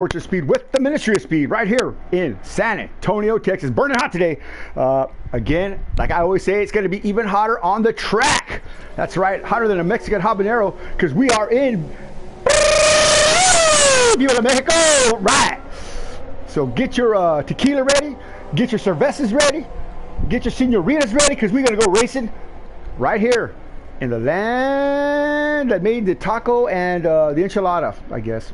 Torture Speed with the Ministry of Speed right here in San Antonio, Texas. Burning hot today. Again, like I always say, it's going to be even hotter on the track. That's right, hotter than a Mexican habanero because we are in Viva Mexico. Right. So get your tequila ready, get your cervezas ready, get your senoritas ready because we're going to go racing right here in the land that made the taco and the enchilada, I guess.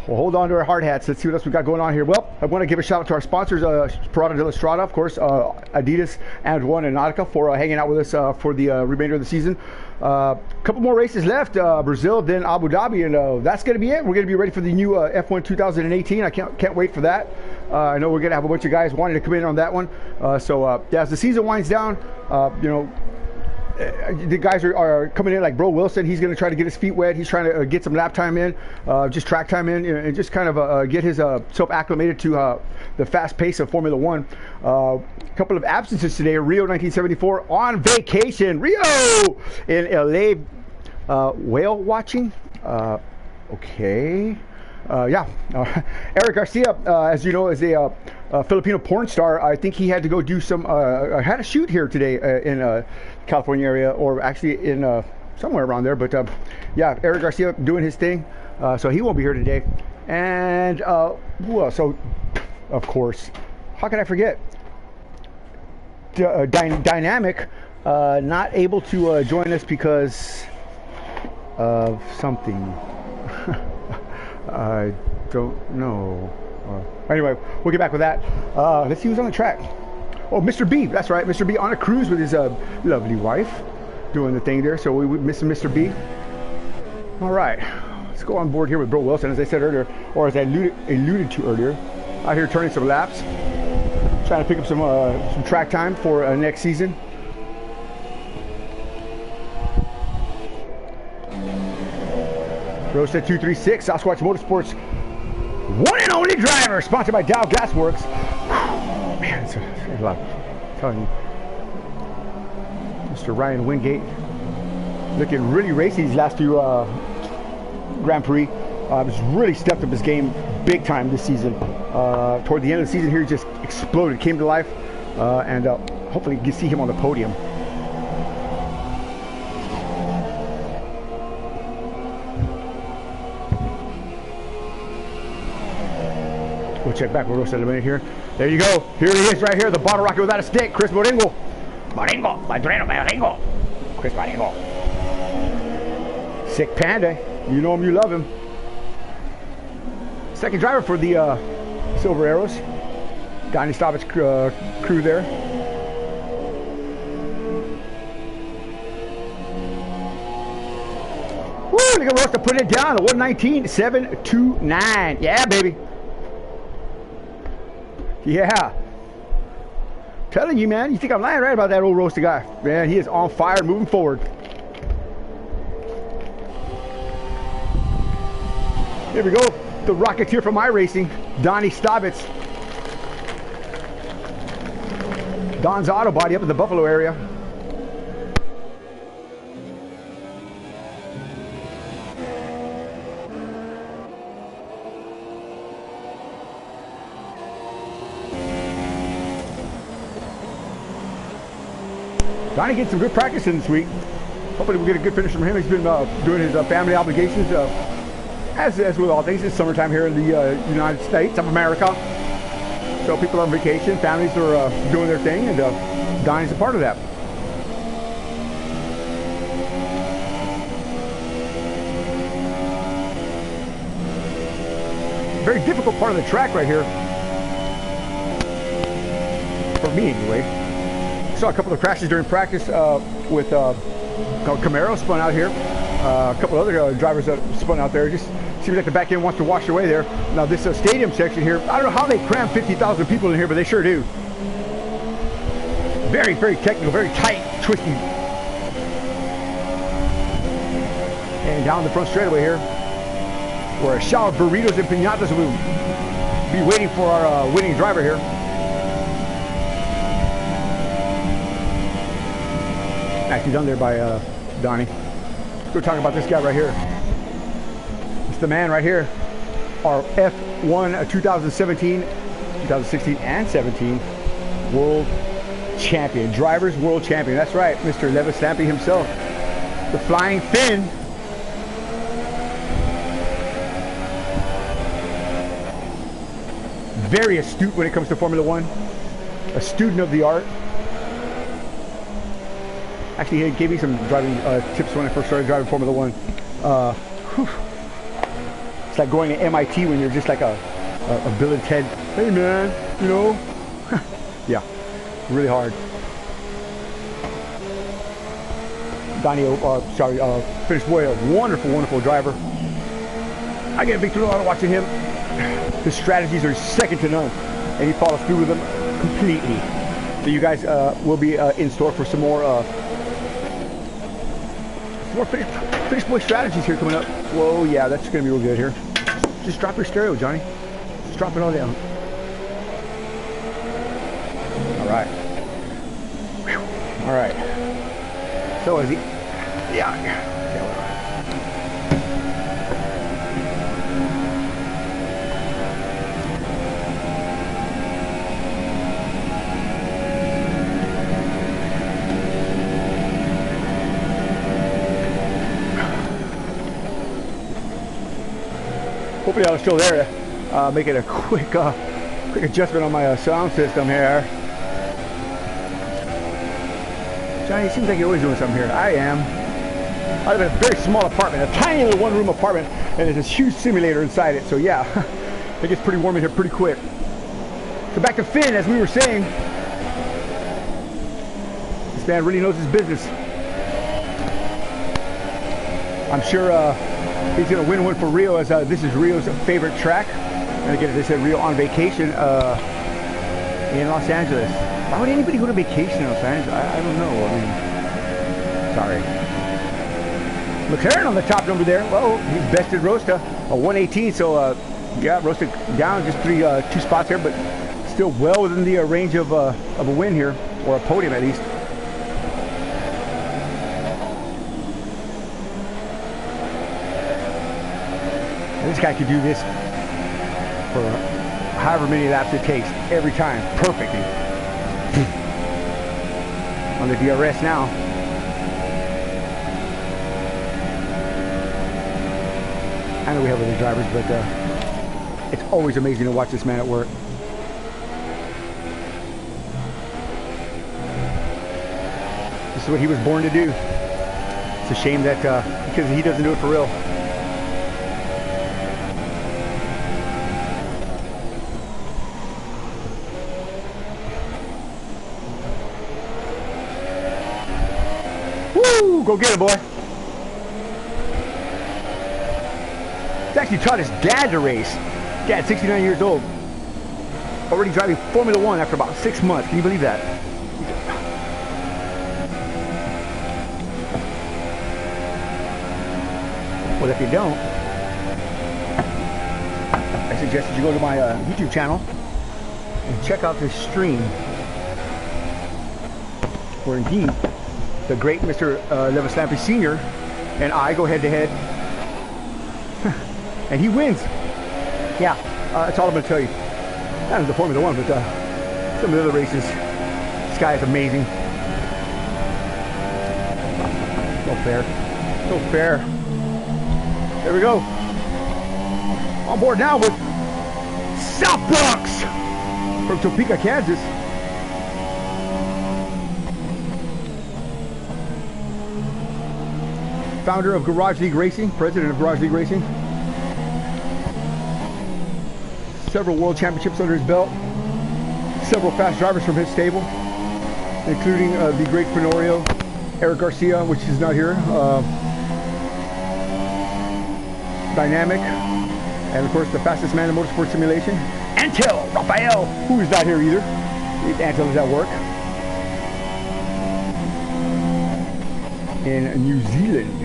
We'll hold on to our hard hats. Let's see what else we got going on here. Well, I want to give a shout out to our sponsors, Parada de la Estrada, of course, Adidas, and One and Nautica for hanging out with us for the remainder of the season. A couple more races left, Brazil, then Abu Dhabi, and that's going to be it. We're going to be ready for the new F1 2018. I can't wait for that. I know we're going to have a bunch of guys wanting to come in on that one. So as the season winds down, the guys are coming in like Bro Wilson. He's going to try to get his feet wet. He's trying to get some lap time in, just track time in, and just kind of get his self acclimated to the fast pace of Formula One. A couple of absences today. Rio 1974 on vacation. Rio in LA, whale watching. Okay. Eric Garcia, as you know, is a Filipino porn star. I think he had to go do some, had a shoot here today in California area, or actually in somewhere around there. But yeah, Eric Garcia doing his thing, so he won't be here today. And who else? So, of course, how can I forget? Dynamic, not able to join us because of something. I don't know. Anyway, we'll get back with that. Let's see who's on the track. Oh, Mr. B. That's right. Mr. B on a cruise with his lovely wife doing the thing there. So we miss Mr. B. All right. Let's go on board here with Bro Wilson, as I said earlier, or as I alluded to earlier. Out here turning some laps. Trying to pick up some track time for next season. Roadstead 236, Sasquatch Motorsports, one and only driver, sponsored by Dow Gasworks. Whew, man, it's a lot. I'm telling you. Mr. Ryan Wingate looking really racy these last two Grand Prix. He's really stepped up his game big time this season. Toward the end of the season here, he just exploded, came to life, and hopefully you can see him on the podium. We'll check back. We'll roast in a minute here. There you go. Here he is right here. The bottle rocket without a stick. Chris Moringo. Moringo. Chris Moringo. Sick Panda. You know him, you love him. Second driver for the Silver Arrows. Donnie Stoppett's crew there. Woo! Look at Rosta putting it down. A 119.729. Yeah, baby. Yeah. Telling you, man. You think I'm lying, right, about that old roasted guy? Man, he is on fire, moving forward. Here we go. The Rocketeer from iRacing, Donnie Staubitz. Don's Auto Body up in the Buffalo area. Donnie getting some good practice in this week. Hopefully we'll get a good finish from him. He's been doing his family obligations, as with all things. It's summertime here in the United States of America. So people are on vacation, families are doing their thing, and Donnie's a part of that. Very difficult part of the track right here. For me, anyway. Saw a couple of crashes during practice with Camaro spun out here. A couple other drivers that spun out there. Just seems like the back end wants to wash away there. Now this stadium section here, I don't know how they cram 50,000 people in here, but they sure do. Very, very technical, very tight, twisty. And down the front straightaway here, where a shower of burritos and piñatas will be waiting for our winning driver here. Actually done there by Donnie. Let's go talk about this guy right here. It's the man right here. our F1 2016 and 17 world champion, drivers world champion. That's right, Mr. Levis Lampy himself, the Flying Finn. Very astute when it comes to Formula One, a student of the art. Actually, he gave me some driving tips when I first started driving Formula One. It's like going to MIT when you're just like a Bill and Ted. Hey man, you know? Yeah, really hard. Donnie, Finnish boy, a wonderful, wonderful driver. I get a big thrill out of watching him. His strategies are second to none, and he follows through with them completely. So you guys will be in store for some more Finnish boy strategies here coming up. Whoa, yeah, that's gonna be real good here. Just drop your stereo, Johnny. Just drop it all down. All right. Whew. All right. So is he? Yeah. Hopefully I was still there. Making a quick adjustment on my sound system here. Johnny, it seems like you're always doing something here. I am. I live in a very small apartment, a tiny little one-room apartment, and there's this huge simulator inside it. So yeah, it gets pretty warm in here pretty quick. So back to Finn, as we were saying. This man really knows his business. I'm sure he's going to win one for Rio, as this is Rio's favorite track. And again, as I said, Rio on vacation in Los Angeles. Why would anybody go to vacation in Los Angeles? I don't know. I mean, sorry. McLaren on the top number there. Well, he bested Rosta, a 118. So, yeah, Rosta down just two spots here, but still well within the range of a win here, or a podium at least. This guy could do this for however many laps it takes, every time, perfectly. On the DRS now. I know we have other drivers, but it's always amazing to watch this man at work. This is what he was born to do. It's a shame that because he doesn't do it for real. Go get him, boy. He's actually taught his dad to race. Dad, 69 years old. Already driving Formula One after about 6 months. Can you believe that? Well, if you don't, I suggest that you go to my YouTube channel and check out this stream where indeed the great Mr. Levis Lampy Sr. and I go head-to-head, and he wins. Yeah, that's all I'm going to tell you. Not in the Formula One, but some of the other races. This guy is amazing. So fair. So fair. There we go. On board now with South Bronx from Topeka, Kansas. Founder of Garage League Racing, president of Garage League Racing. Several world championships under his belt. Several fast drivers from his stable, including the great Fenorio, Eric Garcia, which is not here, Dynamic, and of course the fastest man in motorsport simulation, Antel Rafael, who is not here either. Antel is at work in New Zealand.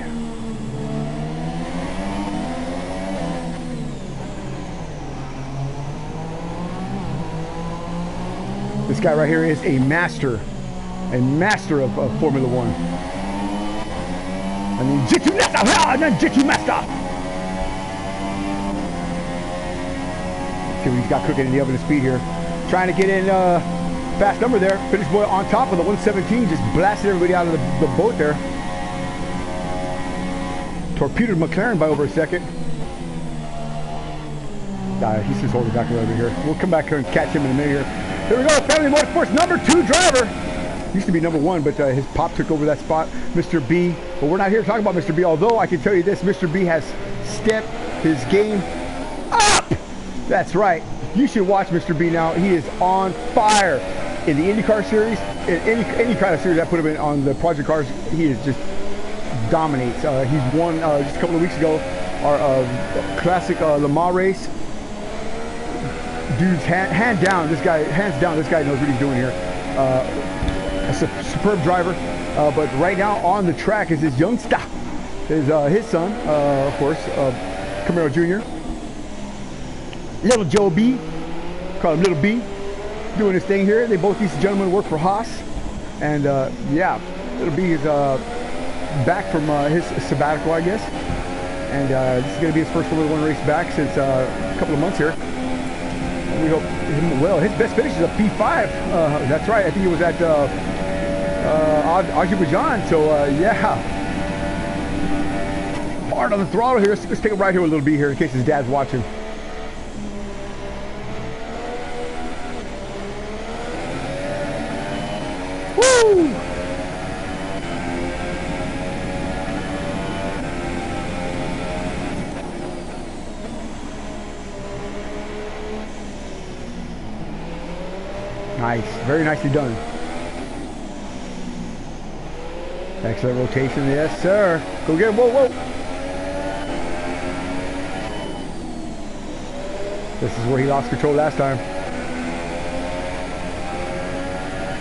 This guy right here is a master of Formula One. I mean, Jitu Master! See what he's got cooking in the oven of speed here. Trying to get in fast number there. Finish boy on top of the 117, just blasted everybody out of the boat there. Torpedoed McLaren by over a second. He's just holding back a little bit here. We'll come back here and catch him in a minute here. Here we go, Family Motorsports number 2 driver. Used to be number 1, but his pop took over that spot, Mr. B. But we're not here to talk about Mr. B, although I can tell you this, Mr. B has stepped his game up. That's right. You should watch Mr. B now. He is on fire in the IndyCar series, in any kind of series I put him in on the Project Cars. He is just dominates. He's won just a couple of weeks ago our classic Le Mans race. Dude's hands down. This guy knows what he's doing here. A superb driver, but right now on the track is his youngster, his son, of course, Camaro Jr. Little Joe B, call him Little B, doing his thing here. These gentlemen work for Haas, and yeah, Little B is back from his sabbatical, I guess, and this is going to be his first Formula 1 race back since a couple of months here. And we hope him well. His best finish is a P5. That's right. I think it was at Azerbaijan. So yeah, hard on the throttle here. Let's take a ride here with Little B here in case his dad's watching. Woo! Nice, very nicely done. Excellent rotation, yes sir. Go get him, whoa, whoa. This is where he lost control last time.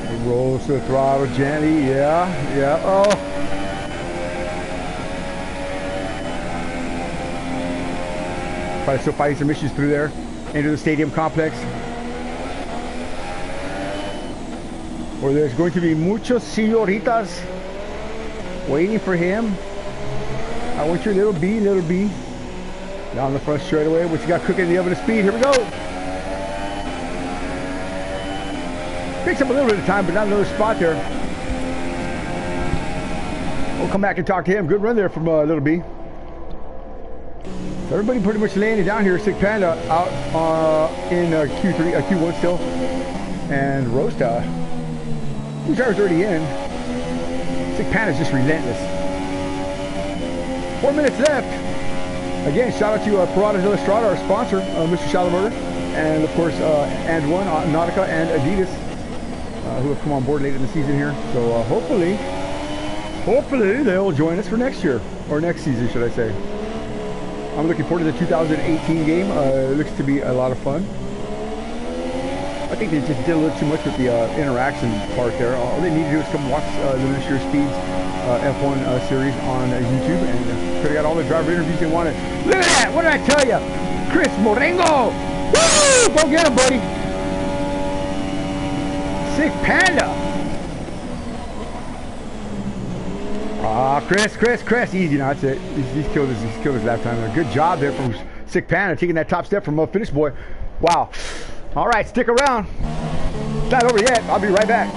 He rolls to the throttle gently, yeah, oh. Probably still fighting some issues through there, into the stadium complex. Where there's going to be muchos señoritas waiting for him. I want your Little B, down the front straightaway. What you got cooking in the oven of speed? Here we go. Picks up a little bit of time, but not another spot there. We'll come back and talk to him. Good run there from Little B. Everybody pretty much laying it down here. Sick Panda out in Q1 still, and Rosta. Two drivers already in. Sick Panda's just relentless. 4 minutes left. Again, shout out to Parada de la Strada, our sponsor, Mr. Shalimurder, and of course, And One, Nautica, and Adidas, who have come on board late in the season here. So hopefully they'll join us for next year, or next season, should I say. I'm looking forward to the 2018 game. It looks to be a lot of fun. I think they just did a little too much with the interaction part there. All they need to do is come watch the Ministry of Speed's F1 series on YouTube, and they got all the driver interviews they wanted. Look at that! What did I tell you? Chris Morengo! Woo! Go get him, buddy! Sick Panda! Chris! Easy now, that's it. He's killed his lap time there. Good job there from Sick Panda, taking that top step from Finish Boy. Wow. All right, stick around. It's not over yet. I'll be right back.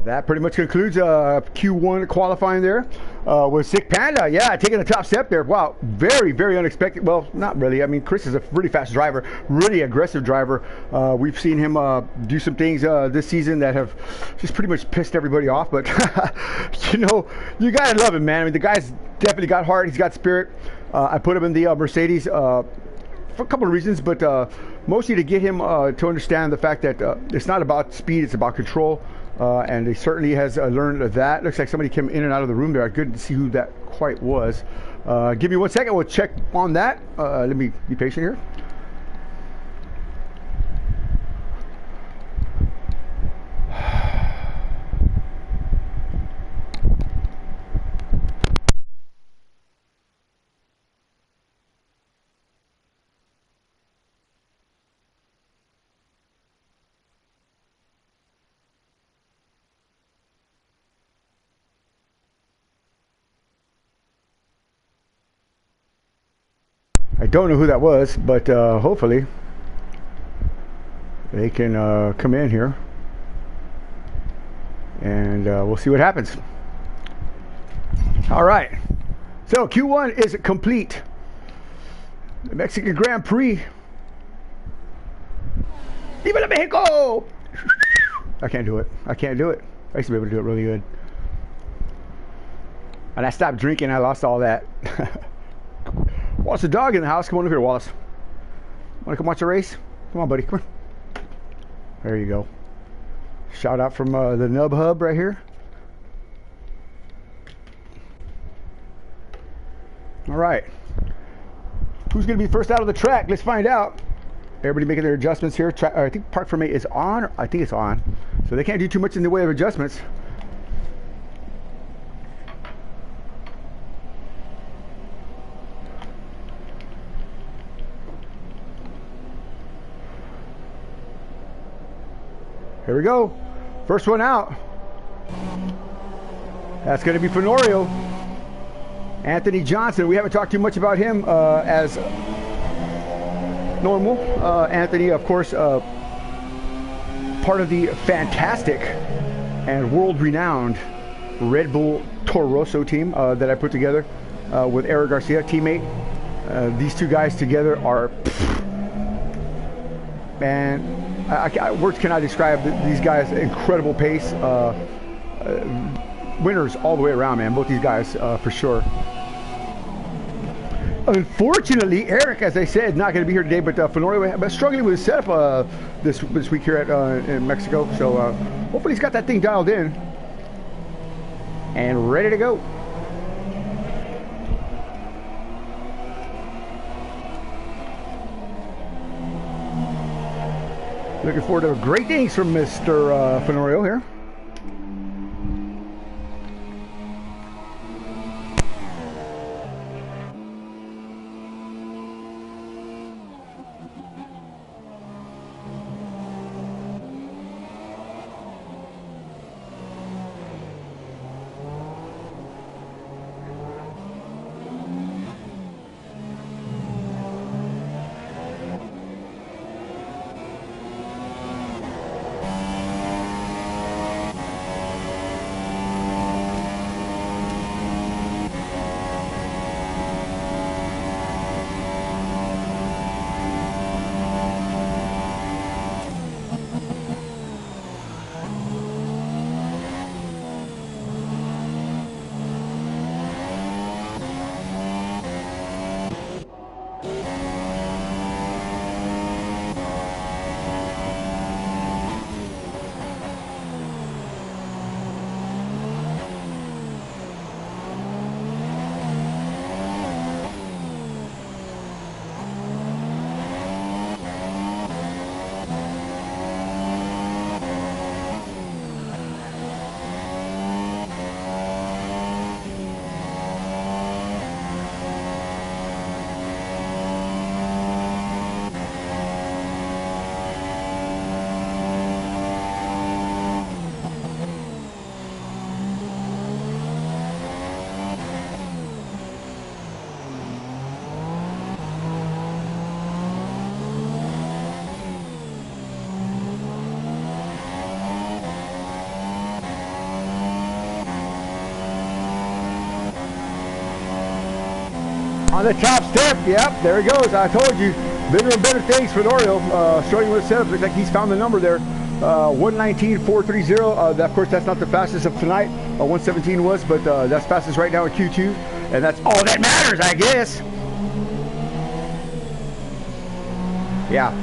That pretty much concludes Q1 qualifying there with Sick Panda. Yeah, taking the top step there. Wow, very, very unexpected. Well, not really. I mean, Chris is a really fast driver, really aggressive driver. We've seen him do some things this season that have just pretty much pissed everybody off. But, you know, you got to love him, man. I mean, the guy's definitely got heart. He's got spirit. I put him in the Mercedes for a couple of reasons, but mostly to get him to understand the fact that it's not about speed, it's about control. And he certainly has learned that. Looks like somebody came in and out of the room there. I couldn't see who that quite was. Give me 1 second. We'll check on that. Let me be patient here. I don't know who that was, but hopefully they can come in here and we'll see what happens. All right, so Q1 is complete. The Mexican Grand Prix. Viva la Mexico! I can't do it. I can't do it. I used to be able to do it really good. And I stopped drinking, I lost all that. Wallace the dog in the house. Come on over here, Wallace. Want to come watch a race? Come on, buddy. Come on. There you go. Shout out from the Nub Hub right here. All right. Who's going to be first out of the track? Let's find out. Everybody making their adjustments here. I think Park for Me is on. I think it's on. So they can't do too much in the way of adjustments. Here we go. First one out. That's going to be Fenorio. Anthony Johnson. We haven't talked too much about him as normal. Anthony, of course, part of the fantastic and world-renowned Red Bull Toro Rosso team that I put together with Eric Garcia, teammate. These two guys together are, man, words cannot describe these guys. Incredible pace, winners all the way around, man. Both these guys for sure. Unfortunately, Eric, as I said, not going to be here today, but Fenorio struggling with his setup this week here in Mexico. So hopefully he's got that thing dialed in and ready to go. Looking forward to great things from Mr. Fenorio here. On the top step, yep, there he goes. I told you, bigger and better things for Norio. Showing you what it says. Looks like he's found the number there. 119.430. Of course, that's not the fastest of tonight. 117 was, but that's fastest right now in Q2, and that's all that matters, I guess. Yeah,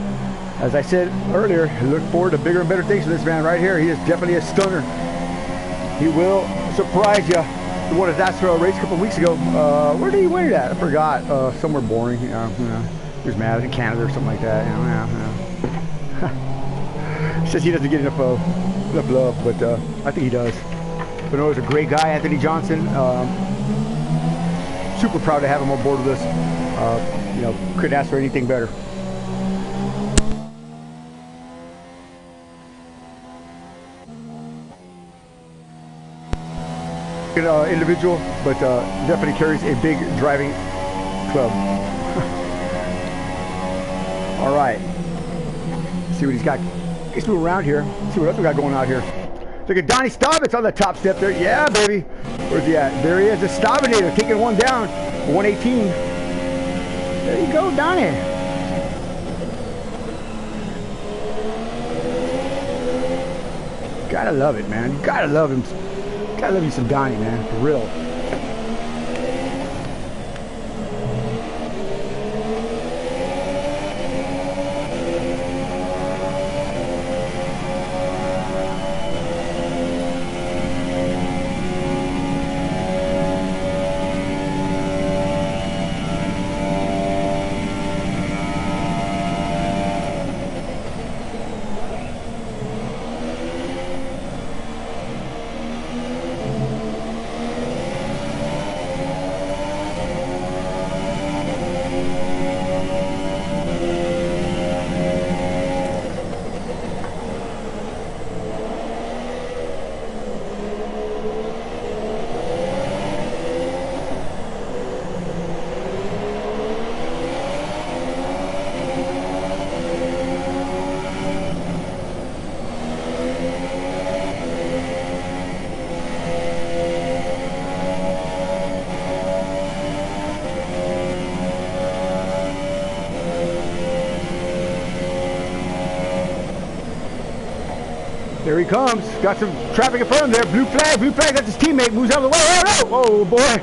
as I said earlier, look forward to bigger and better things for this man right here. He is definitely a stunner. He will surprise you. He won his NASCAR race a couple of weeks ago. Where did he win it at? I forgot. Somewhere boring. He was mad in Canada or something like that. Says he doesn't get enough love, but I think he does. But no, he's a great guy, Anthony Johnson. Super proud to have him on board with us. Couldn't ask for anything better. Individual, but definitely carries a big driving club. All right, see what he's got. Let's move around here. See what else we got going out here. Look at Donnie Staubitz on the top step there. Yeah, baby. Where's he at? There he is. The Staubinator taking one down. 118. There you go, Donnie. Gotta love it, man. Gotta love him. Gotta love you some Donnie, man. For real. There he comes. Got some traffic in front of him there. Blue flag, that's his teammate. Moves out of the way. Oh, no. Oh boy.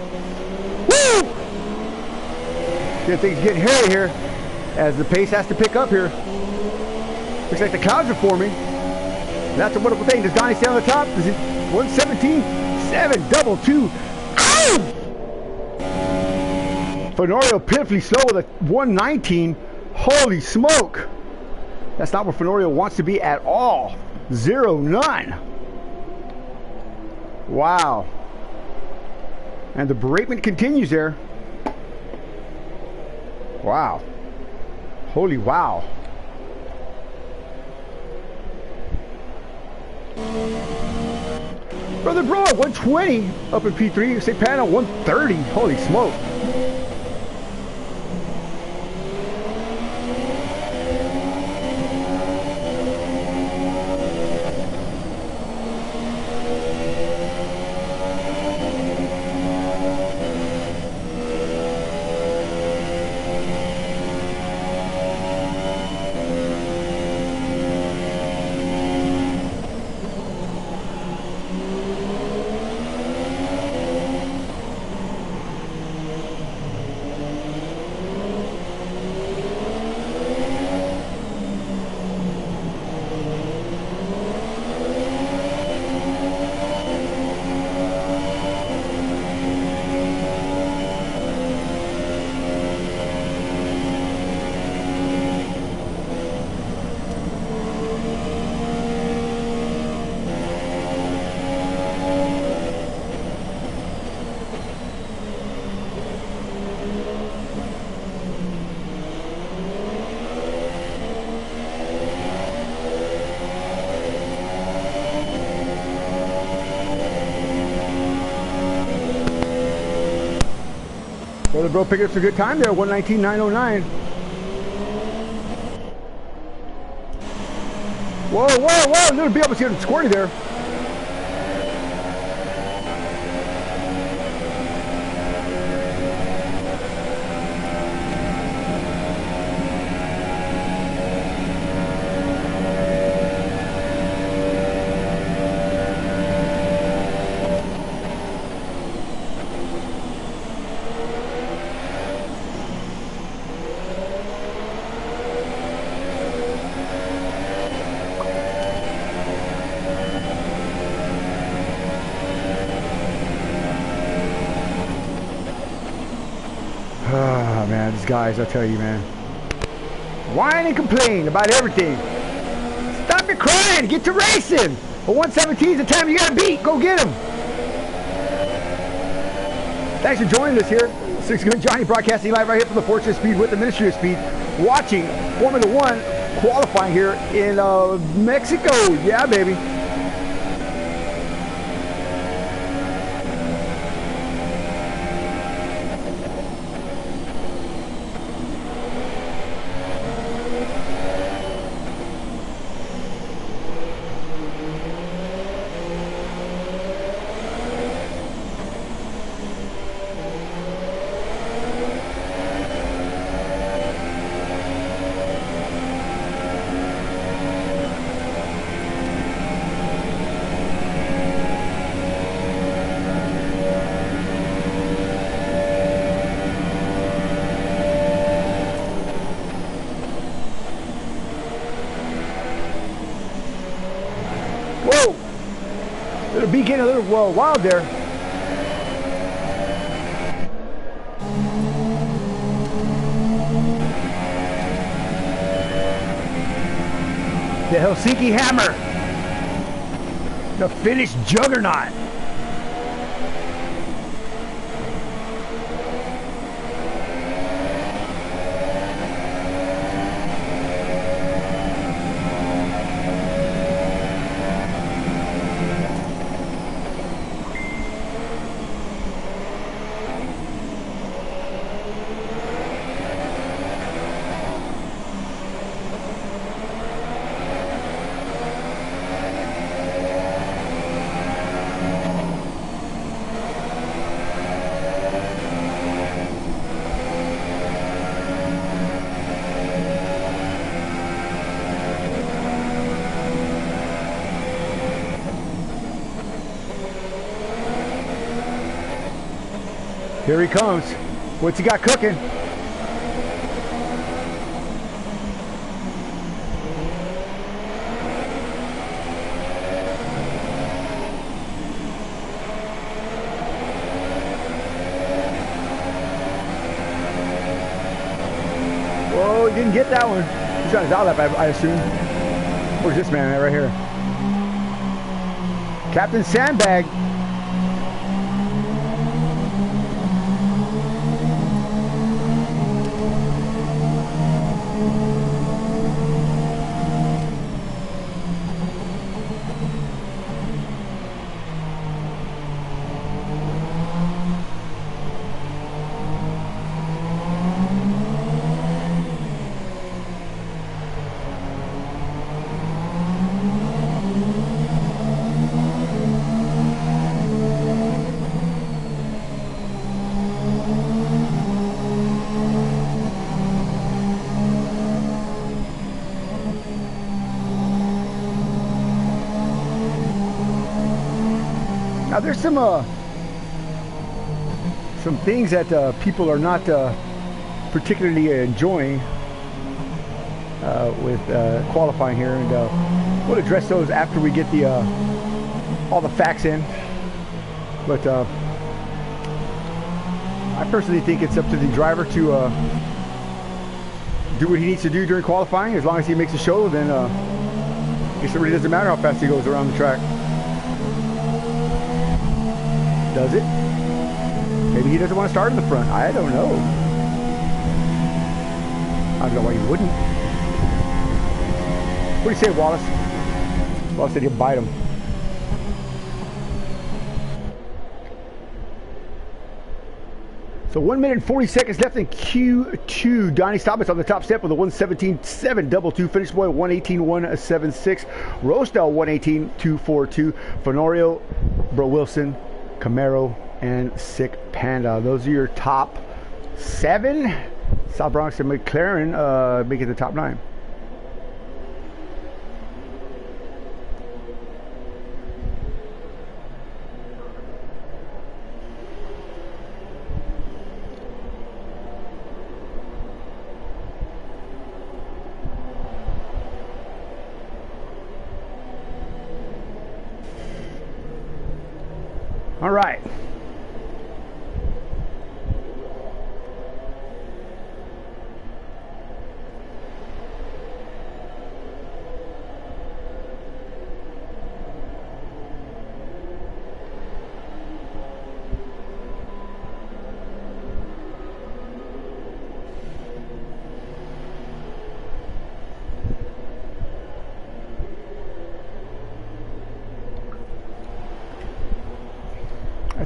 Woo! Good things getting hairy here as the pace has to pick up here. Looks like the clouds are forming. That's a wonderful thing. Does Donnie stay on the top? Is it 117? 722. Ow! Fenorio pitifully slow with a 119. Holy smoke. That's not where Fenorio wants to be at all. 0, none. Wow. And the beratement continues there. Wow. Holy wow. Brother Bro at 120 up in P3. St. Pan at 130. Holy smoke. Brother Bro picking up some good time there, 119.909. Whoa, whoa, whoa, little bit almost getting squirty there. these guys, I tell you, man. Whine and complain about everything. Stop your crying. Get to racing. But 117 is the time you got to beat. Go get them. Thanks for joining us here. Six Gun Johnny broadcasting live right here from the Fortune of Speed with the Ministry of Speed. Watching Formula One qualifying here in Mexico. Yeah, baby. It'll be getting a little wild there. The Helsinki Hammer. The Finnish Juggernaut. Here he comes. What's he got cooking? Whoa, he didn't get that one. He's on his outlap, I assume. Where's this man at right here? Captain Sandbag. Now there's some things that people are not particularly enjoying with qualifying here, and we'll address those after we get the all the facts in. But I personally think it's up to the driver to do what he needs to do during qualifying. As long as he makes a show, then I guess it really doesn't matter how fast he goes around the track. Does it? Maybe he doesn't want to start in the front. I don't know. I don't know why he wouldn't. What do you say, Wallace? Wallace said he'll bite him. So 1 minute and 40 seconds left in Q2. Donnie Stobbins on the top step with a 1:17.722. Finish boy 1:18.176. Rostel 1:18.242. Fenorio, Bro Wilson, Camaro, and Sick Panda. Those are your top 7. South Bronx and McLaren make it the top 9. All right.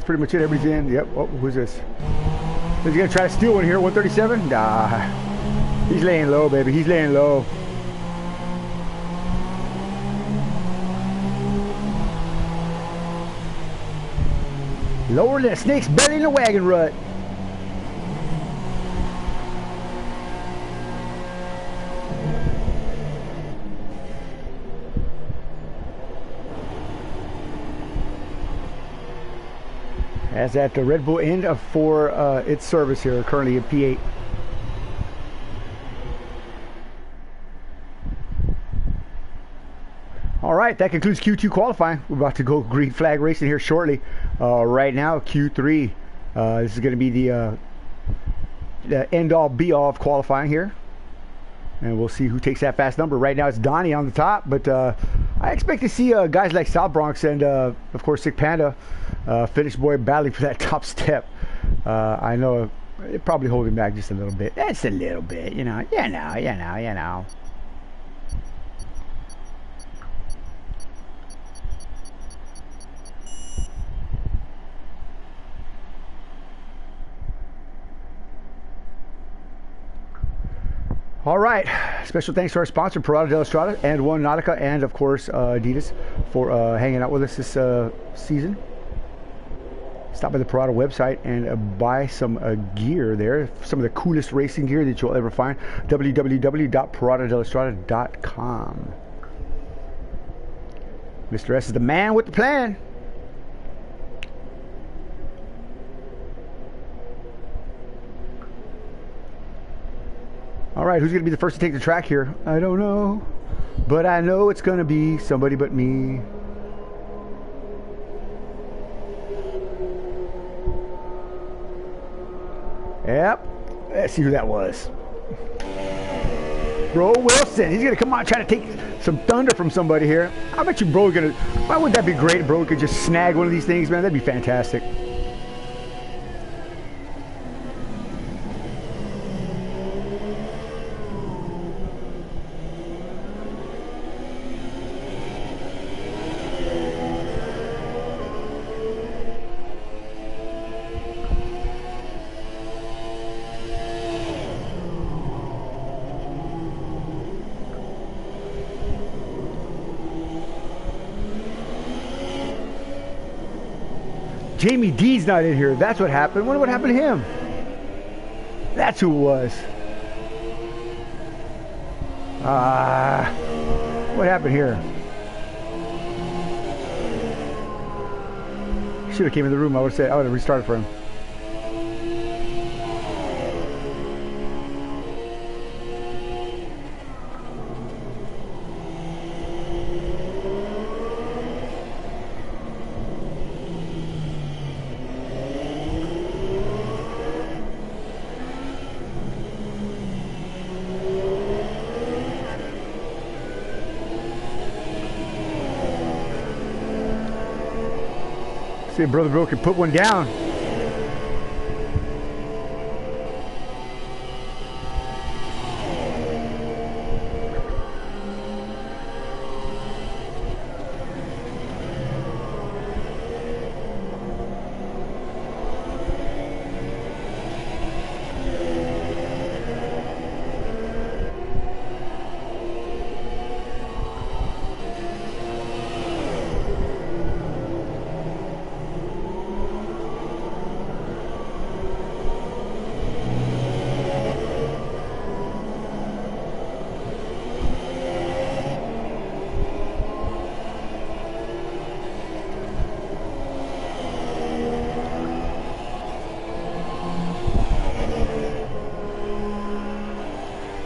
that's pretty much it. Everything's in. Yep. Oh, who's this? Is he gonna try to steal one here? 137? Nah. He's laying low, baby. He's laying low. Lower than a snake's belly in a wagon rut. As at the Red Bull end for its service here, currently in P8. All right, that concludes Q2 qualifying. We're about to go green flag racing here shortly. Right now, Q3. This is going to be the end-all, be-all of qualifying here. And we'll see who takes that fast number. Right now, it's Donnie on the top, but I expect to see guys like South Bronx and, of course, Sick Panda, Finish Boy battling for that top step. I know it probably holding back just a little bit. That's a little bit, you know. You know. All right, special thanks to our sponsor, Parada del Estrada, and One Nautica, and of course Adidas for hanging out with us this season. Stop by the Parada website and buy some gear there, some of the coolest racing gear that you'll ever find. www.paradadelestrada.com. Mr. S is the man with the plan. All right, who's going to be the first to take the track here? I don't know, but I know it's going to be somebody but me. Yep, let's see who that was. Bro Wilson, he's going to come on try to take some thunder from somebody here. I bet you Bro going to, why would that be great if Bro could just snag one of these things, man? That'd be fantastic. Jamie D's not in here. That's what happened. Wonder what happened to him. That's who it was. What happened here? Should have came in the room. I would have restarted for him. See if Brother Bro can put one down.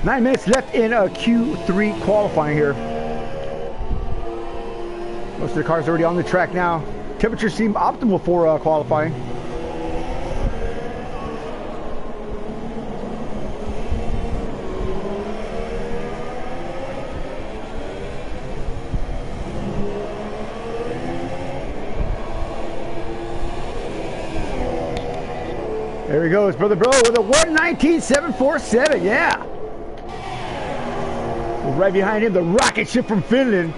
Nine minutes left in Q3 qualifying here. Most of the cars are already on the track now. Temperatures seem optimal for qualifying. There he goes, Brother Bro with a 119.747, yeah. Right behind him, the rocket ship from Finland.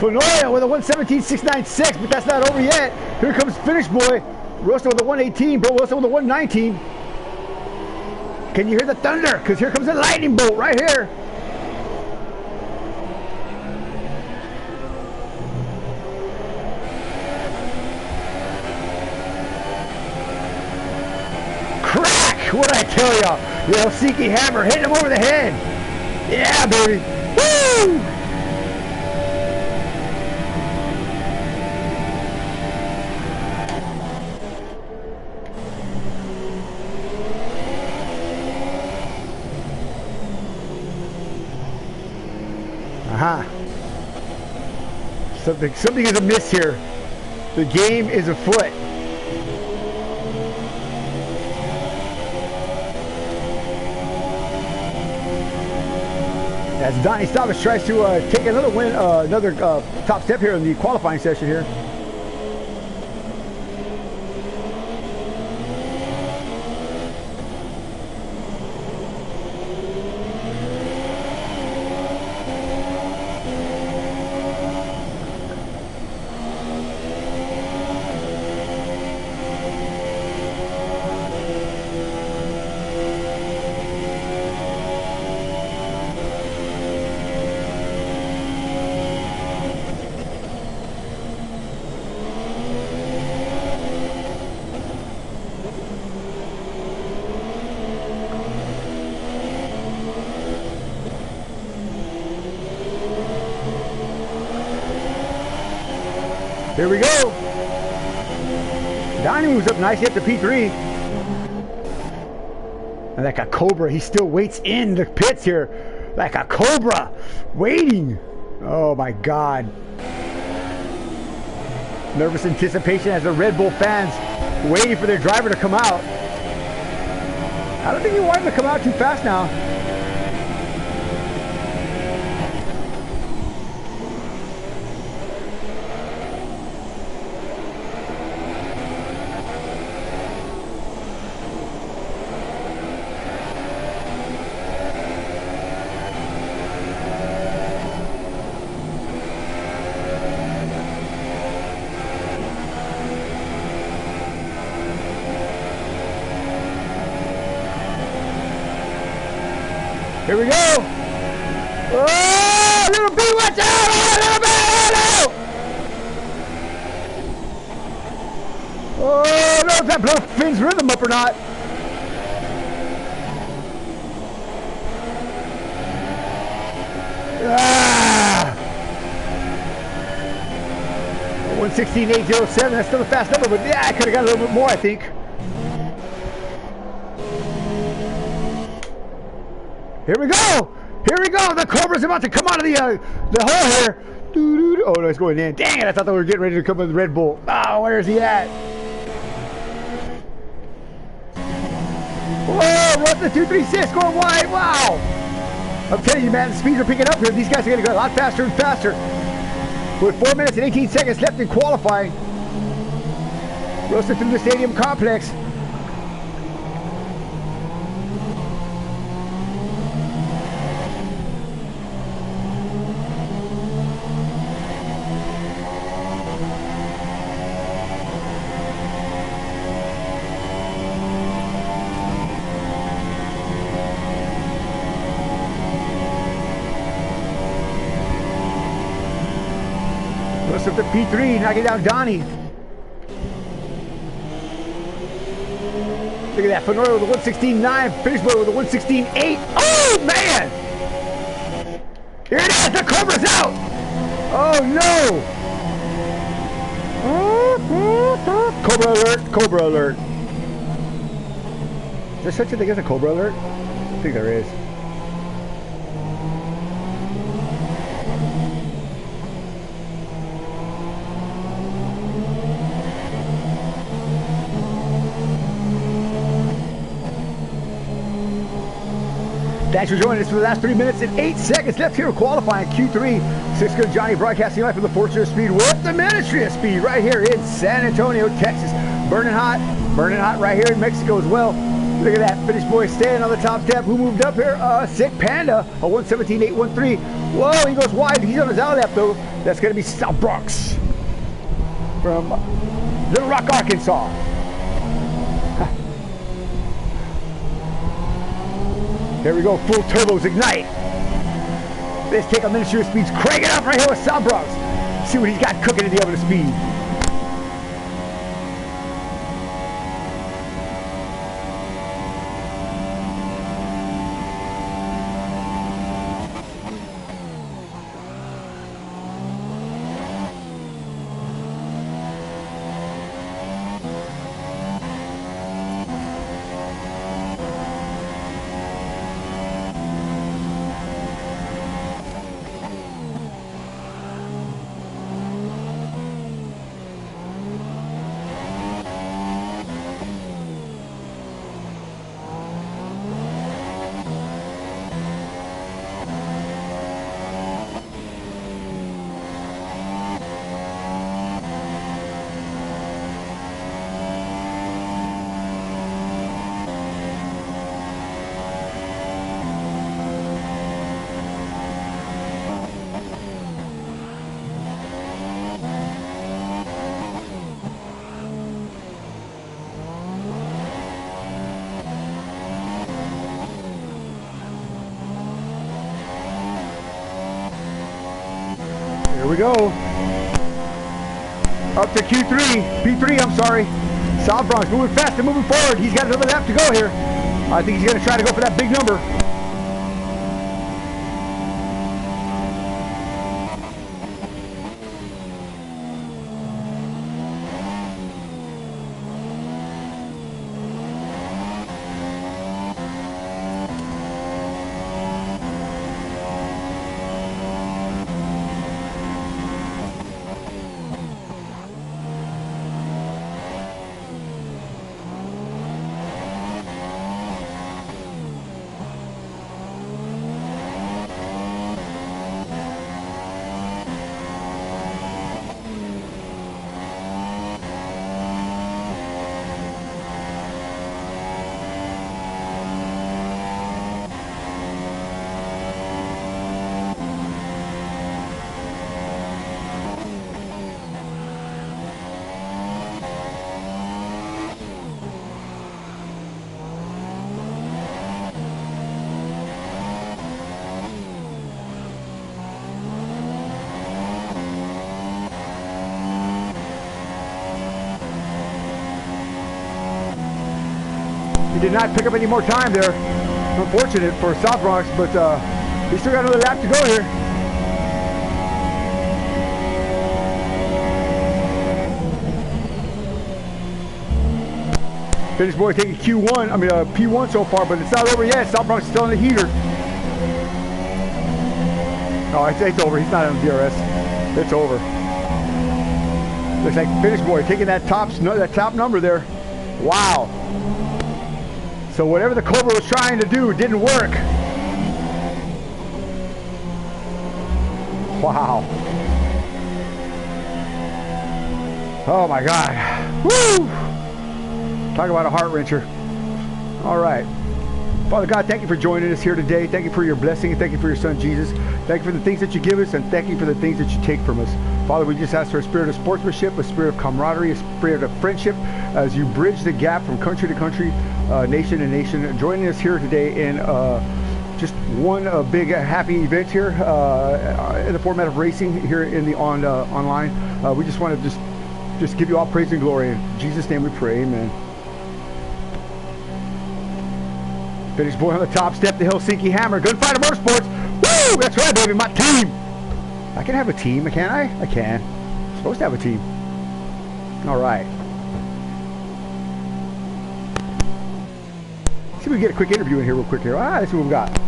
Fenoya with a 117.696, but that's not over yet. Here comes Finish Boy. Roasted with a 118, Bro Wilson with a 119. Can you hear the thunder? Because here comes a lightning bolt right here. Crack! What'd I tell y'all? The Helsinki hammer hitting him over the head. Yeah, baby. Woo! Something is amiss here. The game is afoot. As Donnie Stobbs tries to take another win, another top step here in the qualifying session here. Here we go. Donnie moves up nicely up to P3. And like a cobra, he still waits in the pits here. Like a cobra, waiting. Oh my God. Nervous anticipation as the Red Bull fans waiting for their driver to come out. I don't think you want him to come out too fast now. Here we go. Oh, little B, watch out! Oh, little B, oh, no! Oh, no, if that blows Finn's rhythm up or not. Ah! 116.807, that's still a fast number, but yeah, I could have got a little bit more, I think. Here we go! Here we go! The Cobra's about to come out of the hole here. Oh no, it's going in. Dang it! I thought they were getting ready to come with Red Bull. Oh, where is he at? Whoa! What's the 236 going wide? Wow! I'm telling you, man, the speeds are picking up here. These guys are going to go a lot faster and faster. With 4 minutes and 18 seconds left in qualifying. Roasted through the stadium complex. Up to P3, knocking down Donnie. Look at that, Fenoya with a 116.9, Finish Boy with a 116.8. Oh man! Here it is, the Cobra's out! Oh no! Cobra alert, Cobra alert. Is there such a thing as a Cobra alert? I think there is. Thanks for joining us for the last 3 minutes and 8 seconds left here qualifying Q3. Six Good Johnny broadcasting live from the Fortress of Speed with the Ministry of Speed right here in San Antonio, Texas. Burning hot right here in Mexico as well. Look at that. Finish boy standing on the top step. Who moved up here? Sick Panda. A 117.813. Whoa, he goes wide. He's on his out lap, though. That's going to be South Bronx from Little Rock, Arkansas. Here we go. Full turbos ignite. Let's take a Ministry of Speeds. Crank it up right here with South Bronx. See what he's got cooking in the oven of speed. Here we go. Up to Q3, P3, I'm sorry. South Bronx moving fast and moving forward. He's got another lap to go here. I think he's going to try to go for that big number. He did not pick up any more time there. Unfortunate for South Bronx, but he still got another lap to go here. Finish boy taking P1 so far, but it's not over yet. South Bronx is still in the heater. Oh, it's over. He's not on DRS. It's over. Looks like Finish boy taking that top number there. Wow. So whatever the Cobra was trying to do didn't work. Wow. Oh my God. Woo! Talk about a heart wrencher. All right. Father God, thank you for joining us here today. Thank you for your blessing. Thank you for your son, Jesus. Thank you for the things that you give us, and thank you for the things that you take from us. Father, we just ask for a spirit of sportsmanship, a spirit of camaraderie, a spirit of friendship as you bridge the gap from country to country, nation to nation. Joining us here today in just one big happy event here in the format of racing here in the online. We just want to just give you all praise and glory. In Jesus' name we pray, amen. Finish boy on the top step, the Helsinki Hammer. Gunfighter Motorsports. Woo! That's right, baby. My team. I can have a team, can't I? I can. I'm supposed to have a team. All right. See if we can get a quick interview in here real quick here. Let's see what we got.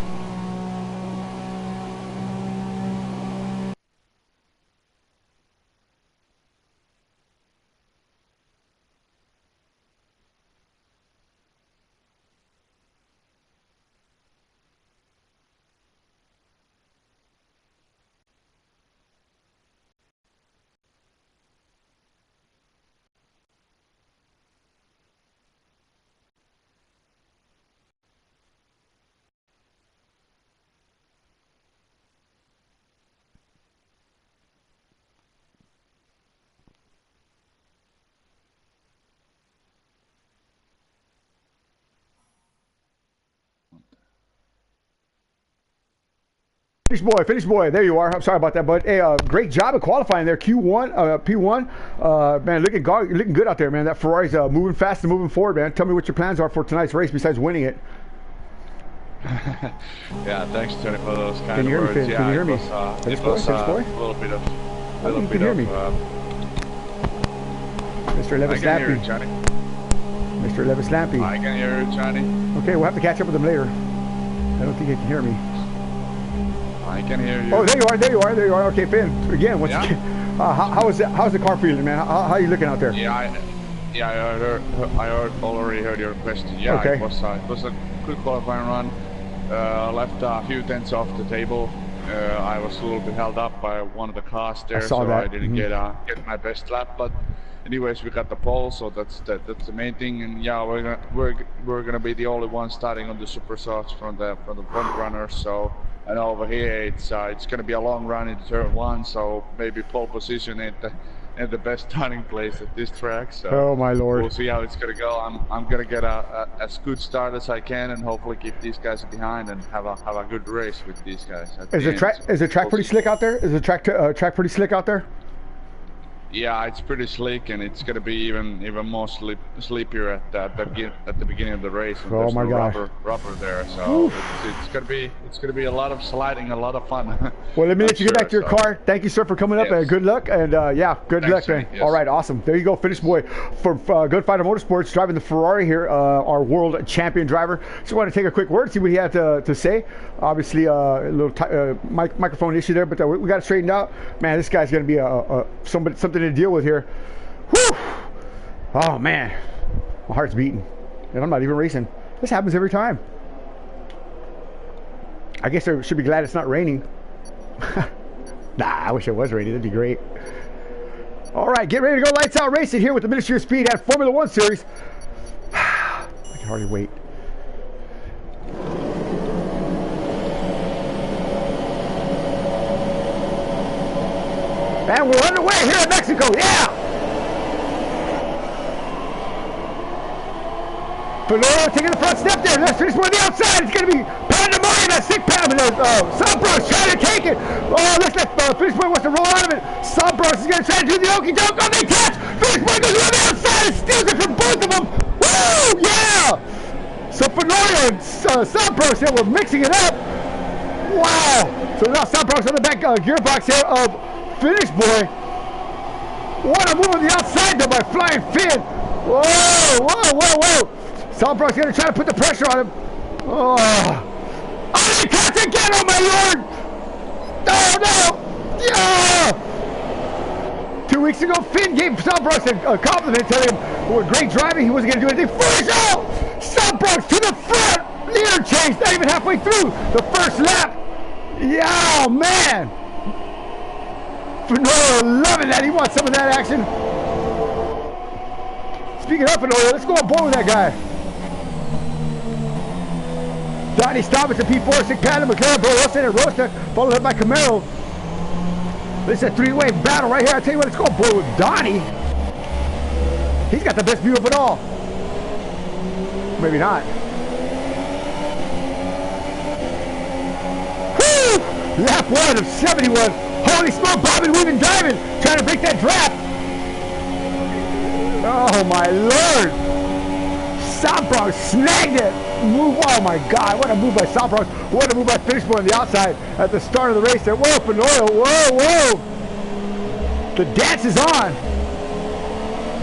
Finish boy. There you are. I'm sorry about that, but hey, great job of qualifying there. Q1, P1. Man, looking good out there, man. That Ferrari's moving fast and moving forward, man. Tell me what your plans are for tonight's race besides winning it. Yeah, thanks, Tony, for those kind Can you of hear words. me? Yeah, Can you hear me? It was a little bit of. Mr. Levis Lampy. Mr. Levis Lampy. I can hear you, Johnny. Okay, we'll have to catch up with him later. I don't think he can hear me. I can hear you. Oh, there you are. Okay, Finn. Again, how's the car feeling, man? How are you looking out there? I already heard your question. Yeah, okay. It was a good qualifying run. Left a few tenths off the table. I was a little bit held up by one of the cars there, so I didn't get my best lap. But anyways, we got the pole, so that's the main thing. And yeah, we're gonna be the only one starting on the super softs from the front runners. So, and over here it's gonna be a long run in turn 1, so maybe pole position ain't the best starting place at this track. So oh my lord, we'll see how it's gonna go. I'm gonna get as good start as I can, and hopefully keep these guys behind and have a good race with these guys. Is the track pretty slick out there? Is the track pretty slick out there? Yeah, it's pretty slick, and it's gonna be even more sleepier at the beginning of the race. And oh my gosh, rubber there, so it's gonna be a lot of sliding, a lot of fun. Well, let me let you get back to your car. Thank you, sir, for coming up, and good luck. And yeah, good luck, man. Yes. All right, awesome. There you go, finish boy for Gunfighter Motorsports, driving the Ferrari here, our world champion driver. Just want to take a quick word, see what he had to say. Obviously, a little microphone issue there, but we got it straightened out. Man, this guy's gonna be something to deal with here. Whew. Oh man, my heart's beating, and I'm not even racing. This happens every time. I guess I should be glad it's not raining. Nah, I wish it was raining. That'd be great. All right, get ready to go lights out racing here with the Ministry of Speed at Formula 1 Series. I can hardly wait. And we're underway here in Mexico, yeah! Fernando taking the front step there. Let's finish one on the outside. It's going to be pandemonium. That sick Pam. Sombros trying to take it. Oh, looks like finish point wants to roll out of it. Sombros is going to try to do the okie doke. Oh, they catch. Finish point goes on the outside and steals it from both of them. Woo! Yeah! So Fernando and Sombros here were mixing it up. Wow! So now Sombros on the back gearbox here of Finish boy. What a move on the outside though by Flying Finn. Whoa, whoa, whoa, whoa. Sombros gonna try to put the pressure on him. Oh, they caught again, oh my lord. Oh no. Yeah. 2 weeks ago, Finn gave Sombros a compliment, telling him with great driving, he wasn't gonna do anything. First out. Sombros to the front. Leader change, not even halfway through the first lap. Yeah, oh, man. Fernando loving that. He wants some of that action. Speaking of Fernando, let's go on board with that guy. Donnie Stobbins at P4, Sick Panda, McLaren, Bro Wilson, and Rosta, followed up by Camaro. This is a three-way battle right here. I tell you what, let's go on board with Donnie. He's got the best view of it all. Maybe not. Woo! Lap 1 of 71. Holy smoke, bobbing, weaving, diving, trying to break that draft. Oh my lord. Sombros snagged it. Move, oh my god, what a move by Sombros. What a move by Finish Boy on the outside at the start of the race there. Whoa, Fenoyo, whoa, whoa. The dance is on.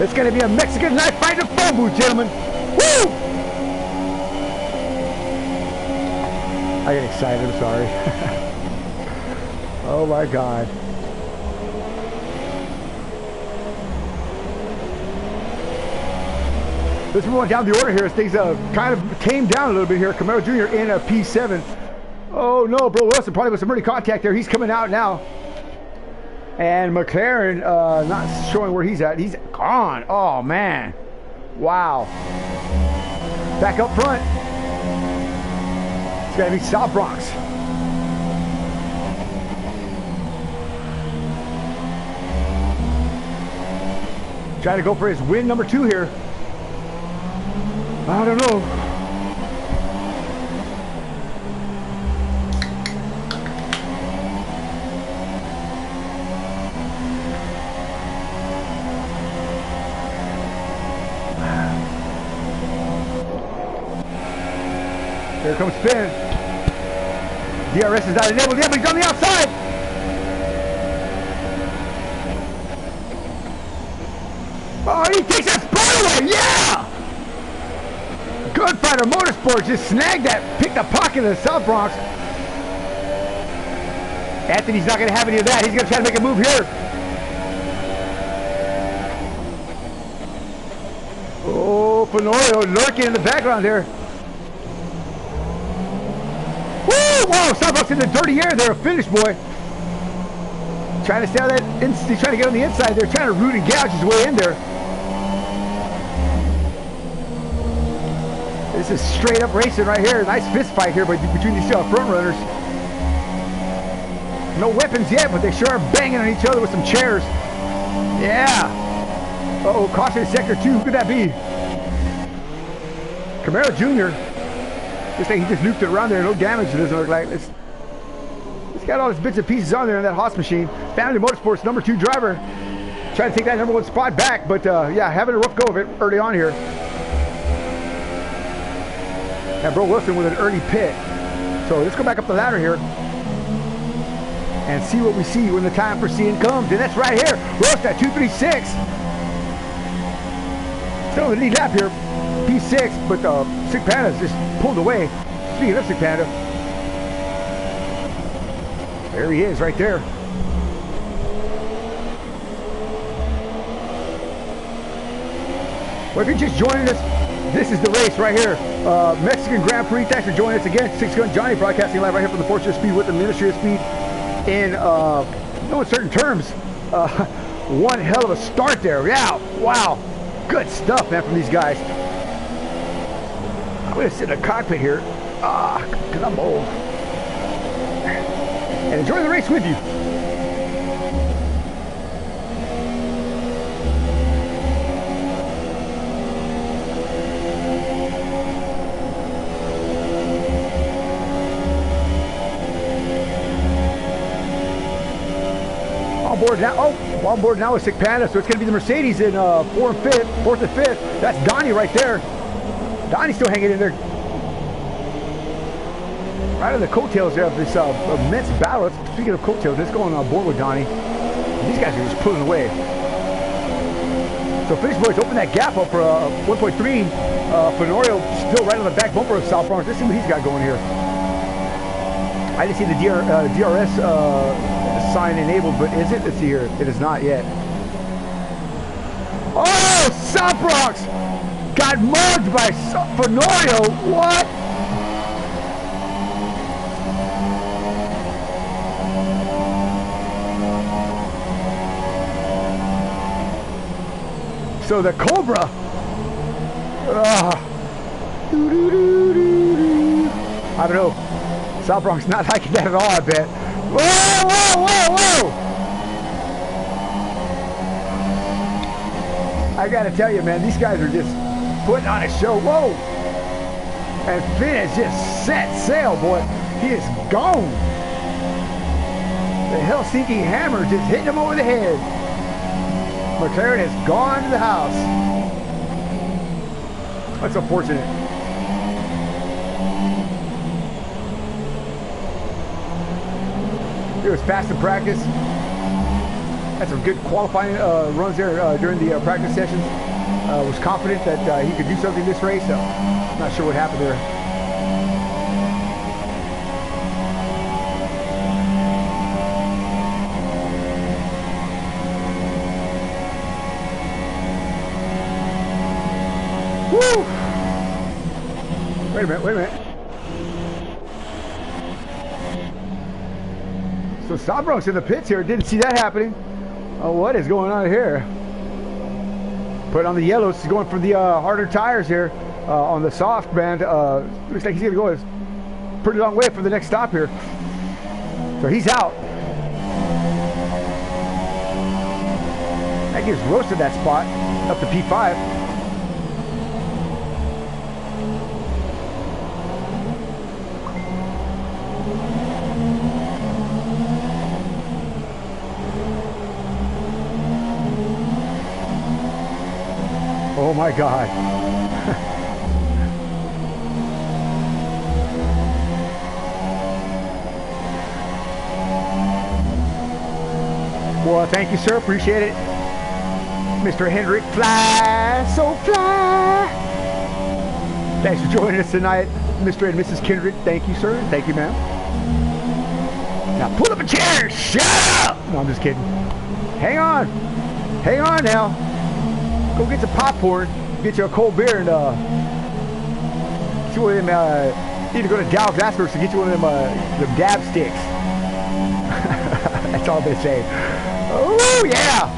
It's going to be a Mexican knife fight in a phone booth, gentlemen. Woo! I get excited, I'm sorry. Oh my god. Let's move on down the order here as things kind of came down a little bit here. Camaro Jr. in a P7. Oh no, Bro Wilson probably with some early contact there. He's coming out now. And McLaren not showing where he's at. He's gone. Oh man. Wow. Back up front. It's got to be South Bronx. Trying to go for his win number 2 here. I don't know. Here comes spin. DRS is not enabled yet, but he's on the outside. Oh, he takes that spot away. Yeah! Gunfighter Motorsports just snagged that, picked the pocket of the South Bronx. Anthony's not going to have any of that. He's going to try to make a move here. Oh, Fenorio lurking in the background there. Woo! Whoa, South Bronx in the dirty air there. A finish, boy. Trying to stay on that. He's trying to get on the inside there. Trying to root and gouge his way in there. This is straight up racing right here. Nice fist fight here between these front runners. No weapons yet, but they sure are banging on each other with some chairs. Yeah. Uh-oh, caution in sector 2. Who could that be? Camaro Jr. Looks like he just looped it around there. No damage, it doesn't look like. It's got all his bits and pieces on there in that Haas machine. Family Motorsports number 2 driver. Trying to take that number 1 spot back, but yeah, having a rough go of it early on here. And Bro Wilson with an early pit. So let's go back up the ladder here and see what we see when the time for seeing comes. And that's right here. Roast at 236. Still in the lead lap here. P6, but Sick Panda's just pulled away. Speaking of Sick Panda. There he is right there. Well, if you're just joining us, this is the race right here. Mexican Grand Prix. Thanks for joining us again. Six Gun Johnny broadcasting live right here from the Fortune of Speed with the Ministry of Speed. In no uncertain terms, one hell of a start there. Yeah, wow. Good stuff, man, from these guys. I'm going to sit in the cockpit here because I'm old. And enjoy the race with you. On board now. Oh, on board now with Sick Panda. So it's going to be the Mercedes in 4th and 5th. That's Donnie right there. Donnie's still hanging in there. Right on the coattails there of this immense battle. Speaking of coattails, let's go on board with Donnie. These guys are just pulling away. So Finish Boys open that gap up for 1.3. Fenorio still right on the back bumper of South Bronx. Let's see what he's got going here. I didn't see the DRS sign enabled, but is it? Let's see here. It is not yet. Oh, South Bronx got mugged by Fenorio. What? So the Cobra. I don't know. South Bronx not liking that at all, I bet. Whoa, whoa, whoa, whoa! I gotta tell you, man, these guys are just putting on a show. Whoa! And Finn has just set sail, boy. He is gone. The Helsinki hammer just hitting him over the head. McLaren has gone to the house. That's unfortunate. It was fast in practice. Had some good qualifying runs there during the practice sessions. Was confident that he could do something this race. So not sure what happened there. Woo! Wait a minute. So South Bronx in the pits here. Didn't see that happening. Oh, what is going on here? Put on the yellows. He's going for the harder tires here on the soft band. Looks like he's going to go a pretty long way for the next stop here. So he's out. That gives roasted that spot up to P5. Oh my God. Well, thank you, sir. Appreciate it. Mr. Hendrick, fly, so fly. Thanks for joining us tonight, Mr. and Mrs. Kendrick. Thank you, sir. Thank you, ma'am. Now pull up a chair. Shut up. No, I'm just kidding. Hang on. Hang on now. Go get some popcorn. Get you a cold beer and get you one of them. Need to go to Dow Glassworks to get you one of them dab sticks. That's all I'm gonna say. Oh yeah.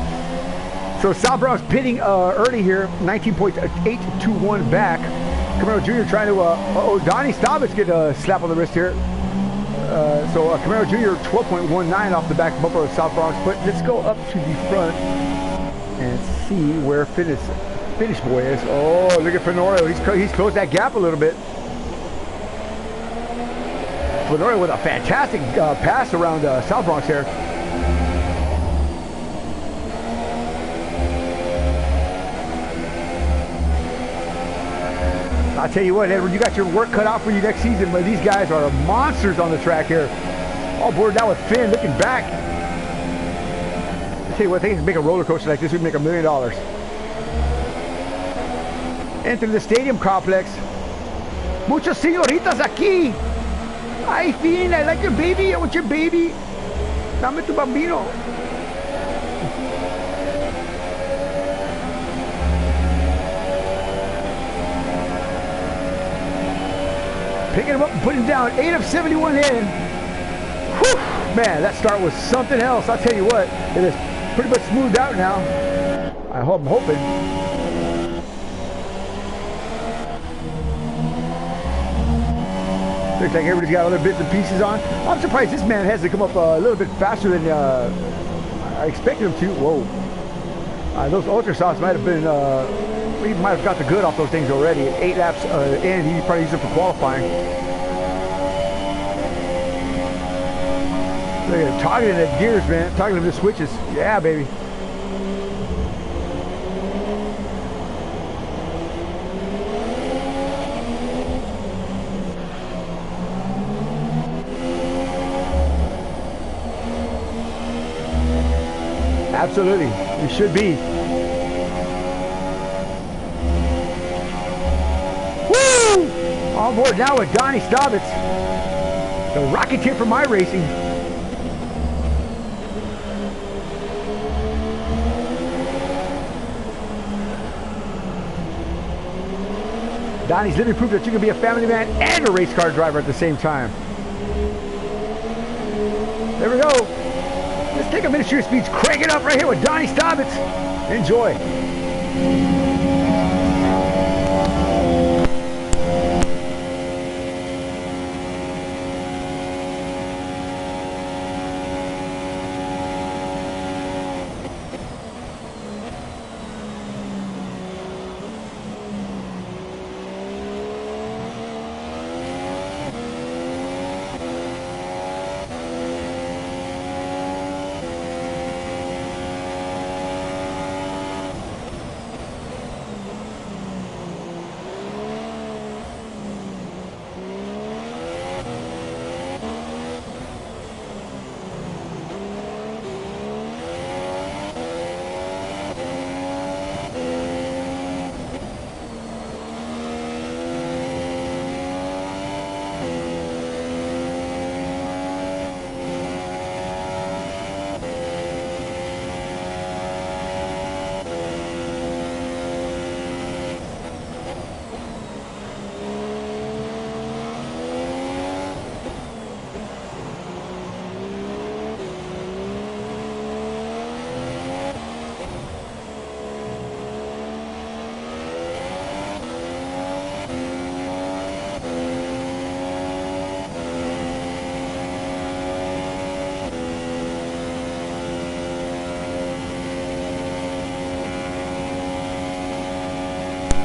So South Bronx pitting early here, 19.821 back. Camaro Jr. trying to, Donnie Staubitz get a slap on the wrist here. So Camaro Jr. 12.19 off the back bumper of South Bronx. But let's go up to the front and see where Finish Boy is. Oh, look at Fenorio. He's closed that gap a little bit. Fenorio with a fantastic pass around South Bronx here. I'll tell you what, Edward, you got your work cut out for you next season, but these guys are monsters on the track here. All boarded out with Finn, looking back. I'll tell you what, they can make a roller coaster like this, we'd make $1 million. Enter the stadium complex. Muchas señoritas aquí. Hi, Finn, I like your baby. I want your baby. Dame tu bambino. Picking him up and putting him down. 8 of 71 in. Whew, man, that start was something else. I'll tell you what, it is pretty much smoothed out now. I'm hoping. Looks like everybody's got other bits and pieces on. I'm surprised this man has to come up a little bit faster than I expected him to. Whoa. Those ultrasofts might have been, he might have got the good off those things already. 8 laps in, he probably used them for qualifying. Look at him toggling the gears, man. Toggling the switches. Yeah, baby. Absolutely, you should be. Woo! On board now with Donnie Staubitz, the Rocketeer from iRacing. Donnie's living proof that you can be a family man and a race car driver at the same time. There we go. Let's take a minute, your speeds, crank it up right here with Donnie Staubitz. Enjoy.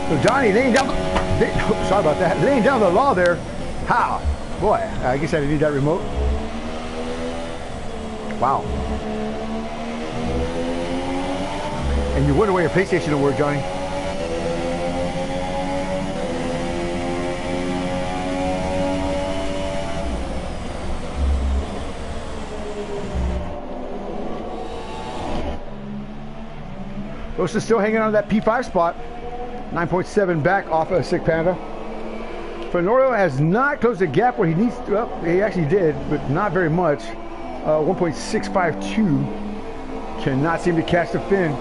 So Johnny laying down, sorry about that, laying down the law there. How? Boy, I guess I didn't need that remote. Wow. And you wonder where your PlayStation will work, Johnny. Wilson's still hanging on to that P5 spot. 9.7 back off of Sick Panda. Fenorio has not closed the gap where he needs to. Well, he actually did, but not very much. 1.652. Cannot seem to catch the fin.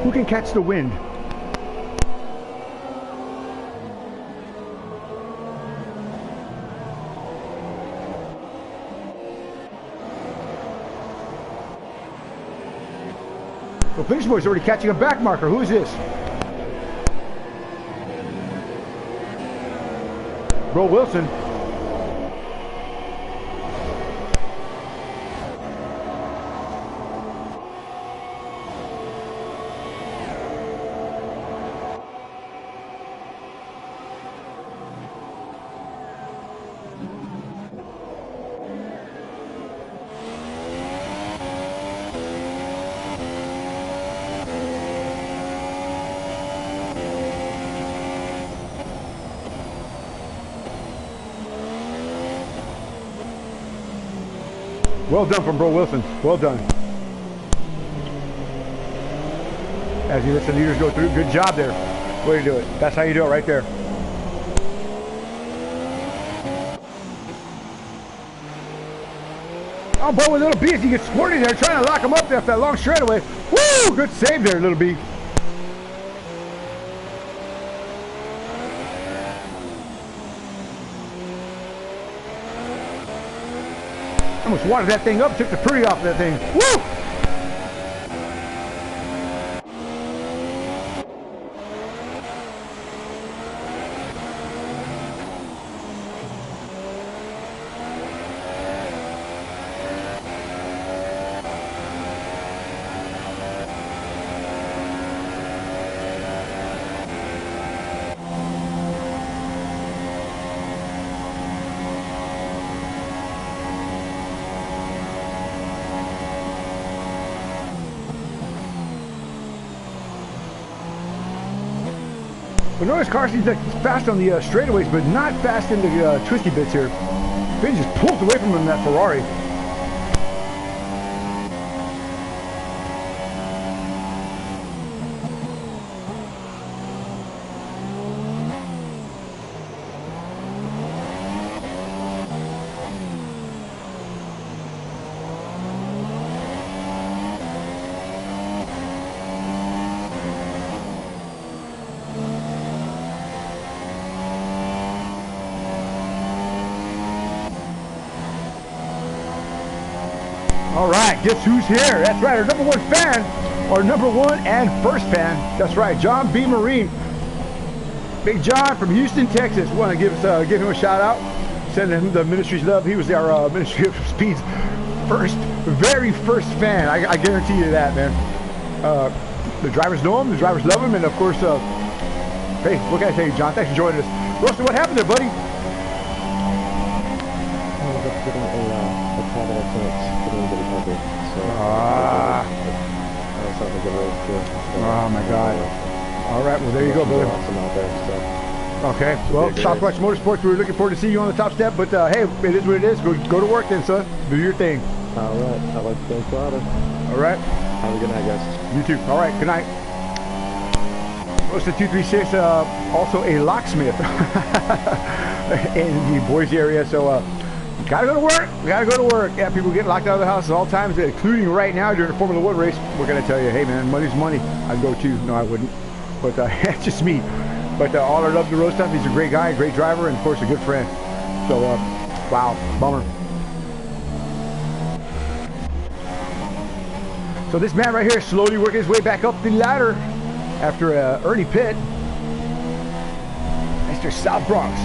Who can catch the wind? Well, Finish Boy's already catching a back marker. Who is this? Bro Wilson. Well done from Bro Wilson. Well done. As you let the leaders go through, good job there. Way to do it. That's how you do it right there. Oh, boy, with Little B, as he gets squirted there, trying to lock him up there after that long straightaway. Woo! Good save there, Little B. Almost watered that thing up, took the pretty off of that thing. Woo! But notice Carson's like fast on the straightaways, but not fast in the twisty bits here. Finn just pulled away from him in that Ferrari. All right, guess who's here? That's right, our #1 fan, our #1 and first fan. That's right, John B. Marine. Big John from Houston, Texas. Want to give him a shout out, send him the ministry's love. He was our Ministry of Speed's very first fan. I guarantee you that, man. The drivers know him, the drivers love him, and of course, hey, what can I tell you, John? Thanks for joining us. Rusty, what happened there, buddy? Oh my God. All right, well there you go, brother. Okay, well, Southwest Motorsports, we were looking forward to see you on the top step, but hey, it is what it is. Go to work then, son. Do your thing. All right, I like to thank Father. All right. Have a good night, guys. You too. All right, good night. Roasted 236, also a locksmith in the Boise area, so gotta go to work. We gotta go to work. Yeah, people get locked out of the house at all times, including right now during the Formula 1 race. We're gonna tell you, hey man, money's money. I'd go too. No, I wouldn't. But that's just me. But all our love to Roast Up. He's a great guy, a great driver, and of course a good friend. So, wow, bummer. So this man right here is slowly working his way back up the ladder after Ernie Pitt. Mr. South Bronx.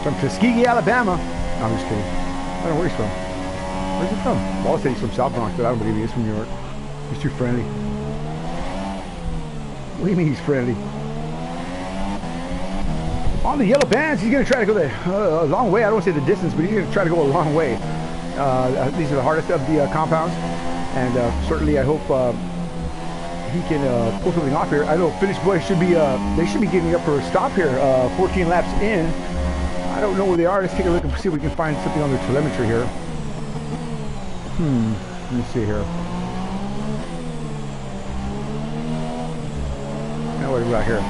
From Tuskegee, Alabama. No, I'm just kidding. I don't know where he's from. Where's he from? Wall said he's from South Bronx, but I don't believe he is from New York. He's too friendly. What do you mean he's friendly? On the yellow bands, he's going to try to go a long way. I don't want to say the distance, but he's going to try to go a long way. These are the hardest of the compounds. And certainly I hope he can pull something off here. I know Finish Boy should be, they should be getting up for a stop here, 14 laps in. I don't know where they are. Let's take a look and see if we can find something on their telemetry here. Let me see here. Now what do we got here?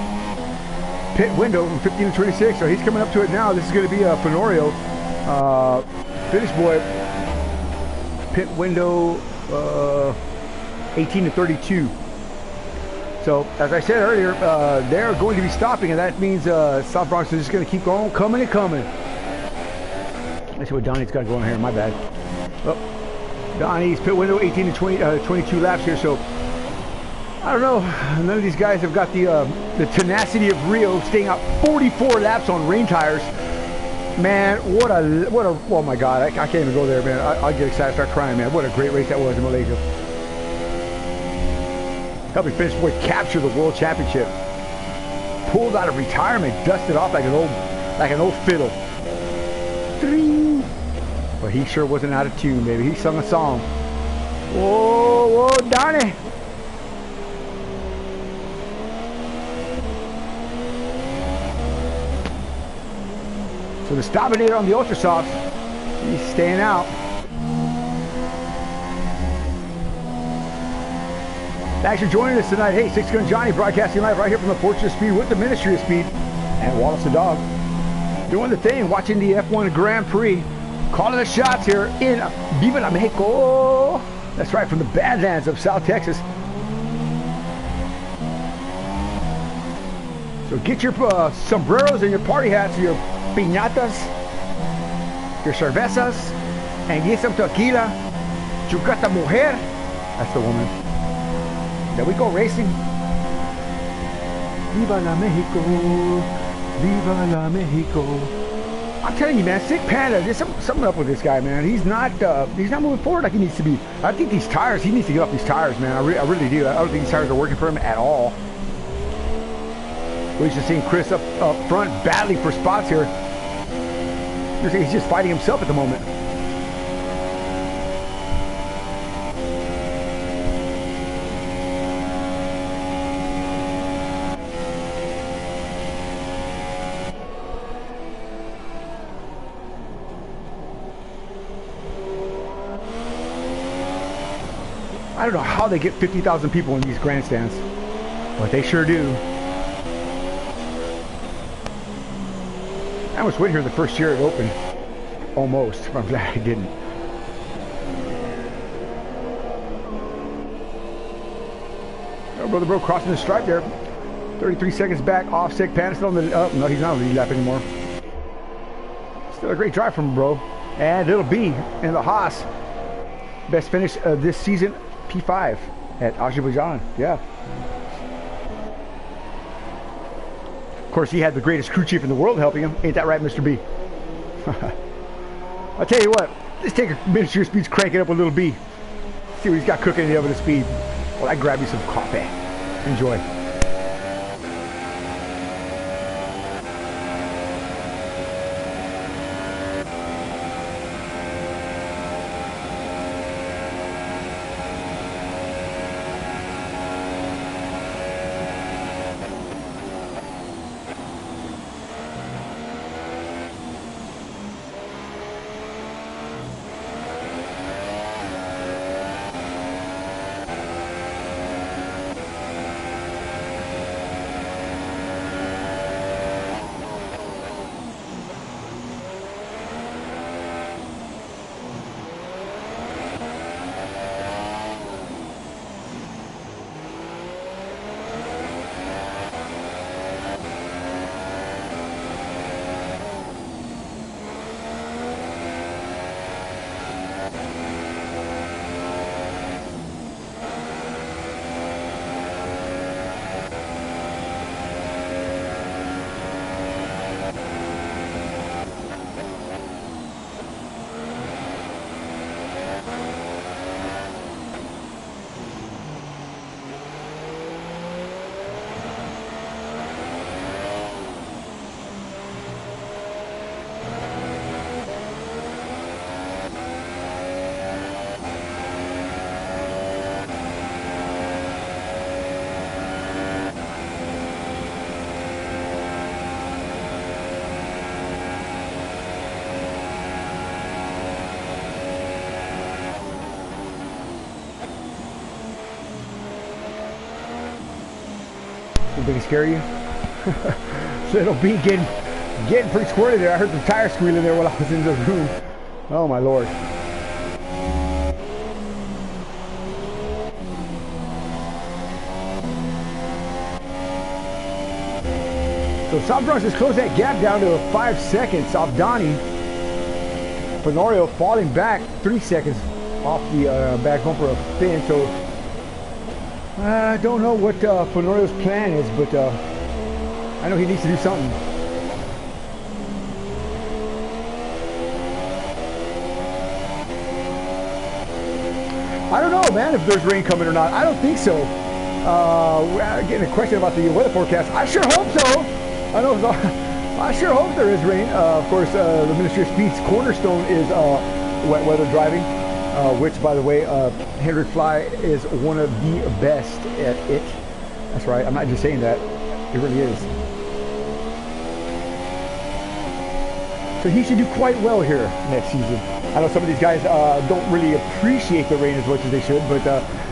Pit window from 15 to 26. So he's coming up to it now. This is going to be a Fenorio finish boy. Pit window 18 to 32. So as I said earlier, they're going to be stopping, and that means South Bronx is just going to keep going, coming and coming. Let's see what Donnie's got going here. My bad. Oh, Donnie's pit window 18 to 22 laps here. So I don't know. None of these guys have got the tenacity of Rio, staying out 44 laps on rain tires. Man, what a oh my God, I can't even go there, man. I'll get excited, start crying, man. What a great race that was in Malaysia. Helping finish boy capture the world championship. Pulled out of retirement, dusted off like an old fiddle. But he sure wasn't out of tune, baby. He sung a song. Whoa, whoa, Donnie. So the Stabinator on the Ultra Softs, he's staying out. Thanks for joining us tonight. Hey, Six Gun Johnny broadcasting live right here from the Fortune of Speed with the Ministry of Speed and Wallace the Dog. Doing the thing, watching the F1 Grand Prix. Calling the shots here in Viva la Mexico. That's right, from the Badlands of South Texas. So get your sombreros and your party hats, your piñatas, your cervezas, and get some tequila. Chucata mujer. That's the woman. There we go, racing. Viva la Mexico. Viva la Mexico. I'm telling you, man, Sick Panda, there's something up with this guy, man. He's not moving forward like he needs to be. I think these tires, he needs to get off these tires, man. I really do. I don't think these tires are working for him at all. We're just seeing Chris up front battling for spots here. He's just fighting himself at the moment. I don't know how they get 50,000 people in these grandstands, but they sure do. I almost went here the first year it opened. Almost. I'm glad I didn't. Oh, Brother Bro crossing the stripe there. 33 seconds back off Sick Panda. Still on the no, he's not on the lead lap anymore. Still a great drive from Bro. And Little B in the Haas. Best finish of this season, P5 at Azerbaijan. Yeah. Of course, he had the greatest crew chief in the world helping him. Ain't that right, Mr. B? I'll tell you what. Let's take a Ministry of Speeds, crank it up with Little B. See what he's got cooking in the oven of speed. Well, I grab you some coffee. Enjoy. Did he scare you? Little B getting pretty squirty there. I heard the tires squealing there while I was in the room. Oh my lord. So South Bronx has closed that gap down to 5 seconds off Donnie. Fenorio falling back 3 seconds off the back bumper of Finn. So I don't know what Fenorio's plan is, but I know he needs to do something. I don't know, man, if there's rain coming or not. I don't think so. We're getting a question about the weather forecast. I sure hope so. I sure hope there is rain. Of course, the Ministry of Speed's cornerstone is wet weather driving, which, by the way, Henry Fly is one of the best at it. That's right. I'm not just saying that. It really is. So he should do quite well here next season. I know some of these guys don't really appreciate the rain as much as they should, but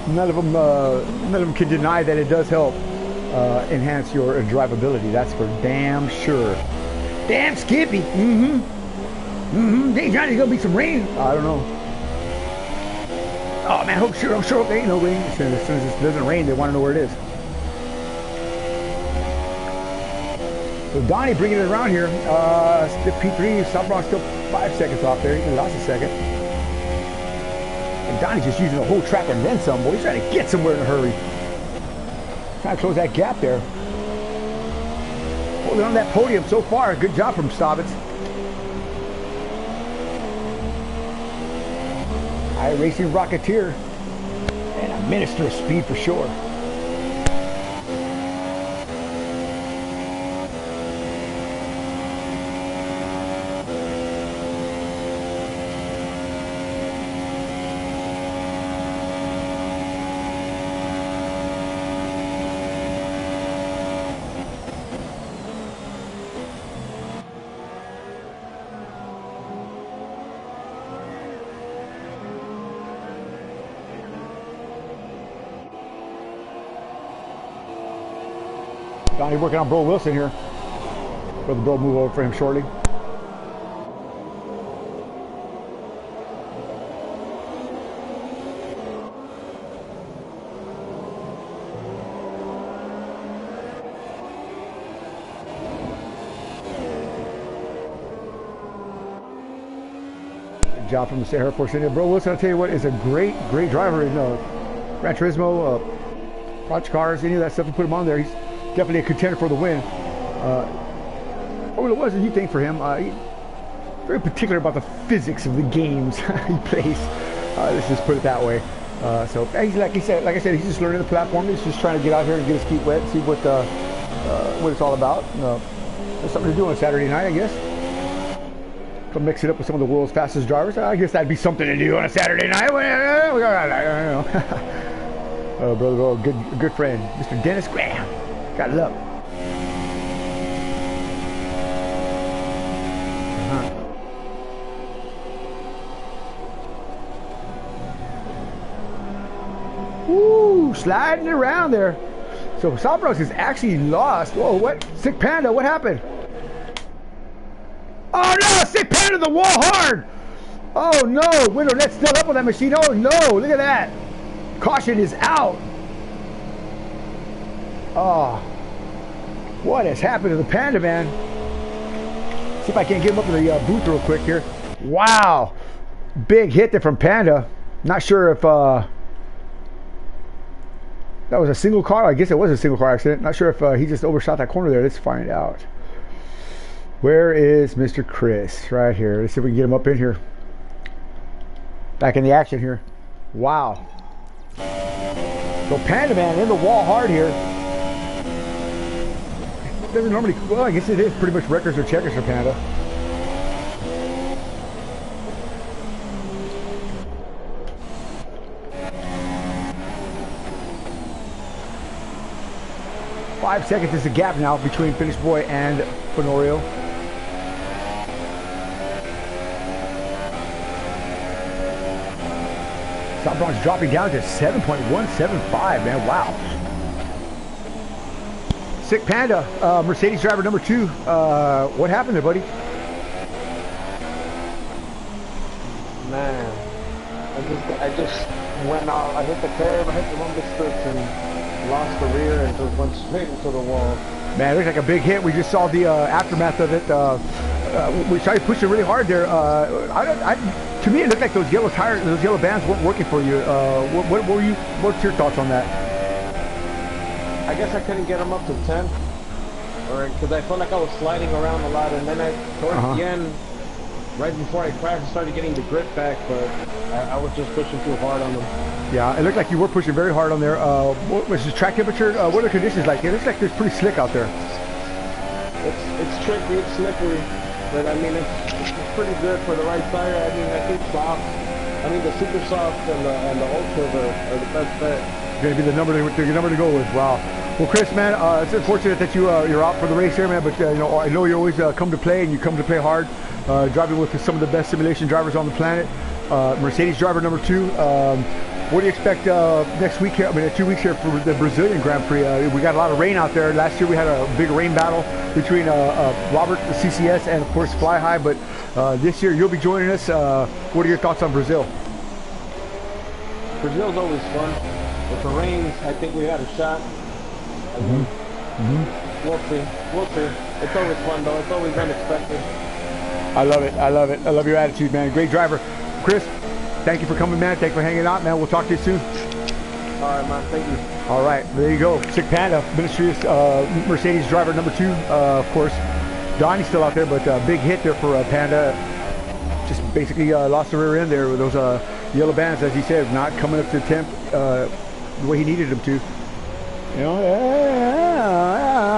none of them can deny that it does help enhance your drivability. That's for damn sure. Damn Skippy. Hey Johnny, gonna be some rain. I don't know. Oh man, I'm sure there ain't no rain. As soon as it doesn't rain, they want to know where it is. So Donnie bringing it around here. Stiff P3, South Bronx still 5 seconds off there. He lost a second. And Donnie's just using the whole track and then some. Boy, he's trying to get somewhere in a hurry. Trying to close that gap there. Holding on that podium so far. Good job from Staubitz. iRacing Rocketeer. And a minister of speed for sure. Donnie working on Bro Wilson here. Brother Bro move over for him shortly. Good job from the Sahara Force in there. Bro Wilson, I'll tell you what, is a great driver in Gran Turismo, Project Cars, any of that stuff. You put him on there, he's definitely a contender for the win. What was it you think for him? He's very particular about the physics of the games he plays. Let's just put it that way. So he's like I said, he's just learning the platform. He's just trying to get out here and get his feet wet, see what it's all about. There's something to do on Saturday night, I guess. Come mix it up with some of the world's fastest drivers. I guess that'd be something to do on a Saturday night. Brother, good friend, Mr. Dennis Graham. Got love. Woo, sliding around there. So South Bronx is actually lost. Whoa, what? Sick Panda, what happened? Oh no, Sick Panda the wall hard. Oh no, window net's still up on that machine. Oh no, look at that. Caution is out. Oh, what has happened to the Panda, man? See if I can get him up in the booth real quick here. Wow, big hit there from Panda. Not sure if that was a single car. I guess it was a single car accident. Not sure if he just overshot that corner there. Let's find out. Where is Mr. Chris? Right here. Let's see if we can get him up in here. Back in the action here. Wow. So Panda Man in the wall hard here. Doesn't normally, well, I guess it is pretty much records or checkers for Panda. Five seconds is the gap now between Finish Boy and Fenorio. South Bronx dropping down to 7.175, man. Wow. Sick Panda, Mercedes driver number 2. What happened there, buddy? Man, I just went out. I hit the curb, I hit the rumble strips, and lost the rear and just went straight into the wall. Man, it looks like a big hit. We just saw the aftermath of it. We tried to push it really hard there. To me, it looked like those yellow tires, those yellow bands weren't working for you. What's your thoughts on that? I guess I couldn't get them up to 10, because I felt like I was sliding around a lot, and then towards the end, right before I crashed, I started getting the grip back, but I was just pushing too hard on them. Yeah, it looked like you were pushing very hard on there. What was the track temperature? What are the conditions like? It looks like it's pretty slick out there. It's tricky, it's slippery, but I mean, it's pretty good for the right tire. I mean, I think soft. I mean, the super soft and the ultras are the best bet. Going to be the number to go with. Wow. Well, Chris, man, it's unfortunate that you're out for the race here, man. But you know, I know you always come to play, and you come to play hard. Driving with some of the best simulation drivers on the planet. Mercedes driver number 2. What do you expect next week here? I mean, 2 weeks here for the Brazilian Grand Prix. We got a lot of rain out there. Last year we had a big rain battle between Robert, the CCS, and of course Fly High. But this year you'll be joining us. What are your thoughts on Brazil? Brazil's always fun. If it rains, I think we got a shot. We'll see. We'll see. It's always fun though. It's always unexpected. I love it. I love it. I love your attitude, man. Great driver. Chris, thank you for coming, man. Thank you for hanging out, man. We'll talk to you soon. All right, man. Thank you. All right. There you go. Sick Panda, Mercedes driver number 2. Of course, Donnie's still out there, but big hit there for Panda. Just basically lost the rear end there with those yellow bands, as he said, not coming up to temp the way he needed them to. You know,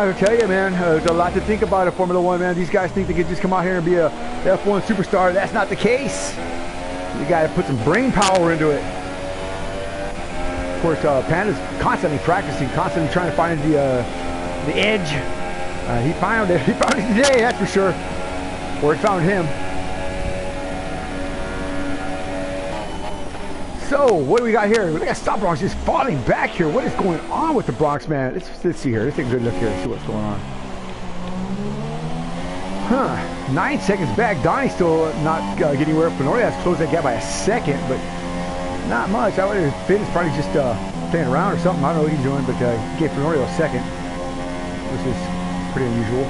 I tell you, man, there's a lot to think about in Formula 1, man. These guys think they can just come out here and be a F1 superstar. That's not the case. You got to put some brain power into it. Of course, Panda's constantly practicing, constantly trying to find the edge. He found it. He found it today, that's for sure. Or it found him. So, what do we got here? We got Stop Bronx just falling back here. What is going on with the Bronx, man? Let's see here. Let's take a good look here and see what's going on. Huh. 9 seconds back. Donnie's still not getting anywhere. Fenoria has closed that gap by a second, but not much. I would have Finn is probably just playing around or something. I don't know what he's doing, but he gave Fenoria a second, which is pretty unusual.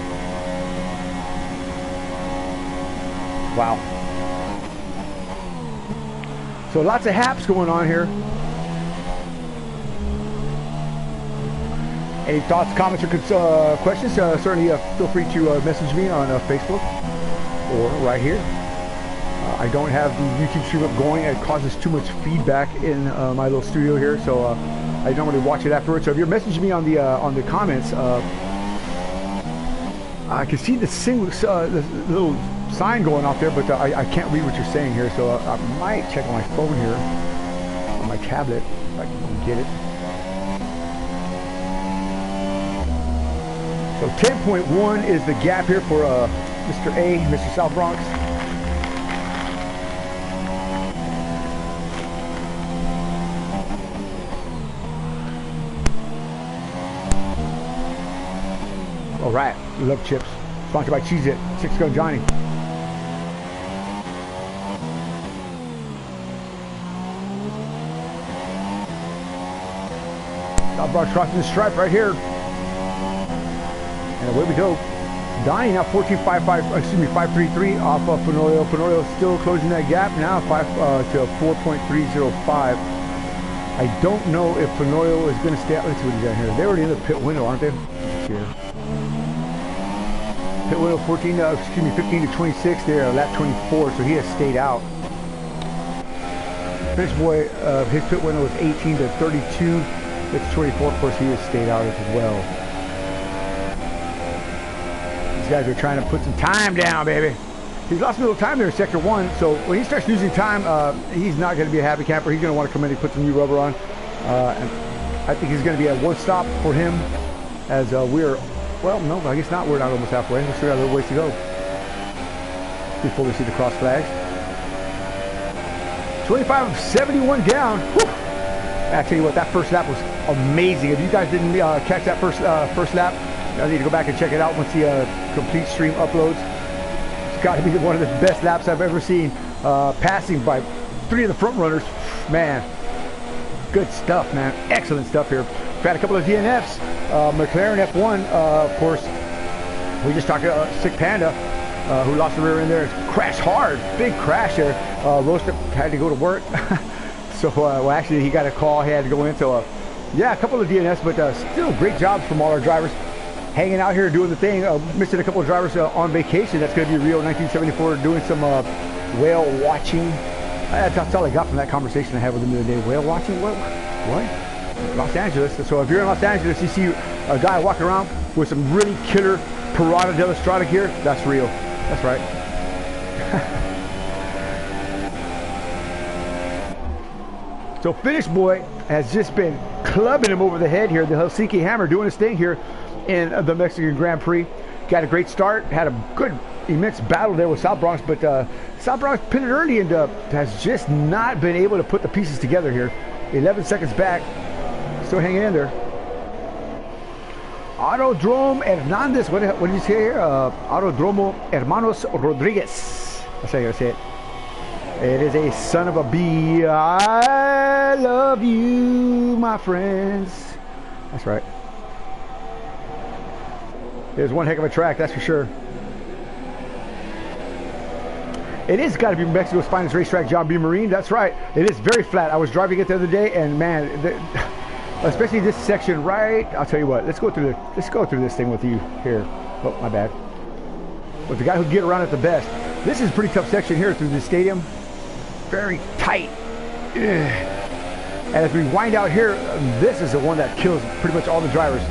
Wow. So lots of haps going on here. Any thoughts, comments, or questions? Certainly feel free to message me on Facebook or right here. I don't have the YouTube stream up going. It causes too much feedback in my little studio here, so I don't really watch it afterwards. So if you're messaging me on the comments, I can see the little sign going out there, but I can't read what you're saying here, so I might check on my phone here, on my tablet, if I can get it. So 10.1 is the gap here for Mr. A, Mr. South Bronx. All right, love chips. Sponsored by Cheez It, 6 Gun Johnny. South Bronx crossing the stripe right here. And away we go. Donnie now 533 off of Fenorio. Fenorio still closing that gap now, 5 to 4.305. I don't know if Fenorio is going to stay out. Let's see what he's got here. They're already in the pit window, aren't they? Let's see here. Pit window 15 to 26 there, lap 24, so he has stayed out. Finish boy, his pit window was 18 to 32. It's 24, of course, he has stayed out as well. These guys are trying to put some time down, baby. He's lost a little time there in sector 1, so when he starts losing time, he's not going to be a happy camper. He's going to want to come in and put some new rubber on. And I think he's going to be a one stop for him as we're, well, no, I guess not. We're not almost halfway. We still got a little ways to go before we see the cross flags. 25 of 71 down. Whew. I tell you what, that first lap was amazing. If you guys didn't catch that first lap, I need to go back and check it out once the complete stream uploads. It's got to be one of the best laps I've ever seen. Passing by 3 of the front runners. Man, good stuff, man. Excellent stuff here. We've had a couple of DNFs. McLaren F1, of course. We just talked to Sick Panda, who lost the rear end there. Crashed hard. Big crash there. Roaster had to go to work. So, well, actually, he got a call. He had to go in. So, yeah, a couple of DNFs, but still great jobs from all our drivers. Hanging out here doing the thing. Missing a couple of drivers on vacation. That's going to be Rio 1974, doing some whale watching. That's all I got from that conversation I had with him the other day. Whale watching? What? Los Angeles. So if you're in Los Angeles, you see a guy walking around with some really killer Pirata de la Strada gear, that's Rio. That's right. So Finnish boy has just been clubbing him over the head here. The Helsinki Hammer doing his thing here in the Mexican Grand Prix. Got a great start. Had a good, immense battle there with South Bronx, but South Bronx pitted early and has just not been able to put the pieces together here. 11 seconds back. Still hanging in there. Autodrome Hernandez. What did you say here? Autodromo Hermanos Rodriguez. That's how you gotta say it. It is a son of a bee. I love you, my friends. That's right. It is one heck of a track, that's for sure. It is got to be Mexico's finest racetrack, John B. Marine. That's right. It is very flat. I was driving it the other day, and man, especially this section, right? I'll tell you what. Let's go through this thing with you here. Oh, my bad. But the guy who can get around it the best. This is a pretty tough section here through the stadium. Very tight. Ugh. And as we wind out here, this is the one that kills pretty much all the drivers.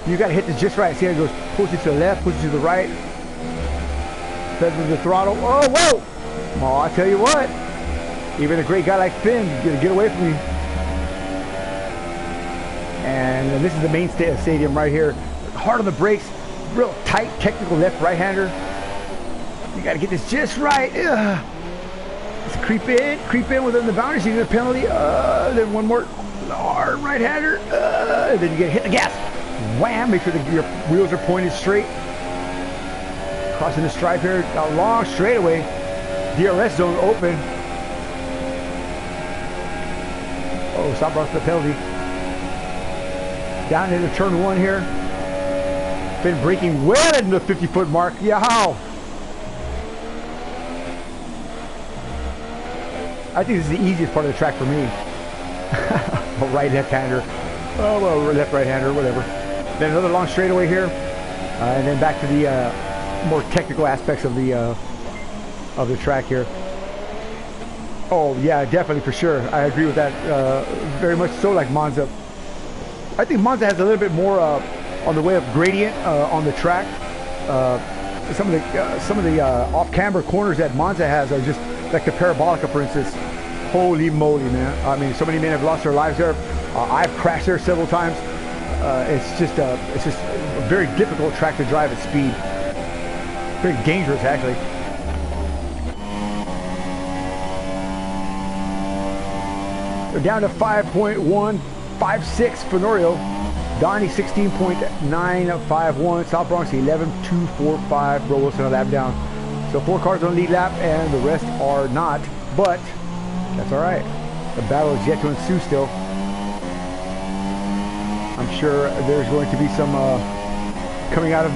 You got to hit this just right. See how it goes? Pulls you to the left, pulls you to the right. Feathers the throttle. Oh, whoa! Oh, I tell you what. Even a great guy like Finn is going to get away from me. And this is the main stadium right here. Hard on the brakes. Real tight, technical left-right-hander. You got to get this just right. Ugh. Just creep in within the boundaries. You get a penalty. Then one more hard right-hander. And then you get hit the gas. Wham! Make sure that your wheels are pointed straight. Crossing the stripe here, a long straightaway. DRS zone open. Oh, South Bronx the penalty. Down into turn 1 here. Been braking well into the 50-foot mark. Yow! I think this is the easiest part of the track for me. A right left-hander. Oh, well, left right-hander, whatever. Then another long straightaway here. And then back to the more technical aspects of the track here. Oh yeah, definitely, for sure. I agree with that. Very much so, like Monza. I think Monza has a little bit more on the way of gradient on the track. Some of the off-camber corners that Monza has are just like the Parabolica, for instance. Holy moly, man! I mean, so many men have lost their lives there. I've crashed there several times. It's just a very difficult track to drive at speed. Very dangerous, actually. They're down to 5.156 for Norio. Donnie 16.951. South Bronx 11.245. Bro Wilson a lap down. So 4 cars on the lead lap, and the rest are not. But that's all right. The battle is yet to ensue still. I'm sure there's going to be some coming out of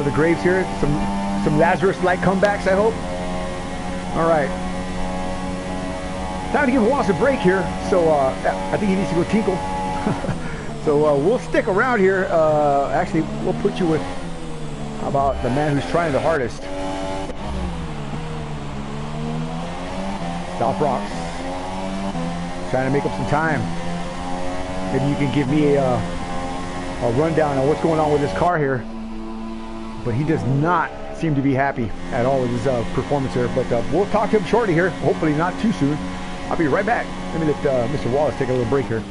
the graves here. Some Lazarus-like comebacks, I hope. All right. Time to give Wallace a break here. So I think he needs to go tinkle. So we'll stick around here. Actually, we'll put you with, how about the man who's trying the hardest? South Bronx. Trying to make up some time. Maybe you can give me a rundown on what's going on with this car here. But he does not seem to be happy at all with his performance here. But we'll talk to him shortly here. Hopefully not too soon. I'll be right back. Let me let Mr. Wallace take a little break here.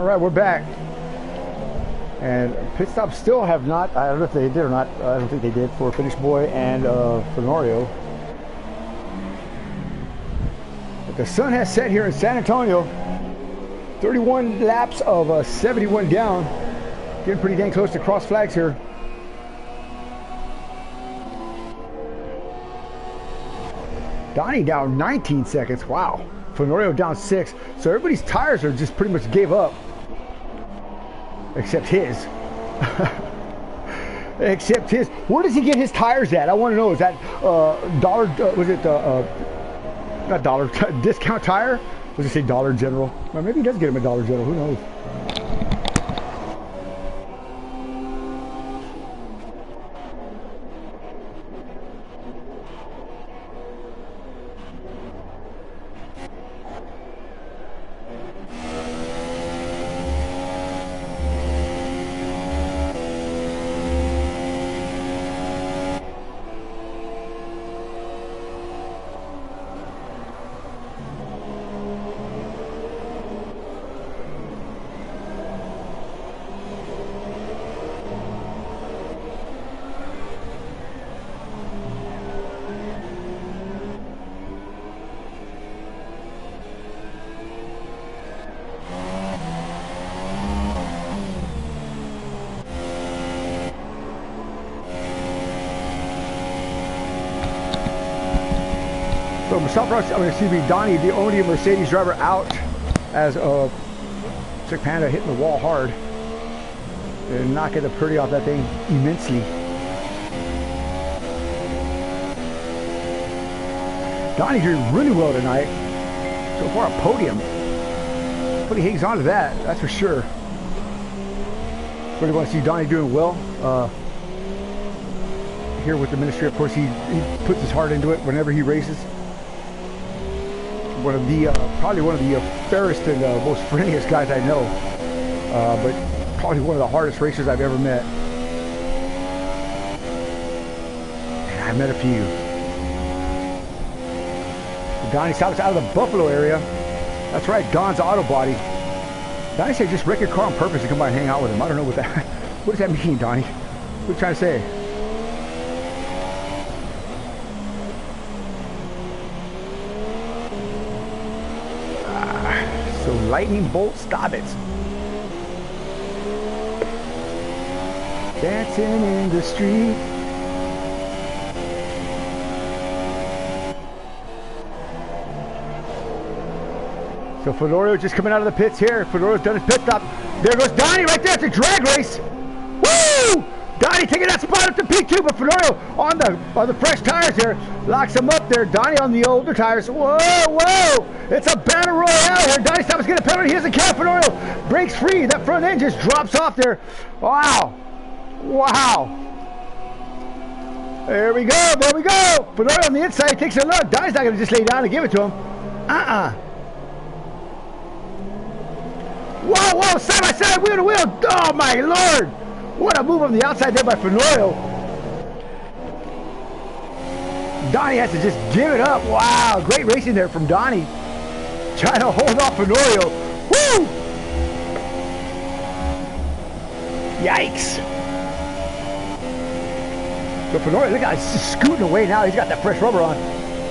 All right, we're back. And pit stops still have not, I don't know if they did or not, I don't think they did for Finish Boy and Fenorio. But the sun has set here in San Antonio. 31 laps of 71 down. Getting pretty dang close to cross flags here. Donnie down 19 seconds. Wow. Fenorio down 6. So everybody's tires are just pretty much gave up. Except his. Except his. Where does he get his tires at? I want to know. Is that Dollar, was it, not Dollar, Discount Tire? Was it say Dollar General? Well, maybe he does get him at Dollar General. Who knows? Donnie, the only Mercedes driver out as Sick Panda hitting the wall hard and knocking the pretty off that thing immensely. Donnie's doing really well tonight. So far a podium. But he hangs on to that, that's for sure. Really want to see Donnie doing well. Here with the ministry, of course, he puts his heart into it whenever he races. One of the probably one of the fairest and most friendliest guys I know, but probably one of the hardest racers I've ever met. And I met a few. Donnie stops out of the Buffalo area. That's right, Don's Auto Body. Donnie said just wreck your car on purpose to come by and hang out with him. I don't know what that. What does that mean, Donnie? What are you trying to say? Lightning bolt, stop it. Dancing in the street. So Fenorio just coming out of the pits here. Fenorio's done his pit stop. There goes Donnie right there at the drag race. Woo! Donnie taking that spot up to P2, but Fenorio on the fresh tires here locks him up there. Donnie on the older tires. Whoa, whoa! It's a battle royale here. Donnie stops getting a penalty. Here's the cap. Fenorio breaks free. That front end just drops off there. Wow, wow. There we go. There we go. Fenorio on the inside takes a look. Donnie's not going to just lay down and give it to him. Whoa, whoa! Side by side, wheel to wheel. Oh my Lord! What a move on the outside there by Fenorio. Donnie has to just give it up. Wow, great racing there from Donnie. Trying to hold off Fenorio. Woo! Yikes. So Fenorio, look at he's just scooting away now. He's got that fresh rubber on.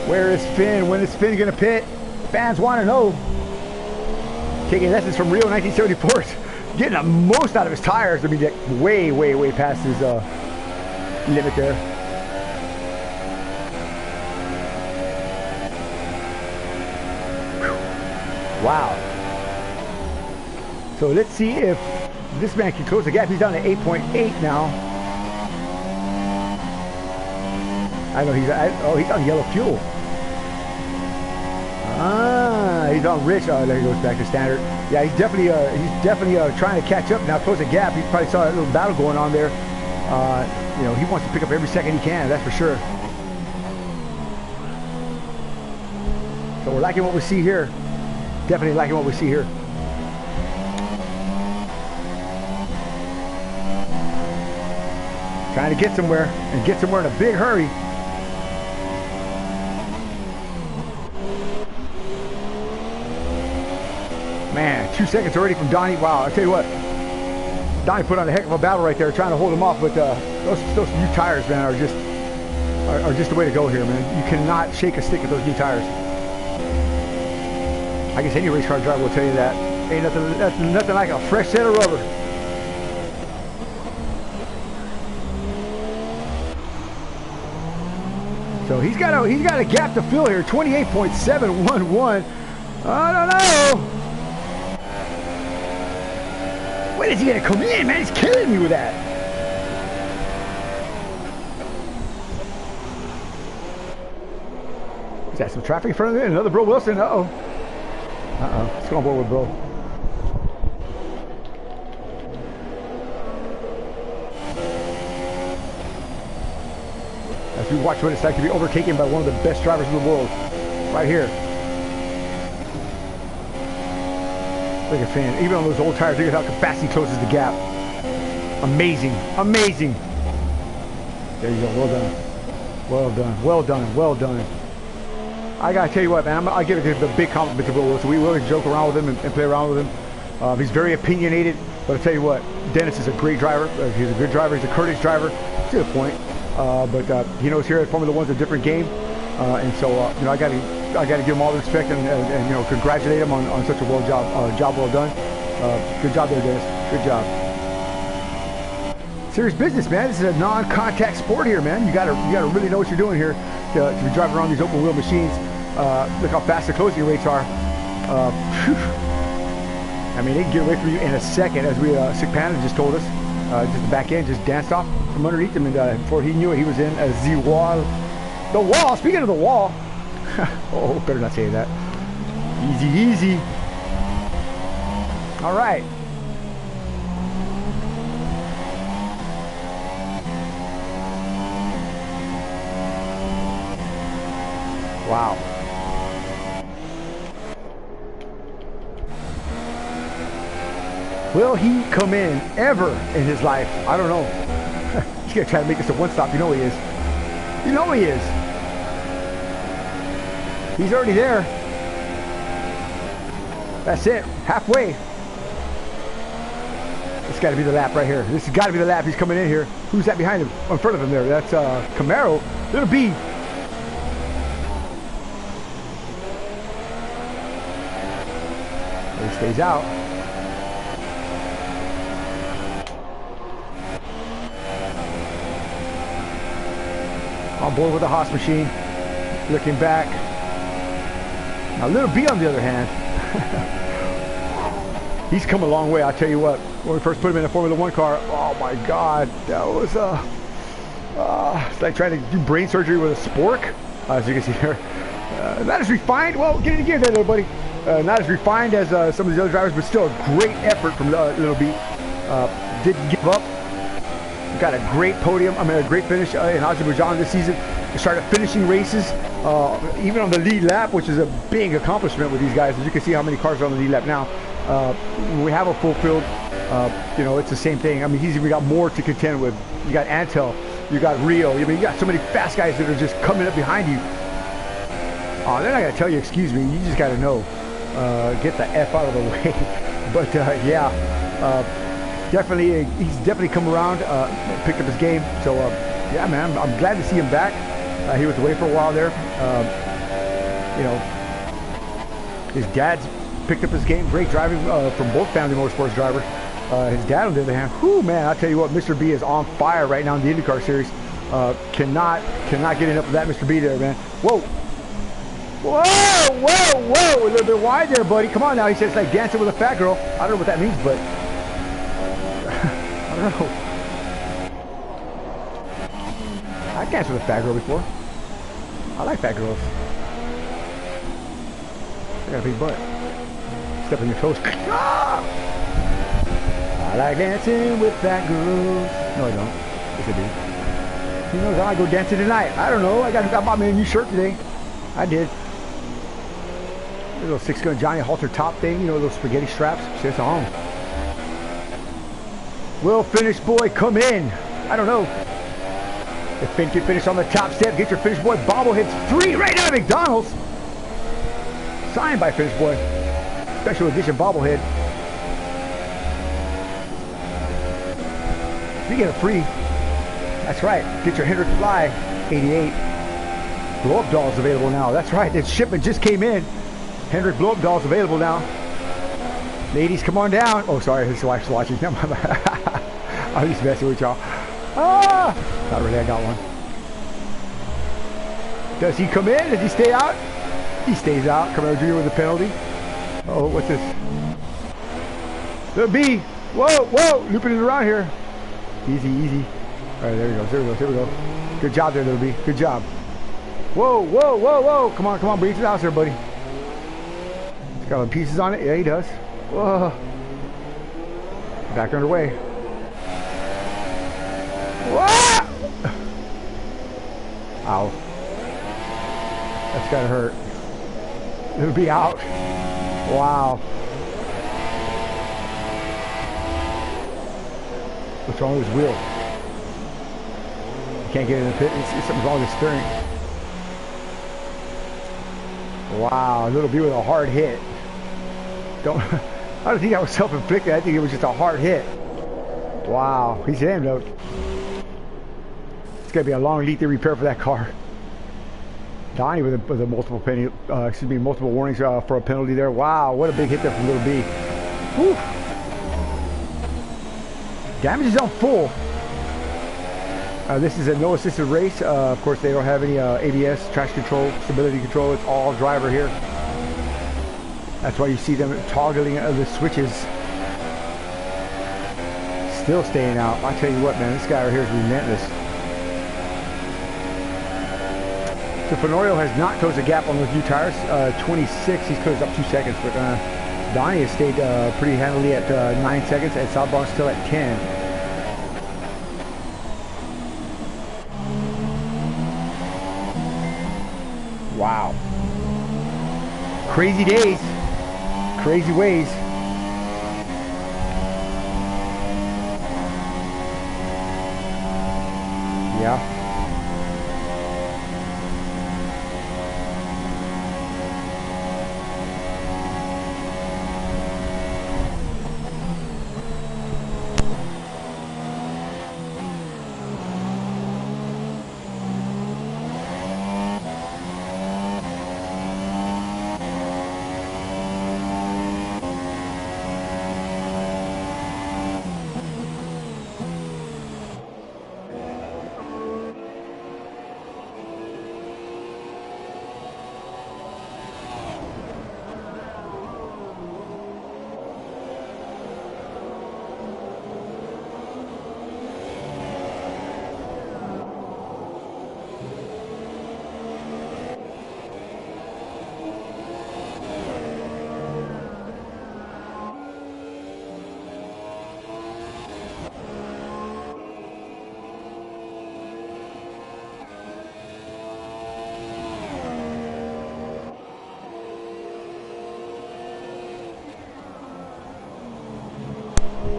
Where is Finn? When is Finn going to pit? Fans want to know. Taking lessons from Rio 1974. Getting the most out of his tires. I mean, way, way, way past his limit there. Whew. Wow. So let's see if this man can close the gap. He's down to 8.8 now. I know he's on yellow fuel. He's on rich. Oh, there he goes back to standard. Yeah, he's definitely trying to catch up now, close the gap. He probably saw that little battle going on there. You know, he wants to pick up every second he can. That's for sure. So we're liking what we see here. Definitely liking what we see here. Trying to get somewhere and get somewhere in a big hurry. Man, 2 seconds already from Donnie. Wow, I tell you what. Donnie put on a heck of a battle right there trying to hold him off, but those new tires, man, are just the way to go here, man. You cannot shake a stick with those new tires. I guess any race car driver will tell you that. Ain't nothing like a fresh set of rubber. So he's got a gap to fill here, 28.711. I don't know. When is he gonna come in, man? He's killing me with that. Is that some traffic in front of him? Another Bro Wilson. Uh-oh. Let's go on board with Bro. As we watch what it's like to be overtaken by one of the best drivers in the world. Right here. Look at fan. Even on those old tires, look at how fast he closes the gap. Amazing. Amazing. There you go. Well done. Well done. Well done. Well done. I gotta tell you what, man. I give a big compliment to Bro Wilson. We always joke around with him and play around with him. He's very opinionated. But I tell you what, Dennis is a great driver. He's a good driver. He's a courteous driver to the point. But he knows here at Formula One's a different game, and so you know I got to give him all the respect and you know congratulate him on such a job well done. Good job there, Dennis. Good job. Serious business, man. This is a non-contact sport here, man. You gotta really know what you're doing here to be driving around these open wheel machines. Look how fast the closing rates are. I mean, they can get away from you in a second, as Sick Panda just told us. Just the back end just danced off from underneath him, and before he knew it, he was in the wall. The wall. Speaking of the wall, oh, better not say that. Easy, easy. All right. Wow. Will he come in ever in his life? I don't know. He's gonna try to make this a one-stop. You know he is. You know he is. He's already there. That's it. Halfway. It's got to be the lap right here. This has got to be the lap. He's coming in here. Who's that behind him? Oh, in front of him there. That's Camaro. Little B. He stays out. On board with the Haas machine. Looking back. Now Little B on the other hand. He's come a long way, I'll tell you what. When we first put him in a Formula One car, oh my God, that was it's like trying to do brain surgery with a spork. As you can see here. Not as refined, well, get it again there, little buddy. Not as refined as some of these other drivers, but still a great effort from Little B. Didn't give up. Got a great podium, a great finish in Azerbaijan this season. We started finishing races, even on the lead lap, which is a big accomplishment with these guys. As you can see how many cars are on the lead lap now. When we have a full field, you know, it's the same thing. I mean, he's even got more to contend with. You got Antel, you got Rio. I mean, you got so many fast guys that are just coming up behind you. Oh, they're not gonna tell you, excuse me. You just gotta know. Get the F out of the way. But yeah. Definitely, he's definitely come around, picked up his game. So, yeah, man, I'm glad to see him back. He was away for a while there. You know, his dad's picked up his game. Great driving from both family motorsports drivers. His dad, on the other hand, whoo, man, I'll tell you what, Mr. B is on fire right now in the IndyCar series. Cannot get enough of that Mr. B there, man. Whoa. Whoa, whoa, whoa. A little bit wide there, buddy. Come on now. He says it's like dancing with a fat girl. I don't know what that means, but... I don't know. I danced with a fat girl before. I like fat girls. I got a big butt. Step on your toes. Ah! I like dancing with fat girls. No, I don't. Yes, I do. Who knows? I go dancing tonight. I don't know. I bought me a new shirt today. I did. A little 6-gun Johnny halter top thing. You know, those spaghetti straps. See, it's on. Will finish boy come in? I don't know. The Finn can finish on the top step. Get your finish boy bobbleheads free right now at McDonald's. Signed by Finish Boy. Special edition bobblehead. You get it free. That's right. Get your Hendrick Fly 88. Blow-up dolls available now. That's right. This shipment just came in. Hendrick blow-up dolls available now. Ladies, come on down. Oh, sorry. His wife's watching. I'm just messing with y'all. Ah! Not really. I got one. Does he come in? Does he stay out? He stays out. Come over Junior with a penalty. Oh, what's this? The B. Whoa, whoa. Looping it around here. Easy, easy. All right, there we go. There we go. There we go. Good job there, Little B. Good job. Whoa, whoa, whoa, whoa. Come on, bring it to the house there, buddy. He's got some pieces on it. Yeah, he does. Whoa. Back underway. Whoa! Ow. That's gotta hurt. It'll be out. Wow. What's wrong with his wheel? Can't get in the pit. It's something's wrong with his steering. Wow, Little B with a hard hit. I don't think that was self-inflicted. I think it was just a hard hit. Wow, he's in though. It's gonna be a long lead to repair for that car. Donnie with a multiple warnings for a penalty there. Wow, what a big hit there from Little B. Whew. Damage is on full. This is a no assisted race. Of course, they don't have any ABS, traction control, stability control. It's all driver here. That's why you see them toggling the switches. Still staying out. I tell you what, man, this guy right here is relentless. So Fenorio has not closed the gap on those new tires. 26, he's closed up 2 seconds, but Donnie has stayed pretty handily at 9 seconds, and Southbound still at 10. Wow. Crazy days. Crazy ways. Yeah.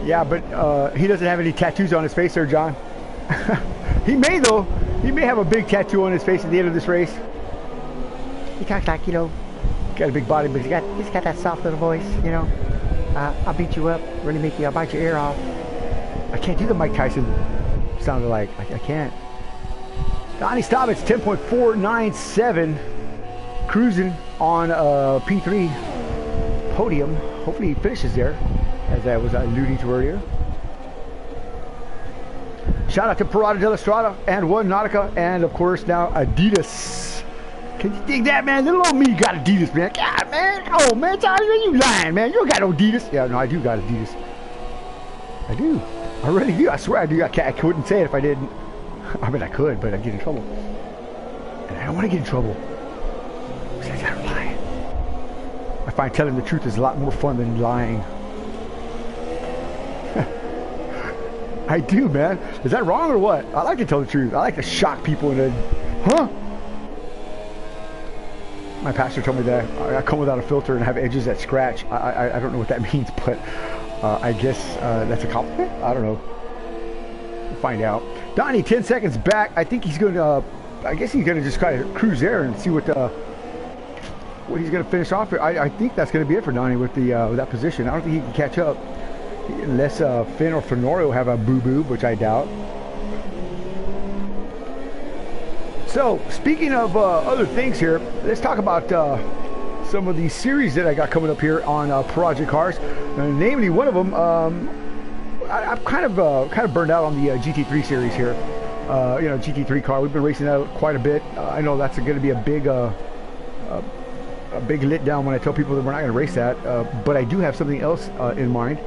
Yeah, but he doesn't have any tattoos on his face there, John. He may, though. He may have a big tattoo on his face at the end of this race. He kind of like, you know, got a big body, but he's got that soft little voice, you know. I'll beat you up, really make you, I'll bite your ear off. I can't do the Mike Tyson sounded like. I can't. Donnie Stobbits, 10.497. Cruising on P3 podium. Hopefully he finishes there, as I was alluding to earlier. Shout out to Parada de la Strada and One Nautica, and of course now Adidas. Can you dig that, man? Little old me got Adidas, man. God, man. Oh, man, Tommy, you lying, man. You don't got no Adidas. Yeah, no, I do got Adidas. I do. I really do. I swear I do. I couldn't say it if I didn't. I mean, I could, but I'd get in trouble. And I don't want to get in trouble. Because I gotta lie. I find telling the truth is a lot more fun than lying. I do, man. Is that wrong or what? I like to tell the truth. I like to shock people and then, huh? My pastor told me that I come without a filter and have edges that scratch. I don't know what that means, but I guess that's a compliment? I don't know. We'll find out. Donnie, 10 seconds back. I think he's going to, I guess he's going to just kind of cruise there and see what what he's going to finish off here. I think that's going to be it for Donnie with the with that position. I don't think he can catch up unless Finn or Fenorio have a boo-boo, which I doubt. So, speaking of other things here, let's talk about some of the series that I got coming up here on Project Cars. Namely, one of them, I'm kind of burned out on the GT3 series here. You know, GT3 car. We've been racing that quite a bit. I know that's going to be a big let down when I tell people that we're not going to race that. But I do have something else in mind.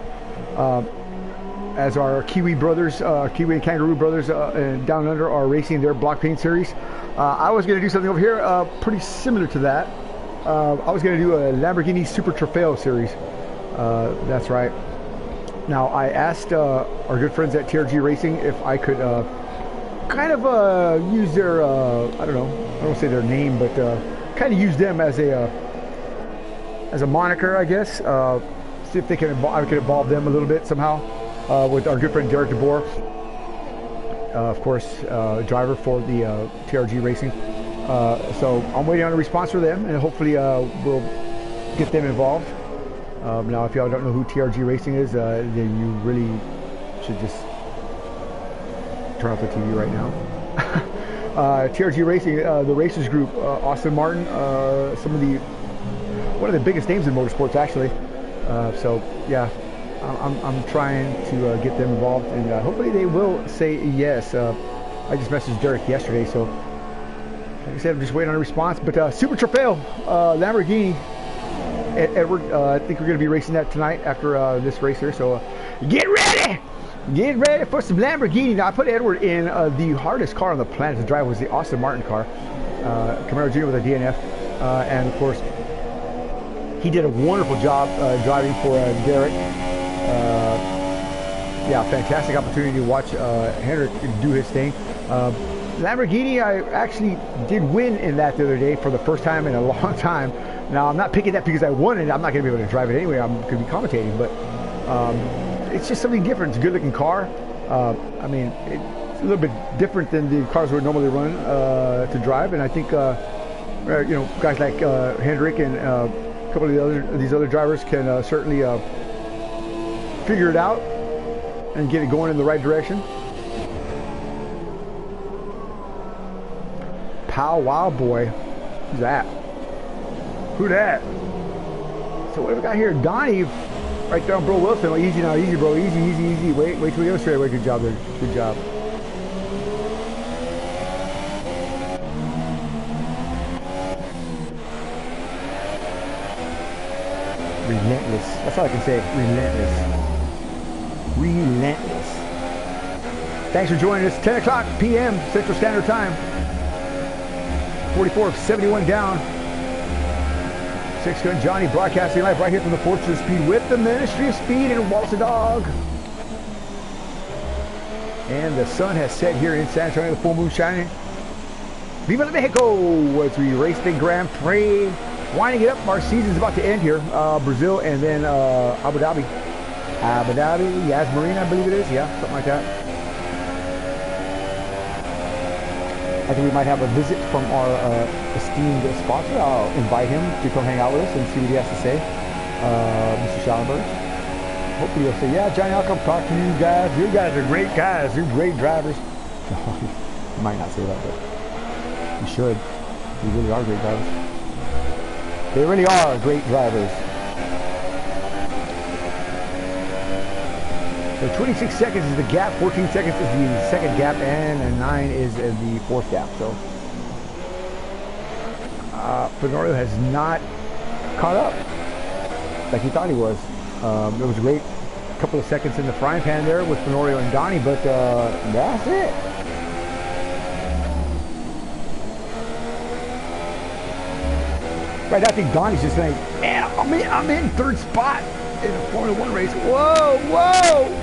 As our Kiwi brothers, Kiwi and Kangaroo brothers down under are racing their block paint series. I was going to do something over here pretty similar to that. I was going to do a Lamborghini Super Trofeo series. That's right. Now, I asked our good friends at TRG Racing if I could kind of use their, I don't know, I don't want to say their name, but kind of use them as a moniker, I guess. See if they can, I could involve them a little bit somehow. With our good friend Derek DeBoer, of course, driver for the TRG Racing. So I'm waiting on a response from them, and hopefully we'll get them involved. Now, if y'all don't know who TRG Racing is, then you really should just turn off the TV right now. TRG Racing, the Racers Group, Austin Martin, one of the biggest names in motorsports, actually. So yeah. I'm trying to get them involved, and hopefully they will say yes. I just messaged Derek yesterday, so like I said, I'm just waiting on a response. But Super Trofeo, Lamborghini, Edward, I think we're going to be racing that tonight after this race here. So get ready! Get ready for some Lamborghini. Now, I put Edward in the hardest car on the planet to drive was the Austin Martin car, Camaro Jr. with a DNF, and of course, he did a wonderful job driving for Derek. Yeah, fantastic opportunity to watch Hendrick do his thing. Lamborghini, I actually did win in that the other day for the first time in a long time. Now, I'm not picking that because I won it. I'm not going to be able to drive it anyway. I'm going to be commentating, but it's just something different. It's a good-looking car. I mean, it's a little bit different than the cars we would normally run to drive, and I think you know, guys like Hendrick and a couple of these other drivers can certainly figure it out and get it going in the right direction. Pow Wow Boy. Who's that? Who that? So what have we got here? Donnie right there on Bro Wilson. Oh, easy now, easy bro, easy, easy, easy. Wait till we go straight away. Good job there. Good job. Relentless. That's all I can say. Relentless. Relentless. Thanks for joining us. 10 o'clock p.m. Central Standard Time. 44 of 71 down. Six Gun Johnny broadcasting live right here from the Fortress of Speed with the Ministry of Speed and Waltz the Dog. And the sun has set here in San Antonio. The full moon shining. Viva Mexico as we race the Grand Prix. Winding it up. Our season's about to end here. Brazil and then Abu Dhabi. Abu Dhabi, Yas Marine, I believe it is. Yeah, something like that. I think we might have a visit from our esteemed sponsor. I'll invite him to come hang out with us and see what he has to say. Mr. Schallenberg. Hopefully he'll say, yeah, Johnny, I'll come talk to you guys. You guys are great guys. You're great drivers. He might not say that, but he should. We really are great drivers. They really are great drivers. So 26 seconds is the gap, 14 seconds is the second gap, and 9 is the fourth gap. So Fenorio has not caught up like he thought he was. It was a great couple of seconds in the frying pan there with Fenorio and Donnie, but that's it. Right, I think Donnie's just saying, man, I'm in third spot in a Formula 1 race. Whoa, whoa!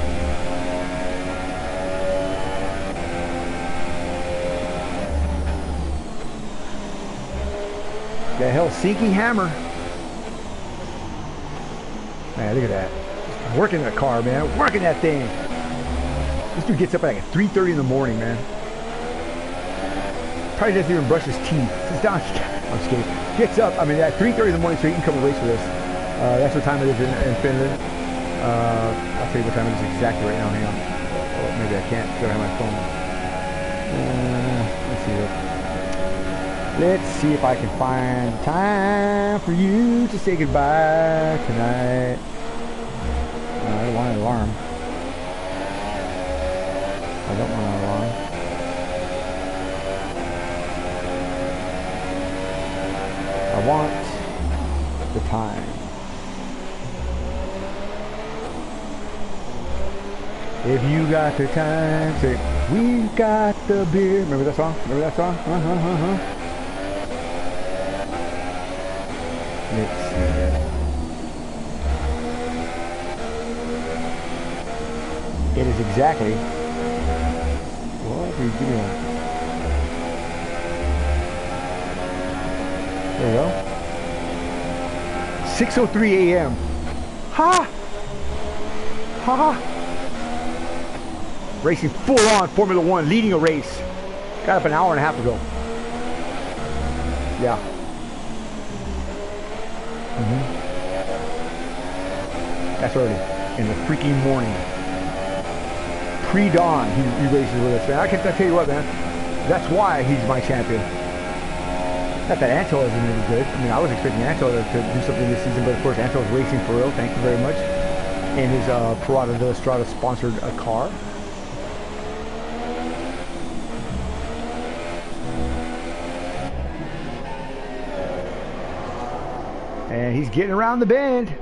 The Helsinki Hammer. Man, look at that. Working that car, man. Working that thing. This dude gets up at like 3:30 in the morning, man. Probably doesn't even brush his teeth. Sits down I'm just kidding. Gets up. I mean, at 3:30 in the morning, so he can come and race with us. That's what time it is in Finland. I'll tell you what time it is exactly right now. Hang on. Oh, maybe I can't because I have my phone. Let's see. Let's see if I can find time for you to say goodbye tonight. I don't want an alarm. I don't want an alarm. I want the time. If you got the time, say, we got the beer. Remember that song? Remember that song? Let's see. It is exactly. What are you doing? There we go. 6:03 a.m. Ha! Ha! Racing full on Formula One, leading a race. Got up an hour and a half ago. Yeah. That's early in the freaking morning. Pre-dawn, he races with us, man. I can tell you what, man. That's why he's my champion. Not that Anto isn't really good. I mean, I was expecting Anto to do something this season, but of course, Anto's racing for real. Thank you very much. In his Parada de la Strada sponsored car. And he's getting around the bend.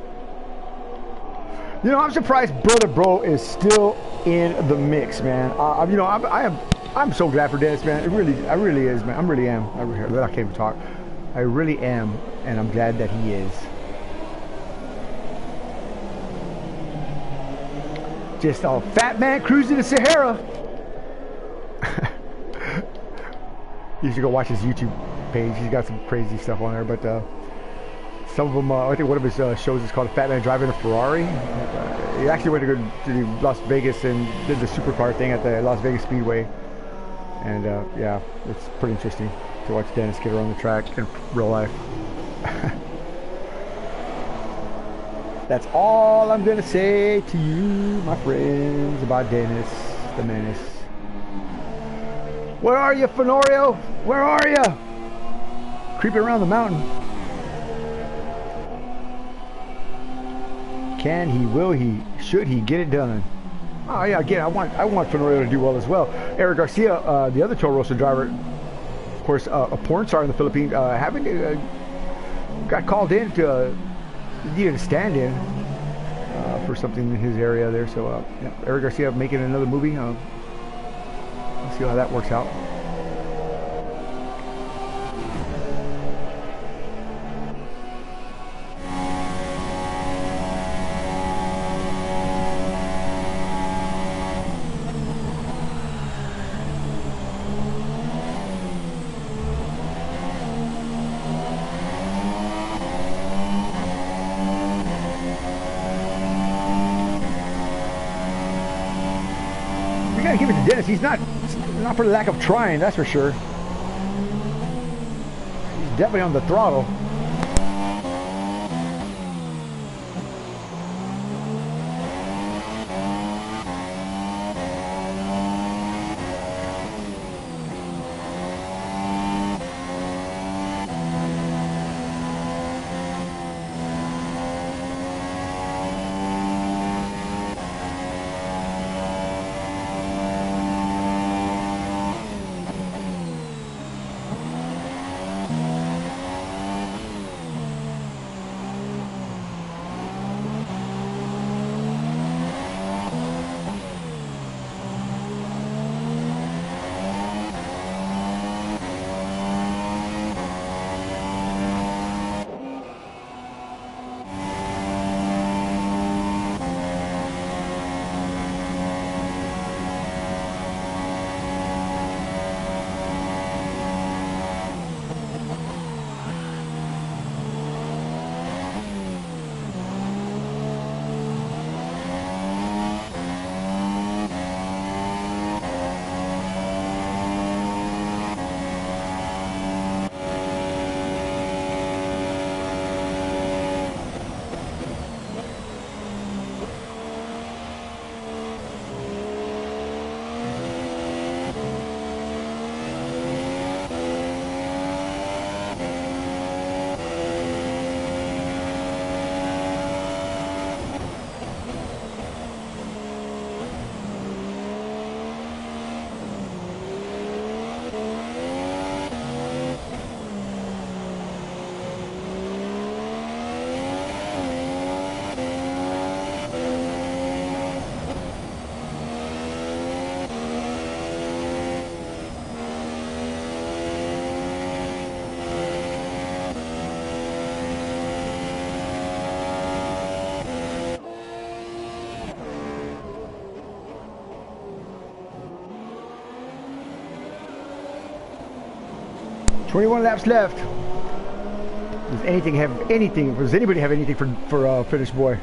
You know, I'm surprised Brother Bro is still in the mix, man. You know, I'm so glad for Dennis, man. I really is, man. I really am. I can't even talk. I really am, and I'm glad that he is. Just a fat man cruising the Sahara. You should go watch his YouTube page. He's got some crazy stuff on there, but some of them, I think one of his shows is called Fat Man Driving a Ferrari. He actually went to go to Las Vegas and did the supercar thing at the Las Vegas Speedway. And yeah, it's pretty interesting to watch Dennis get around the track in real life. That's all I'm gonna say to you, my friends, about Dennis the Menace. Where are you, Fenorio? Where are you? Creeping around the mountain. Can he, will he, should he get it done? Oh yeah, again, I want Fenorio to do well as well. Eric Garcia, the other Toro Rosso driver, of course, a porn star in the Philippines, got called in to needed a stand-in for something in his area there. So yeah, Eric Garcia making another movie. Let's see how that works out. Give it to Dennis. He's not for the lack of trying, that's for sure. He's definitely on the throttle. 21 laps left. Does anybody have anything for Finish Boy?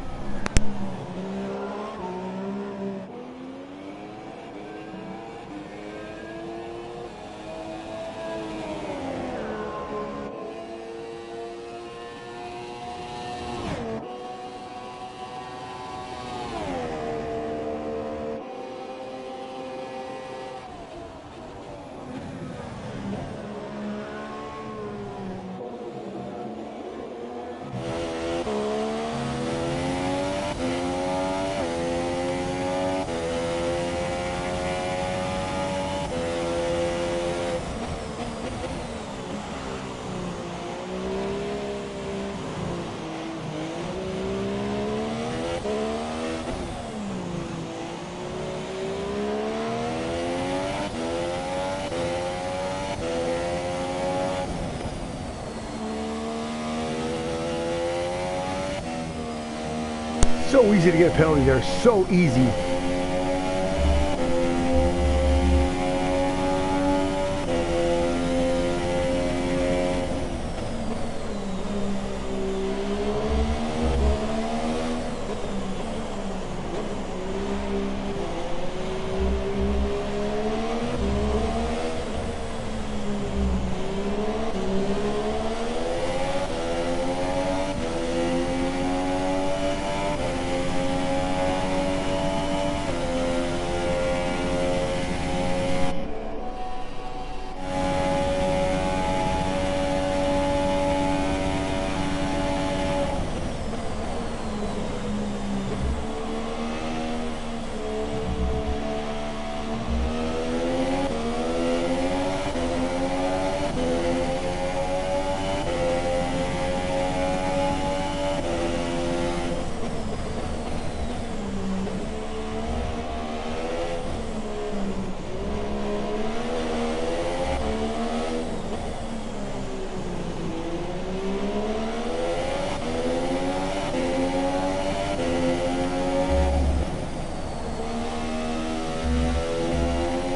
So easy to get a penalty there, so easy.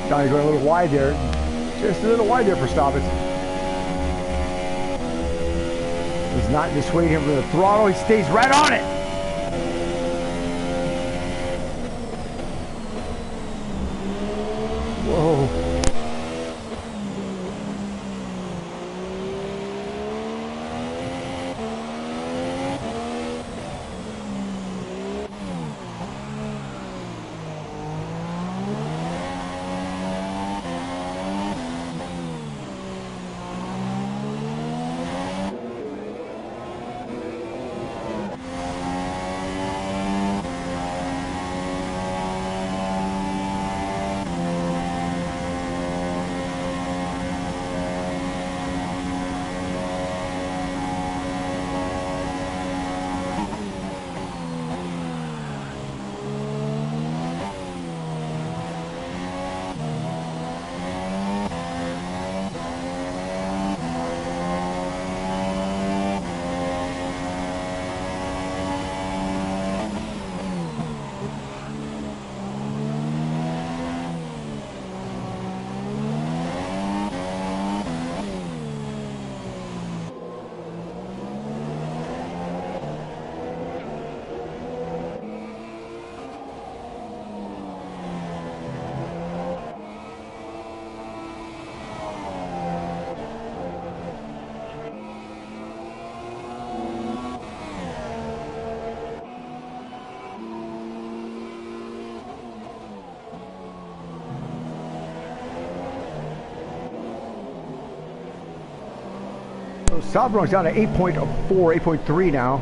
Johnny's going a little wide there. Just a little wide there for Stoppage. Does not dissuade him from the throttle. He stays right on it. Whoa. South Bronx down to 8.4, 8.3 now.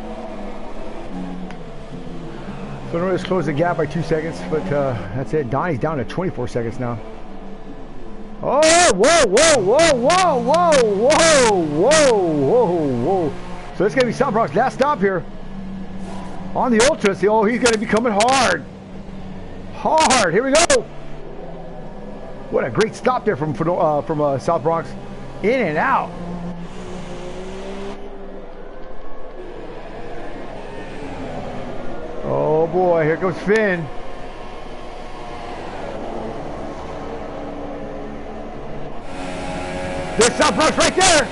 So Norris closed the gap by 2 seconds, but that's it. Donnie's down to 24 seconds now. Oh, whoa, whoa, whoa, whoa, whoa, whoa, whoa, whoa, whoa. So it's going to be South Bronx last stop here. On the Ultra, see, oh, he's going to be coming hard. Hard, here we go. What a great stop there from South Bronx. In and out. Oh boy, here goes Finn. There's South Bronx right there.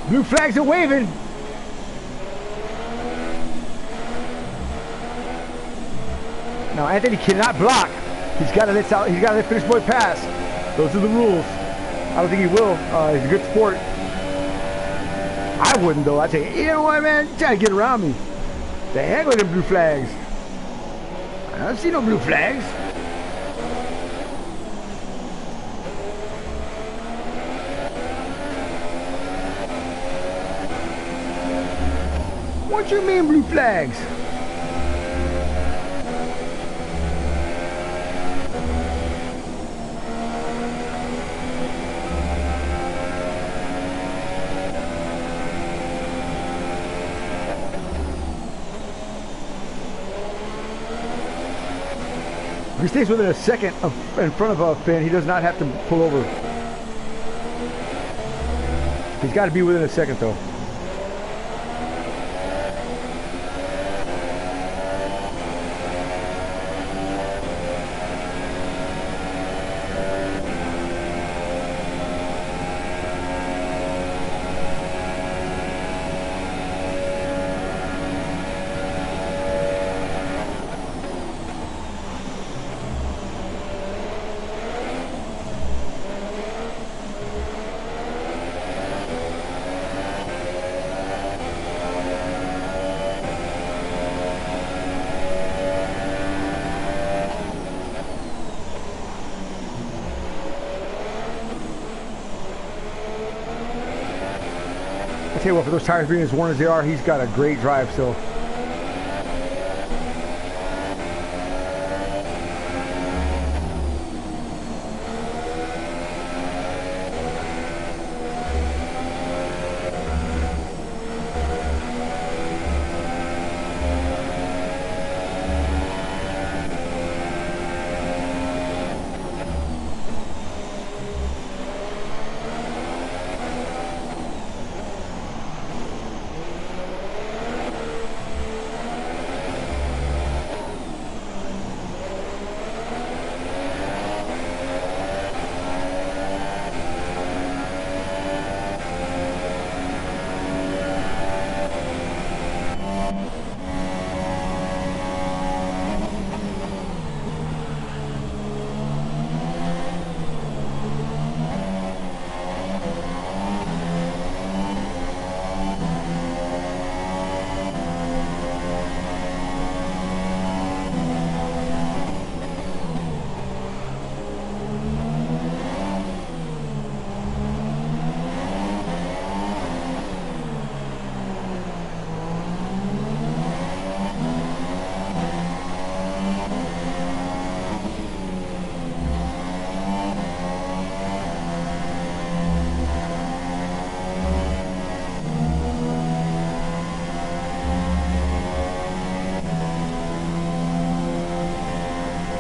Blue flags are waving. Now Anthony cannot block. He's got to let out. He's got to let Finish Boy pass. Those are the rules. I don't think he will. He's a good sport. I wouldn't though. I'd say, you know what, man? Try to get around me. The heck with them blue flags. I don't see no blue flags. What you mean blue flags? If he stays within a second in front of Finn, he does not have to pull over. He's got to be within a second though. I tell you what, for those tires being as worn as they are, he's got a great drive still.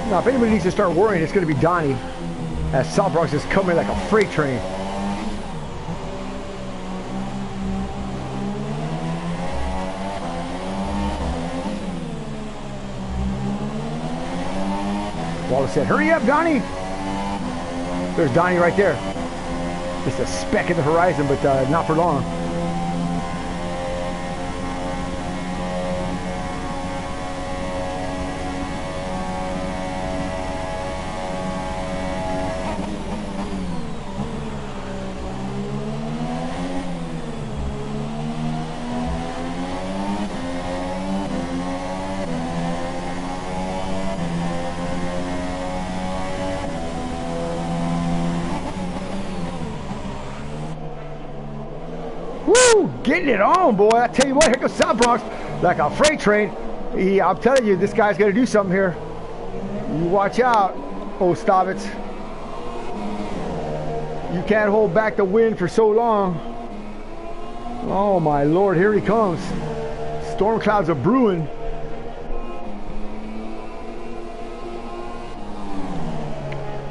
Now, if anybody needs to start worrying, it's going to be Donnie, as South Bronx is coming like a freight train. Wallace said, hurry up, Donnie. There's Donnie right there. Just a speck in the horizon, but not for long. Woo! Getting it on, boy. I tell you what, here goes South Bronx like a freight train. I'm telling you, this guy's going to do something here. You watch out, Ostavitz. You can't hold back the wind for so long. Oh, my Lord, here he comes. Storm clouds are brewing.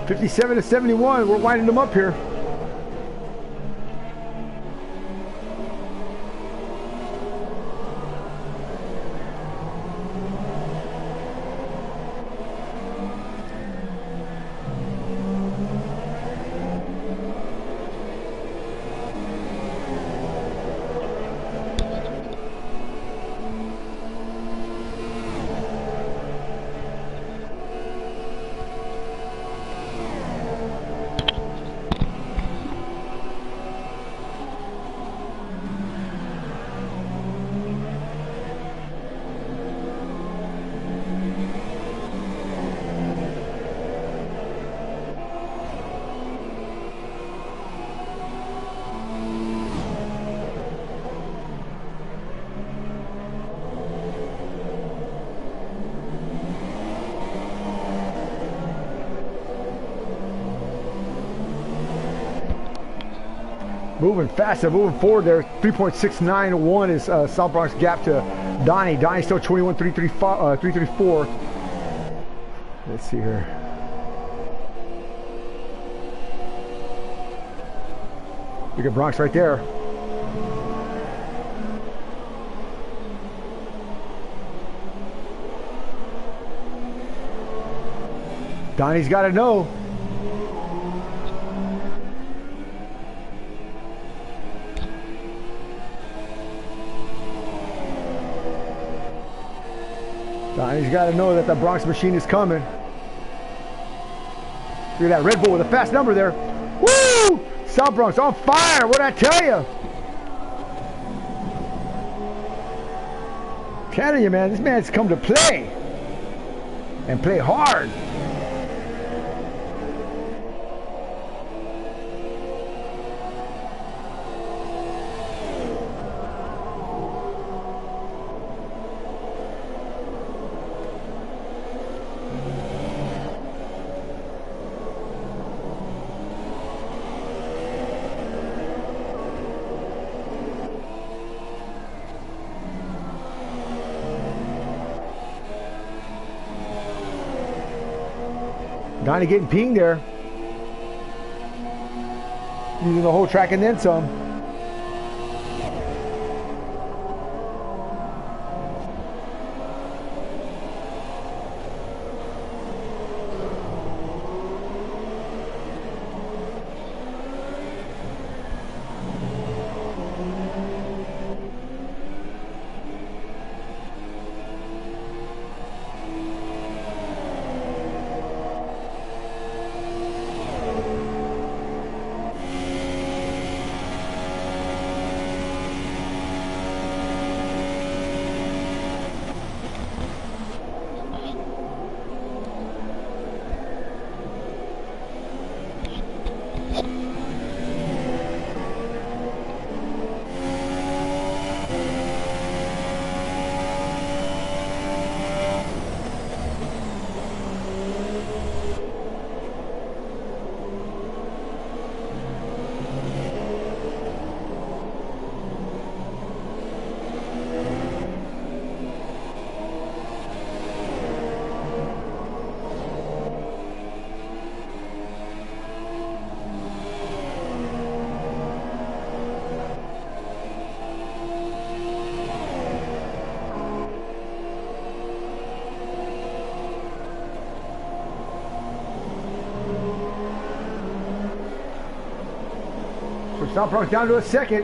$57-71. We're winding them up here. Moving fast and moving forward there. 3.691 is South Bronx gap to Donnie. Donnie's still 21.334. Let's see here. Look at Bronx right there. Donnie's got to know. Donnie's got to know that the Bronx machine is coming. Look at that Red Bull with a fast number there. Woo! South Bronx on fire. What'd I tell you? Telling you, man, this man's come to play. And play hard. Donnie getting pinged there. Using the whole track and then some. South Bronx down to a second.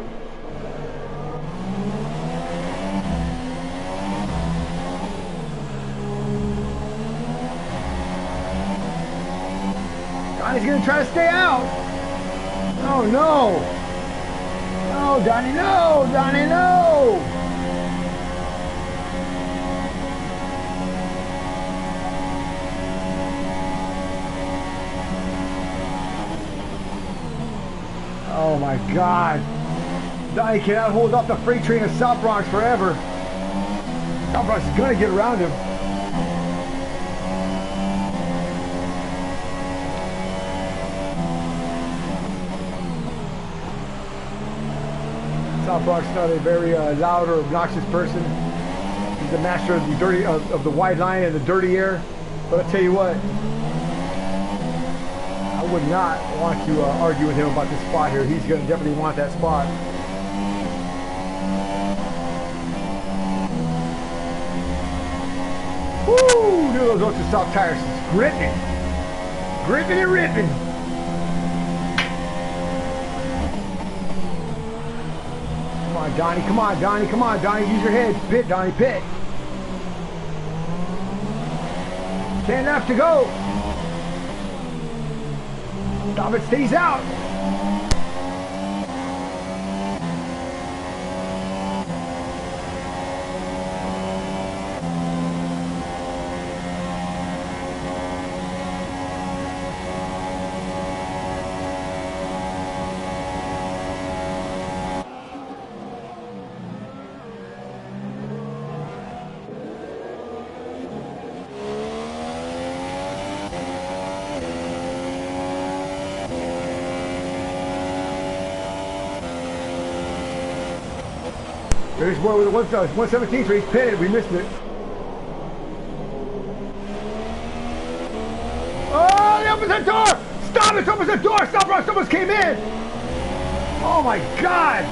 Donnie's gonna try to stay out. Oh no. No, Donnie, no, Donnie, no. Oh my God. Donnie cannot hold up the freight train of South Bronx forever. South Bronx is gonna get around him. South Bronx is not a very loud or obnoxious person. He's the master of the dirty of the wide line and the dirty air. But I tell you what, I would not want to argue with him about this spot here. He's going to definitely want that spot. Woo! Look at those ultra soft tires. It's gripping. Gripping and ripping. Come on, Donnie. Come on, Donnie. Come on, Donnie. Use your head. Pit, Donnie. Pit. 10 left to go. Stop it, stays out. There's boy with the 117, so he's pitted. We missed it. Oh, they opened the door! Stop it! Opens the door! Stop, Ross! Someone came in! Oh my God!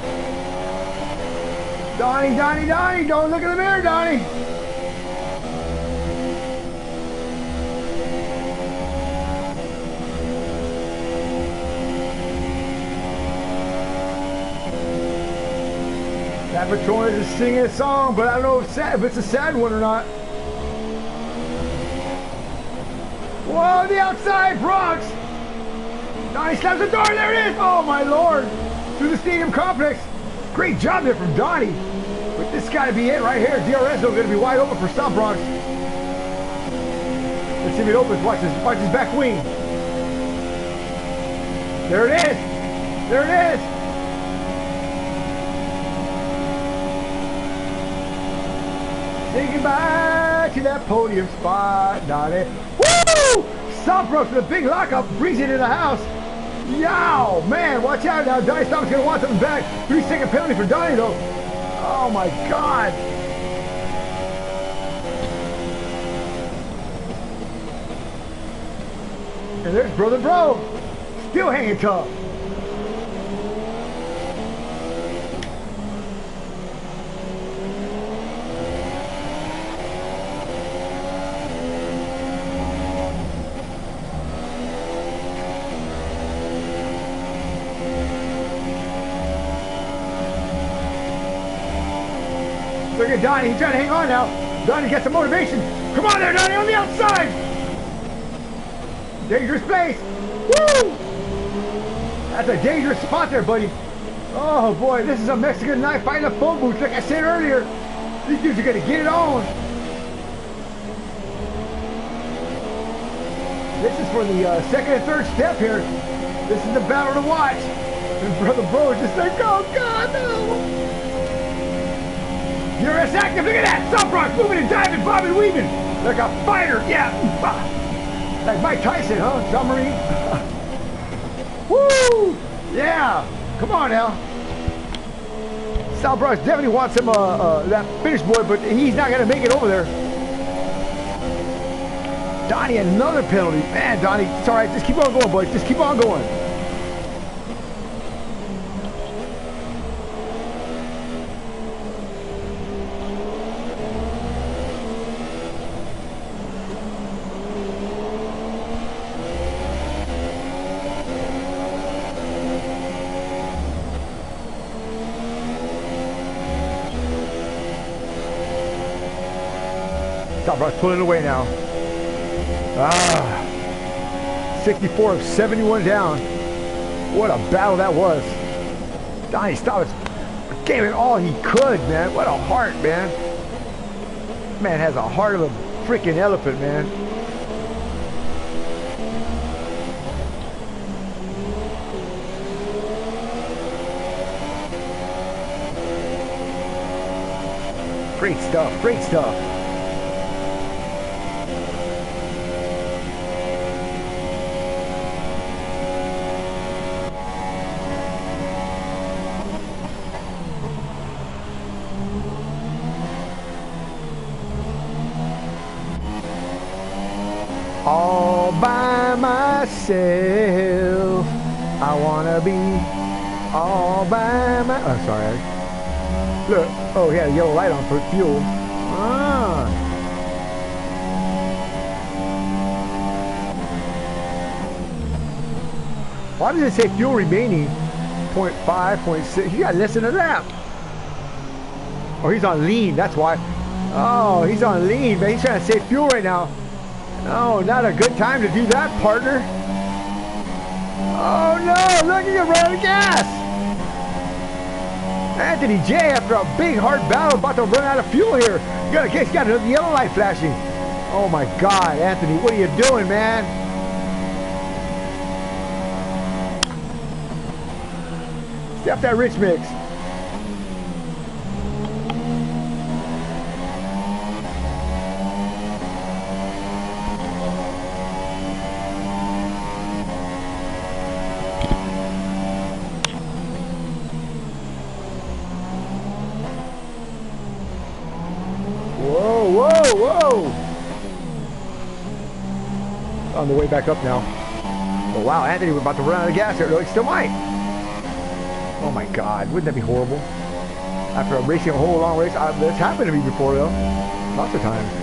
Donnie, Donnie, Donnie! Don't look in the mirror, Donnie! That patrol is singing a song, but I don't know if it's a sad one or not. Whoa, the outside, Bronx! Donnie slams the door, there it is! Oh my Lord! Through the stadium complex. Great job there from Donnie. But this got to be it right here. DRS is going to be wide open for Stop Bronx. Let's see if it opens. Watch his back wing. There it is! There it is! Say goodbye to that podium spot, Donnie. Woo! Stop Bronx with a big lockup, brings it in the house. Yow, man, watch out now. Donnie Stop's gonna want something back. 3-second penalty for Donnie though. Oh my God. And there's Brother Bro, still hanging tough. Look at Donnie, he's trying to hang on now. Donnie gets some motivation. Come on there, Donnie, on the outside. Dangerous place. Woo! That's a dangerous spot there, buddy. Oh boy, this is a Mexican night fighting a phone booth, like I said earlier. These dudes are gonna get it on. This is for the second and third step here. This is the battle to watch. And Brother Bro is just like, oh God, no. DRS active, look at that! Stop Bronx moving and diving, bobbing, weaving! Like a fighter, yeah! Like Mike Tyson, huh? Submarine? Woo! Yeah! Come on now! Stop Bronx definitely wants him, that finish boy, but he's not gonna make it over there. Donnie, another penalty. Man, Donnie, it's alright, just keep on going, boy. Just keep on going. Stop Bronx pulling away now. 64 of 71 down. What a battle that was. Donnie Stop gave it all he could, man. What a heart, man. Man has a heart of a freaking elephant, man. Great stuff, great stuff. All by myself, I wanna be all by my. Oh, sorry. Look, oh, he had a yellow light on for fuel. Ah. Why does it say fuel remaining? 0.5, 0.6. He got less than a lap. Oh, he's on lean. That's why. Oh, he's on lean, man. He's trying to save fuel right now. No, not a good time to do that, partner. Oh no, look, you run out of gas. Anthony J, after a big hard battle, about to run out of fuel here. He's got another yellow light flashing. Oh my God, Anthony, what are you doing, man? Step that rich mix. on the way back up now. Oh wow, Anthony, we're about to run out of gas here. No, he still might. Oh my God, wouldn't that be horrible? After racing a whole long race, that's happened to me before though, lots of times.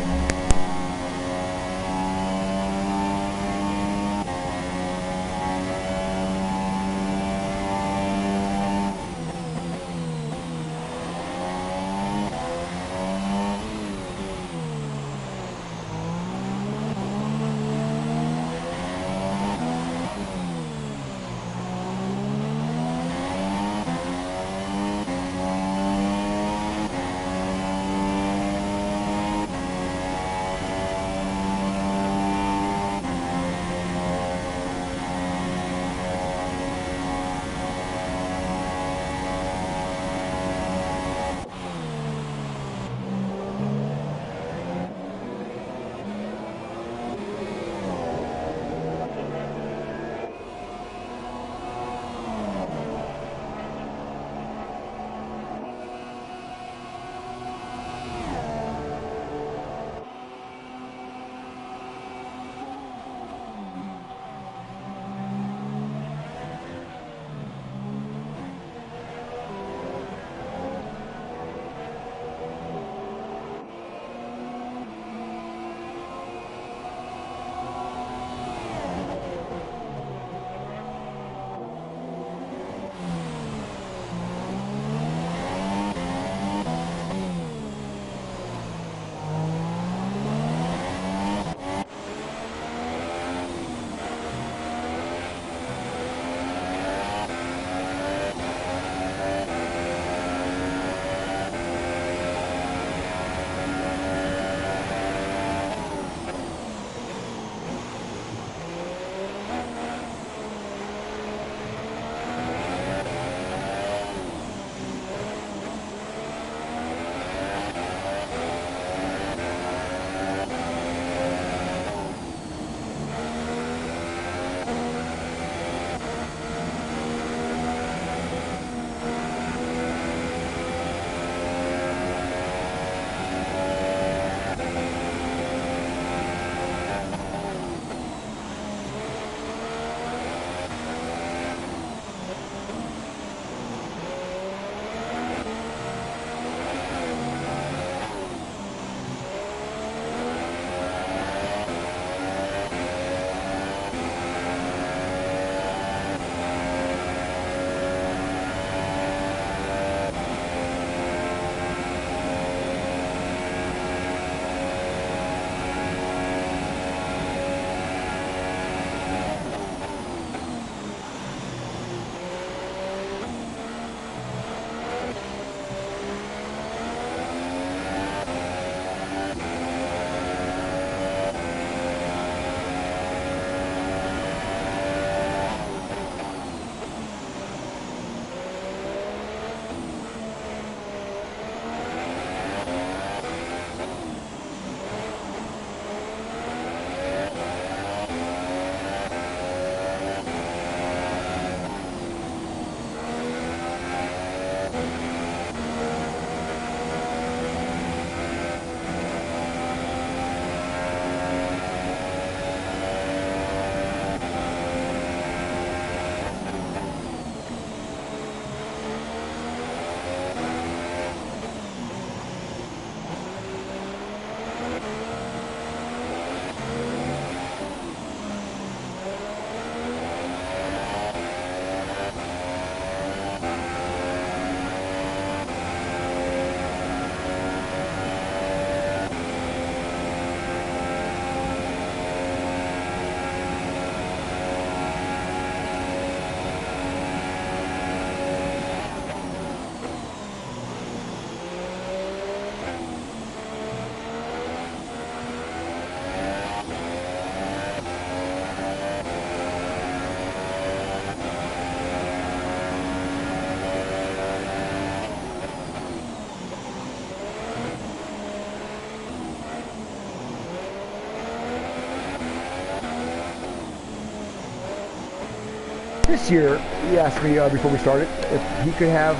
This year, he asked me before we started if he could have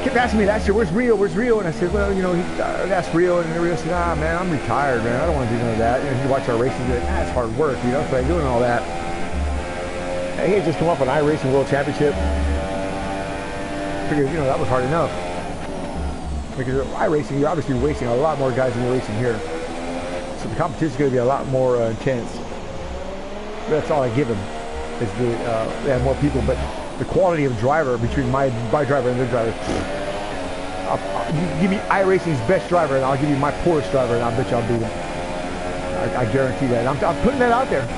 kept asking me last year, where's Rio? Where's Rio? And I said, well, you know, I asked Rio, and Rio said, ah, man, I'm retired, man. I don't want to do none of that. And he watched our races and said, it's hard work, you know, so I'm doing all that. And he had just come up on iRacing World Championship. Figured, you know, that was hard enough. Because iRacing, you're obviously racing a lot more guys than you're racing here. So the competition's going to be a lot more intense. That's all I give him, is they have more people, but the quality of driver between my driver and their driver. You give me iRacing's best driver, and I'll give you my poorest driver, and I bet you I'll beat him. I guarantee that. I'm putting that out there.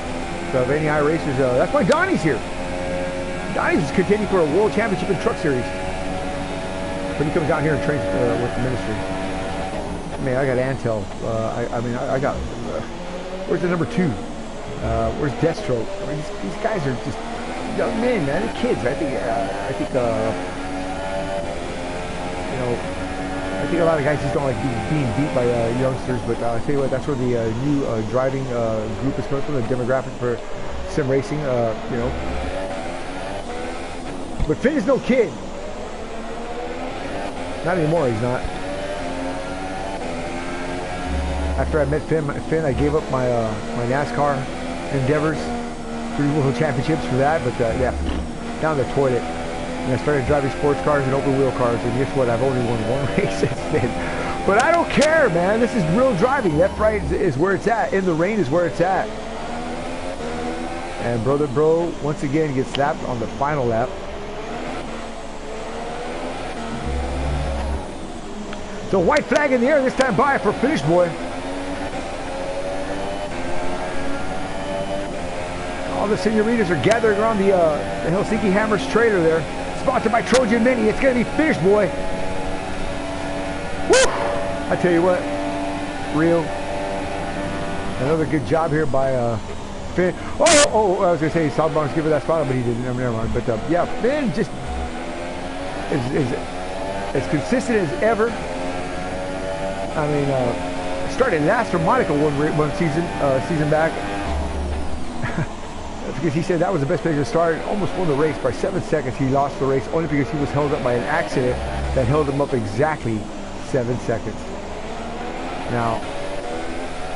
So if any iRacers, that's why Donnie's here. Donnie's contending for a world championship in Truck Series. But he comes down here and trains with the ministry. I mean, I got Antel. I got. Where's the number 2? Where's Deathstroke? I mean, these guys are just young men, man. They're kids. I think you know, I think a lot of guys just don't like being beat by youngsters. But I'll tell you what, that's where the new driving group is coming from. The demographic for sim racing. You know, but Finn is no kid. Not anymore. He's not. After I met Finn, I gave up my my NASCAR endeavors, 3 World Championships for that, but yeah, down the toilet. And I started driving sports cars and open wheel cars, and guess what? I've only won 1 race since then. But I don't care, man. This is real driving. Left, right is where it's at. In the rain is where it's at. And Brother Bro, once again, gets slapped on the final lap. So white flag in the air this time by for Finish Boy. All the senoritas are gathering around the Helsinki Hammers trailer there. Sponsored by Trojan Mini. It's going to be Finish Boy. Woo! I tell you what, Rio. Another good job here by Finn. Oh, I was going to say Southbound's give it that spot, but he didn't. Never mind. But yeah, Finn just is as consistent as ever. I mean, started last for Monaco one season back. Because he said that was the best place to start. Almost won the race by 7 seconds. He lost the race only because he was held up by an accident that held him up exactly 7 seconds. Now,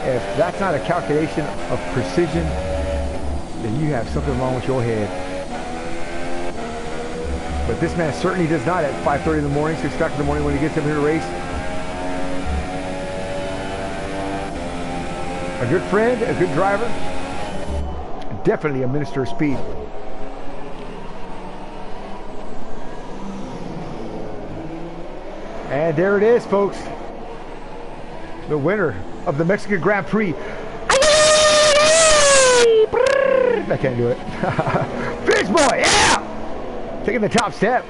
if that's not a calculation of precision, then you have something wrong with your head. But this man certainly does not at 5:30 in the morning, 6 o'clock in the morning when he gets up here to race. A good friend, a good driver. Definitely a minister of speed. And there it is, folks. The winner of the Mexican Grand Prix. I can't do it. Finish Boy, yeah! Taking the top step.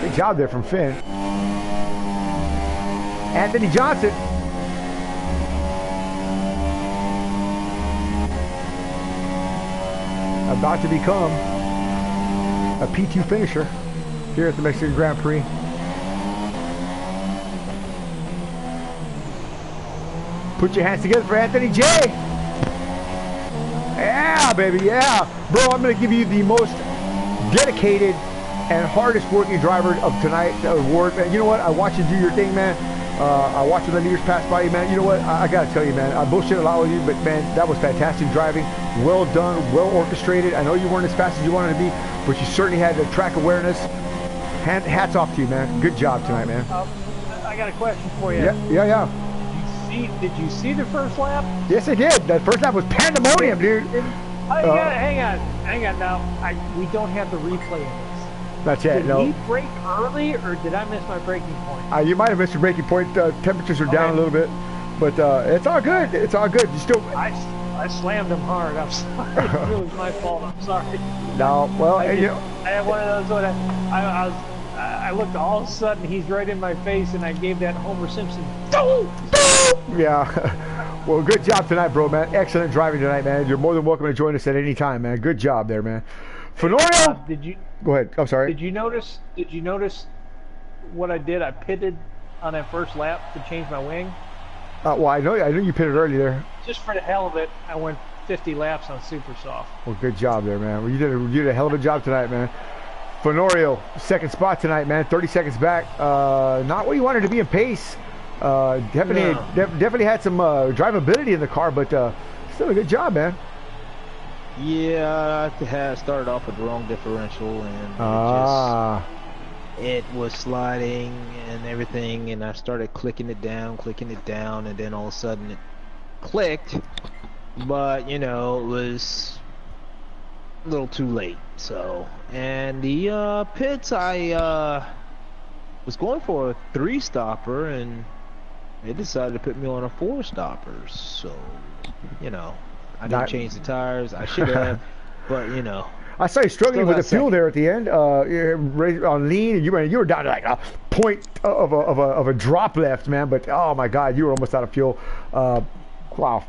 Good job there from Finn. Anthony Johnson. About to become a P2 finisher here at the Mexican Grand Prix. Put your hands together for Anthony J. Yeah, baby, yeah. Bro, I'm going to give you the most dedicated and hardest working driver of tonight's award. And you know what? I watched you do your thing, man. I watched the leaders pass by you, man. You know what? I got to tell you, man. I bullshit a lot with you, but, man, that was fantastic driving. Well done, well orchestrated. I know you weren't as fast as you wanted to be, but you certainly had the track awareness. Hats off to you, man. Good job tonight, man. I got a question for you. Yeah. Did you see the first lap? Yes, I did. That first lap was pandemonium, dude. Hang on now. We don't have the replay of this. That's it. Did he brake early, or did I miss my braking point? You might have missed your braking point. Temperatures are down a little bit, but it's all good. It's all good. You still. I slammed him hard. I'm sorry. It was my fault. I'm sorry. No, well, I had one of those. I looked all of a sudden. He's right in my face, and I gave that Homer Simpson. Yeah. Well, good job tonight, bro, man. Excellent driving tonight, man. You're more than welcome to join us at any time, man. Good job there, man. Fenorio. Did you? Go ahead. I'm sorry. Did you notice what I did? I pitted on that first lap to change my wing. Well, I know you pitted early there. Just for the hell of it, I went 50 laps on super soft. Well, good job there, man. Well, you did a hell of a job tonight, man. Fenorio, second spot tonight, man. 30 seconds back. Not where you wanted to be in pace. Definitely had some drivability in the car, but still a good job, man. Yeah, I had started off with the wrong differential, and it was sliding and everything, and I started clicking it down, and then all of a sudden it clicked, but you know, it was a little too late. So, and the pits, I was going for a 3-stopper, and they decided to put me on a 4-stopper. So, you know, I didn't change the tires. I should have, but you know. I saw you struggling with the fuel there at the end, on lean, and you were down to like a point of a drop left, man. But oh my God, you were almost out of fuel. Wow,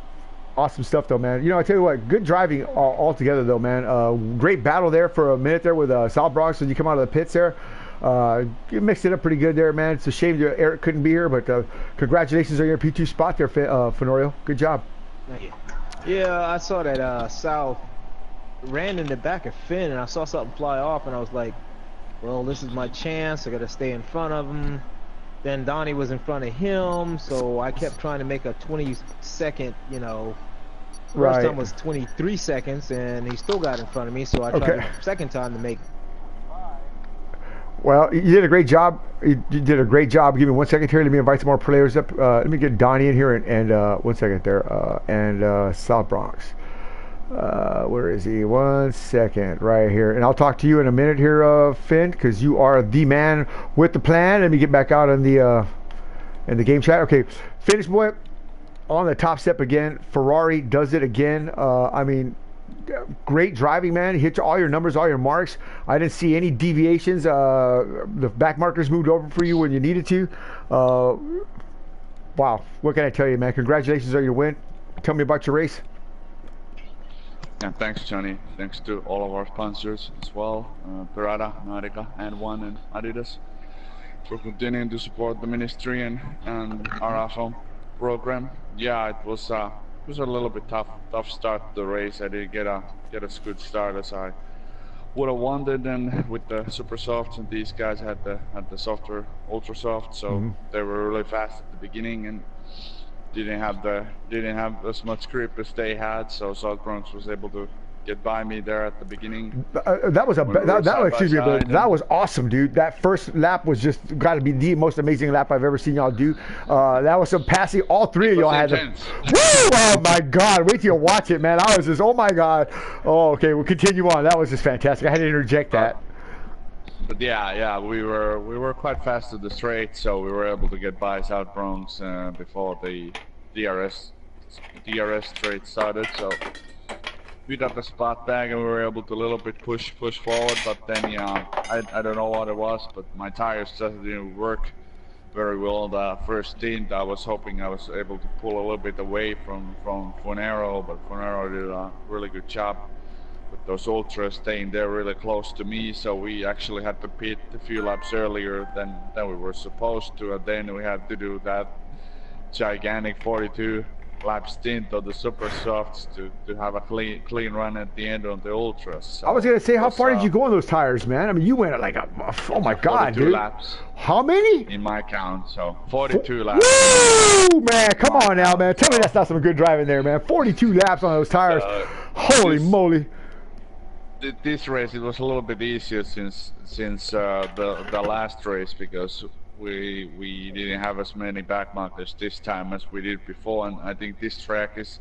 awesome stuff though, man. You know, I tell you what, good driving altogether though, man. Great battle there for a minute there with South Bronx when you come out of the pits there. You mixed it up pretty good there, man. It's a shame that Eric couldn't be here, but congratulations on your P2 spot there, Fenorio. Good job. Thank you. Yeah, I saw that South ran in the back of Finn, and I saw something fly off, and I was like, well, this is my chance. I gotta stay in front of him. Then Donnie was in front of him, so I kept trying to make a 20-second, you know, first time was 23 seconds, and he still got in front of me, so I tried the second time to make. Well, you did a great job. You did a great job. Give me 1 second here. Let me invite some more players up. Let me get Donnie in here, and 1 second there, and South Bronx. Where is he? 1 second, right here. And I'll talk to you in a minute here, Finn, because you are the man with the plan. Let me get back out in the game chat. Okay, finish boy on the top step again. Ferrari does it again. I mean, great driving, man. Hit all your numbers, all your marks. I didn't see any deviations. The back markers moved over for you when you needed to. Wow, what can I tell you, man? Congratulations on your win. Tell me about your race. Yeah, thanks, Johnny. Thanks to all of our sponsors as well, Pirata, Nautica, and One, and Adidas, for continuing to support the ministry and our iPhone program. Yeah, it was a little bit tough start to the race. I didn't get a good start as I would have wanted, and with the super softs, and these guys had the softer ultra soft, so they were really fast at the beginning and didn't have as much grip as they had, so South Bronx was able to get by me there at the beginning. That was awesome, dude. That first lap was just got to be the most amazing lap I've ever seen y'all do. That was some passing. All three of y'all had them. Oh my God! Wait till you watch it, man. I was just, oh my God. Oh, okay. We'll continue on. That was just fantastic. I had to interject that. But yeah, we were quite fast at the straight, so we were able to get by South Bronx before the DRS straight started. So we got the spot back, and we were able to a little bit push forward. But then, yeah, I don't know what it was, but my tires just didn't work very well. The first stint, I was hoping I was able to pull a little bit away from Fonero, but Fonero did a really good job with those ultras staying there really close to me, so we actually had to pit a few laps earlier than we were supposed to, and then we had to do that gigantic 42 lap stint of the super softs to have a clean run at the end on the ultras. So I was gonna say, how far did you go on those tires, man? I mean, you went at like oh my God, 42 dude. laps. How many? In my count, so 42 laps. Woo, man! Come on now, man. Tell me that's not some good driving there, man. 42 laps on those tires. Holy moly! This race, it was a little bit easier since the last race, because we didn't have as many back markers this time as we did before, and I think this track is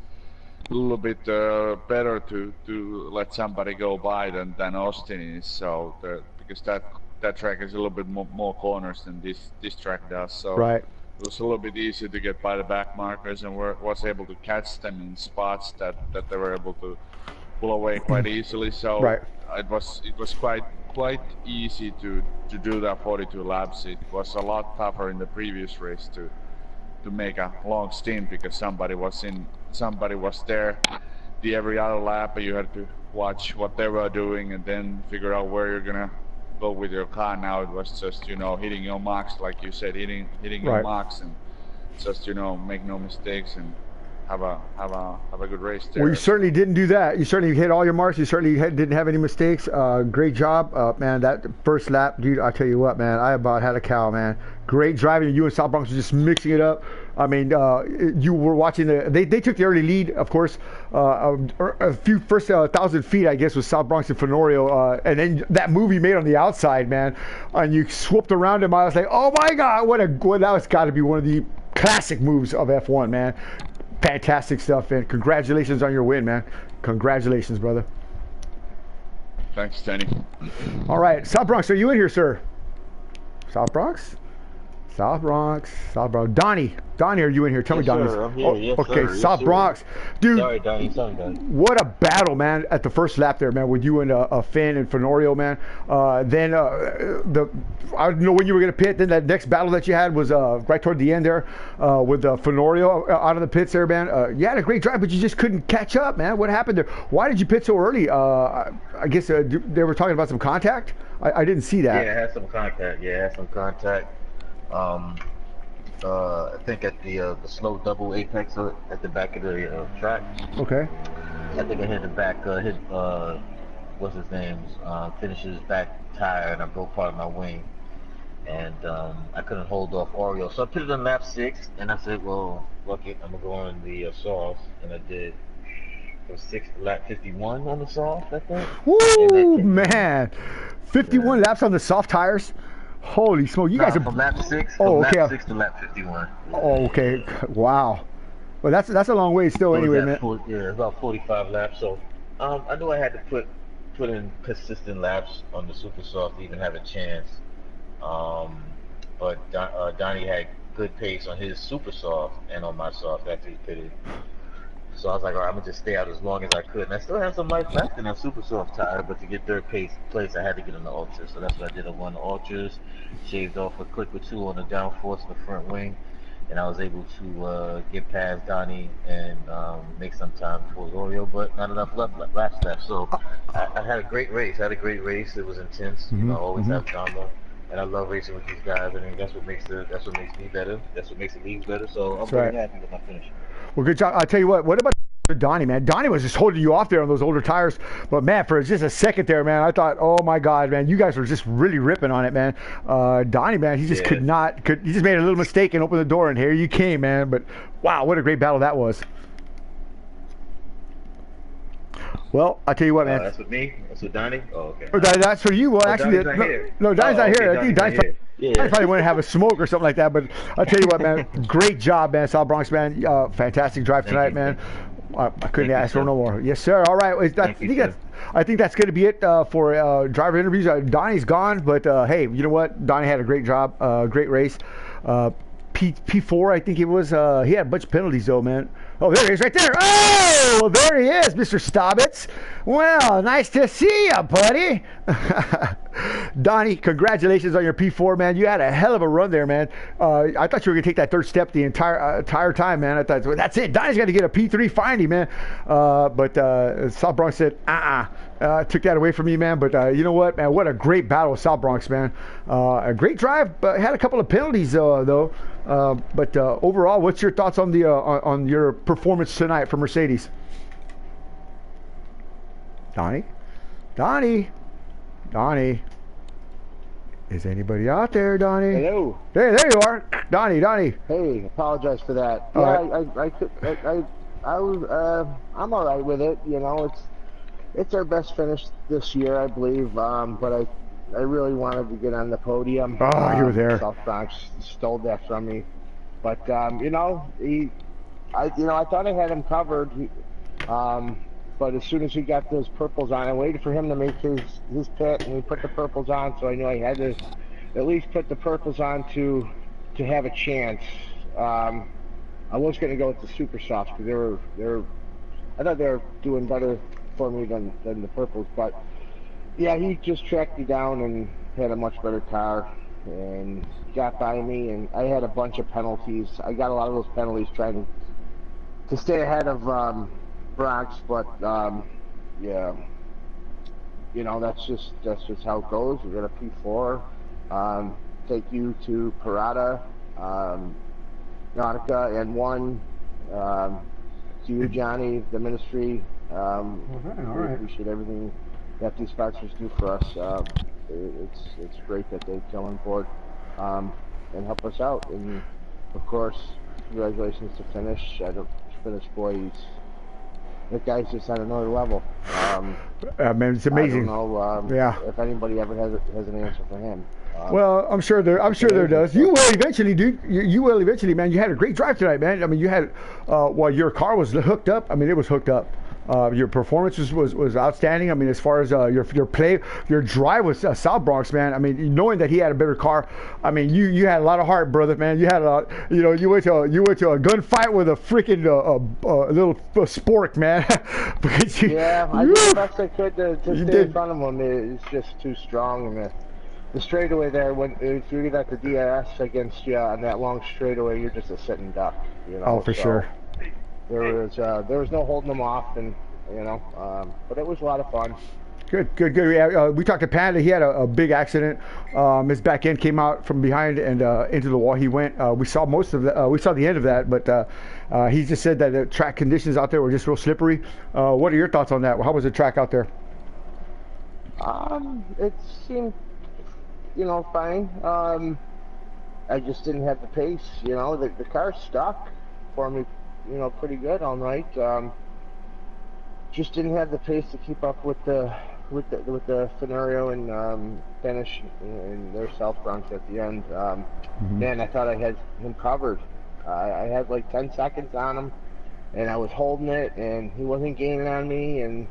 a little bit better to let somebody go by than Austin is. So because that track is a little bit more corners than this track does. So right. It was a little bit easier to get by the back markers, and was able to catch them in spots that they were able to pull away quite easily. So right. it was quite easy to do that 42 laps. It was a lot tougher in the previous race to make a long stint, because somebody was there the every other lap, and you had to watch what they were doing and then figure out where you're gonna go with your car. Now it was just, you know, hitting your marks, like you said, hitting your marks, and just, you know, make no mistakes and have a good race there. Well, you certainly didn't do that. You certainly hit all your marks. You certainly didn't have any mistakes. Great job, man. That first lap, dude. I tell you what, man. I about had a cow, man. Great driving. You and South Bronx were just mixing it up. I mean, you were watching they took the early lead, of course. A few first 1,000 feet, I guess, was South Bronx and Fenorio, and then that move you made on the outside, man, and you swooped around him. I was like, oh my God, that was got to be one of the classic moves of F1, man. Fantastic stuff, and congratulations on your win, man. Congratulations, brother. Thanks, Danny. All right, South Bronx, are you in here, sir? South Bronx? South Bronx. Donnie, are you in here? Tell me, Donnie. I'm here. Yes, okay, sir. South Yes, Bronx, dude. Sorry, Donnie. Sorry, Donnie. What a battle, man! At the first lap there, man, with you and Finn and Fenorio, man. Then I don't know when you were gonna pit. Then that next battle that you had was right toward the end there with Fenorio out of the pits there, man. You had a great drive, but you just couldn't catch up, man. What happened there? Why did you pit so early? I guess they were talking about some contact. I didn't see that. Yeah, it had some contact. I think at the slow double apex at the back of the track. Okay. I think I hit the back, what's his name's, finishes back tire, and I broke part of my wing. And I couldn't hold off Oreo. So I put it on lap 6, and I said, well, fuck it, I'm going to go on the soft. And I did from 6 to lap 51 on the soft, I think. Woo, man. 51 laps on the soft tires? Holy smoke! You guys are from lap 6. Lap 6 to lap 51. Oh, okay. Wow. Well, that's a long way still. Anyway, man. Yeah, about 45 laps. So, I knew I had to put in consistent laps on the super soft to even have a chance. But Donnie had good pace on his super soft and on my soft after he pitted. So I was like, all right, I'm gonna just stay out as long as I could. And I still have some life left in that super soft tire, but to get third place, I had to get on the ultras. So that's what I did. I won the ultras, shaved off a click or two on the downforce in the front wing, and I was able to get past Donnie and make some time before Oreo, but not enough laps left. So I had a great race. It was intense. You know, I always have drama. And I love racing with these guys. I mean, that's what makes me better. That's what makes the league better. So I'm very happy with my finish. Well, good job. I'll tell you what about Donnie, man? Donnie was just holding you off there on those older tires. But, man, for just a second there, man, I thought, oh, my God, man, you guys were just really ripping on it, man. Donnie, man, he just he just made a little mistake and opened the door, and here you came, man. But, wow, what a great battle that was. Well, I'll tell you what, man. That's with me? That's with Donnie? Oh, okay. That's for you. Well, actually, Donnie's Donnie's not here. I think Donnie's probably want to have a smoke or something like that. But I'll tell you what, man. Great job, man. South Bronx, man. Fantastic drive tonight, man. I couldn't ask for no more. Yes, sir. All right. I think that's going to be it for driver interviews. Donnie's gone, but hey, you know what? Donnie had a great job, great race. P4, I think it was. He had a bunch of penalties, though, man. Oh, there he is right there. Oh, there he is, Mr. Staubitz. Well, nice to see you, buddy. Donnie, congratulations on your P4, man. You had a hell of a run there, man. I thought you were going to take that third step the entire time, man. I thought, well, that's it. Donnie's got to get a P3 finally, man. But South Bronx said, took that away from you, man. But you know what, man? What a great battle with South Bronx, man. A great drive, but had a couple of penalties, though. But overall, what's your thoughts on the on your performance tonight for Mercedes? Donnie, is anybody out there, Donnie? Hello. Hey, there you are, Donnie. Hey, apologize for that. I'm all right with it. You know, it's our best finish this year, I believe. But I really wanted to get on the podium. Oh, you were there. South Bronx stole that from me. But you know, I thought I had him covered. But as soon as he got those purples on, I waited for him to make his pit, and he put the purples on. So I knew I had to at least put the purples on to have a chance. I was going to go with the super softs because I thought they were doing better for me than the purples. But yeah, he just tracked me down and had a much better car and got by me. And I had a bunch of penalties. I got a lot of those penalties trying to stay ahead of Bronx, but yeah, you know, that's just how it goes. We got a P4. Take you to Parada, Nautica, and one. to you, Johnny, the ministry. We right. appreciate everything that these sponsors do for us. It's great that they come on board and help us out. And of course, congratulations to Finish. Finish boy, that guy's just on another level. Man, it's amazing. I don't know if anybody ever has an answer for him. Well, I'm sure there does. You will eventually, dude. You will eventually, man. You had a great drive tonight, man. I mean, you had while your car was hooked up. I mean, it was hooked up. Your performance was outstanding. I mean, as far as your play, your drive was South Bronx, man. I mean, knowing that he had a better car, I mean, you had a lot of heart, brother, man. You had you went to a gunfight with a freaking little spork, man. I did the best I could to stay in front of him. It's just too strong, and the straightaway there, if you get at the DRS against you on that long straightaway, you're just a sitting duck, you know. Oh, for sure. There was no holding them off, and but it was a lot of fun. Good. We talked to Panda. He had a big accident. His back end came out from behind and into the wall. He went. We saw most of the. We saw the end of that, but he just said that the track conditions out there were just real slippery. What are your thoughts on that? How was the track out there? It seemed, fine. I just didn't have the pace. The car stuck for me, pretty good all night. Just didn't have the pace to keep up with the scenario and Finish in their South Bronx at the end. Man, I thought I had him covered. I had like 10 seconds on him, and I was holding it, and he wasn't gaining on me, and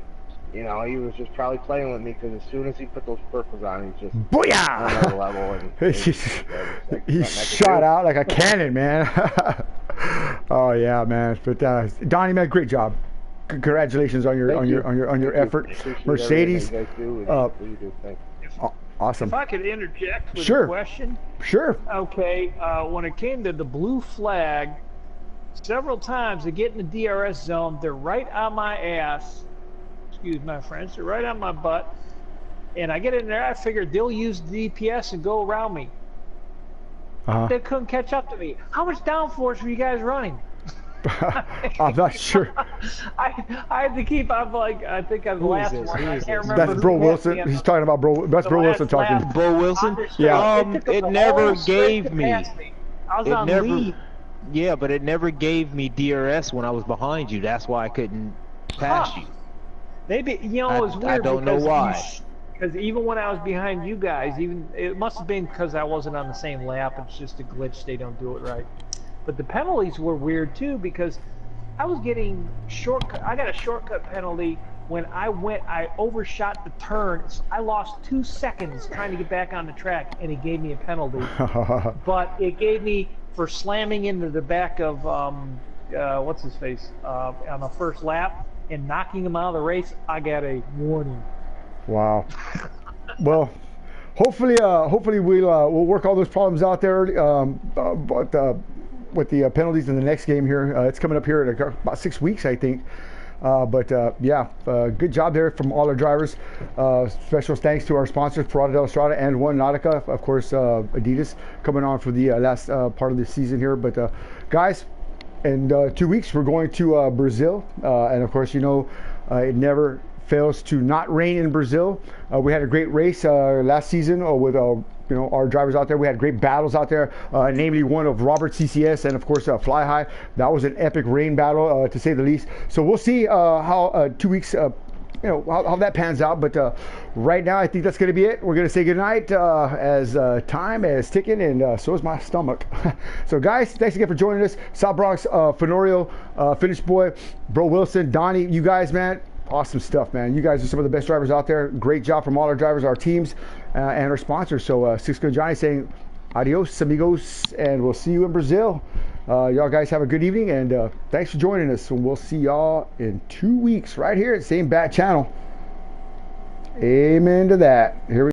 he was just probably playing with me, because as soon as he put those purples on, he's just booyah! on another level. And he shot out like a cannon, man. Oh yeah, man. But Donnie, man, great job. Congratulations on your effort. Mercedes. Awesome. If I could interject with a question. Sure. Okay. When it came to the blue flag, several times they get in the DRS zone, they're right on my ass. Excuse my French. They're right on my butt. And I get in there, I figured they'll use the DPS and go around me. They couldn't catch up to me. How much downforce were you guys running? I'm not sure. I had to keep. I'm like, I think I've last one. I can't remember. That's Bro Wilson. He's talking about Bro. That's Bro Wilson talking. Bro Wilson. Yeah. It never gave me. I was on lead. Yeah, but it never gave me DRS when I was behind you. That's why I couldn't pass you. Maybe it was weird. I don't know why. Because even when I was behind you guys, it must have been because I wasn't on the same lap. It's just a glitch. They don't do it right. But the penalties were weird too, because I was getting shortcut. I got a shortcut penalty when I overshot the turn. So I lost 2 seconds trying to get back on the track, and it gave me a penalty. But it gave me for slamming into the back of what's his face on the first lap and knocking him out of the race. I got a warning. Wow. Well, hopefully we'll work all those problems out there. But with the penalties in the next game here, it's coming up here in about 6 weeks, I think. Good job there from all our drivers. Special thanks to our sponsors, Parada del Estrada and One Nautica, of course, Adidas, coming on for the last part of the season here. But guys, in 2 weeks we're going to Brazil, and of course, it never fails to not rain in Brazil. We had a great race last season with our drivers out there. We had great battles out there, namely one of Robert CCS and of course Fly High. That was an epic rain battle, to say the least. So we'll see how 2 weeks, how that pans out. But right now, I think that's going to be it. We're going to say goodnight as time is ticking, and so is my stomach. So guys, thanks again for joining us. South Bronx, Fenorio, Finish Boy, Bro Wilson, Donnie, you guys, man. Awesome stuff, man. You guys are some of the best drivers out there. Great job from all our drivers, our teams, and our sponsors. So, Six Gun Johnny saying adios, amigos, and we'll see you in Brazil. Y'all guys have a good evening, and thanks for joining us. And we'll see y'all in 2 weeks right here at the same bat channel. Amen to that. Here we go.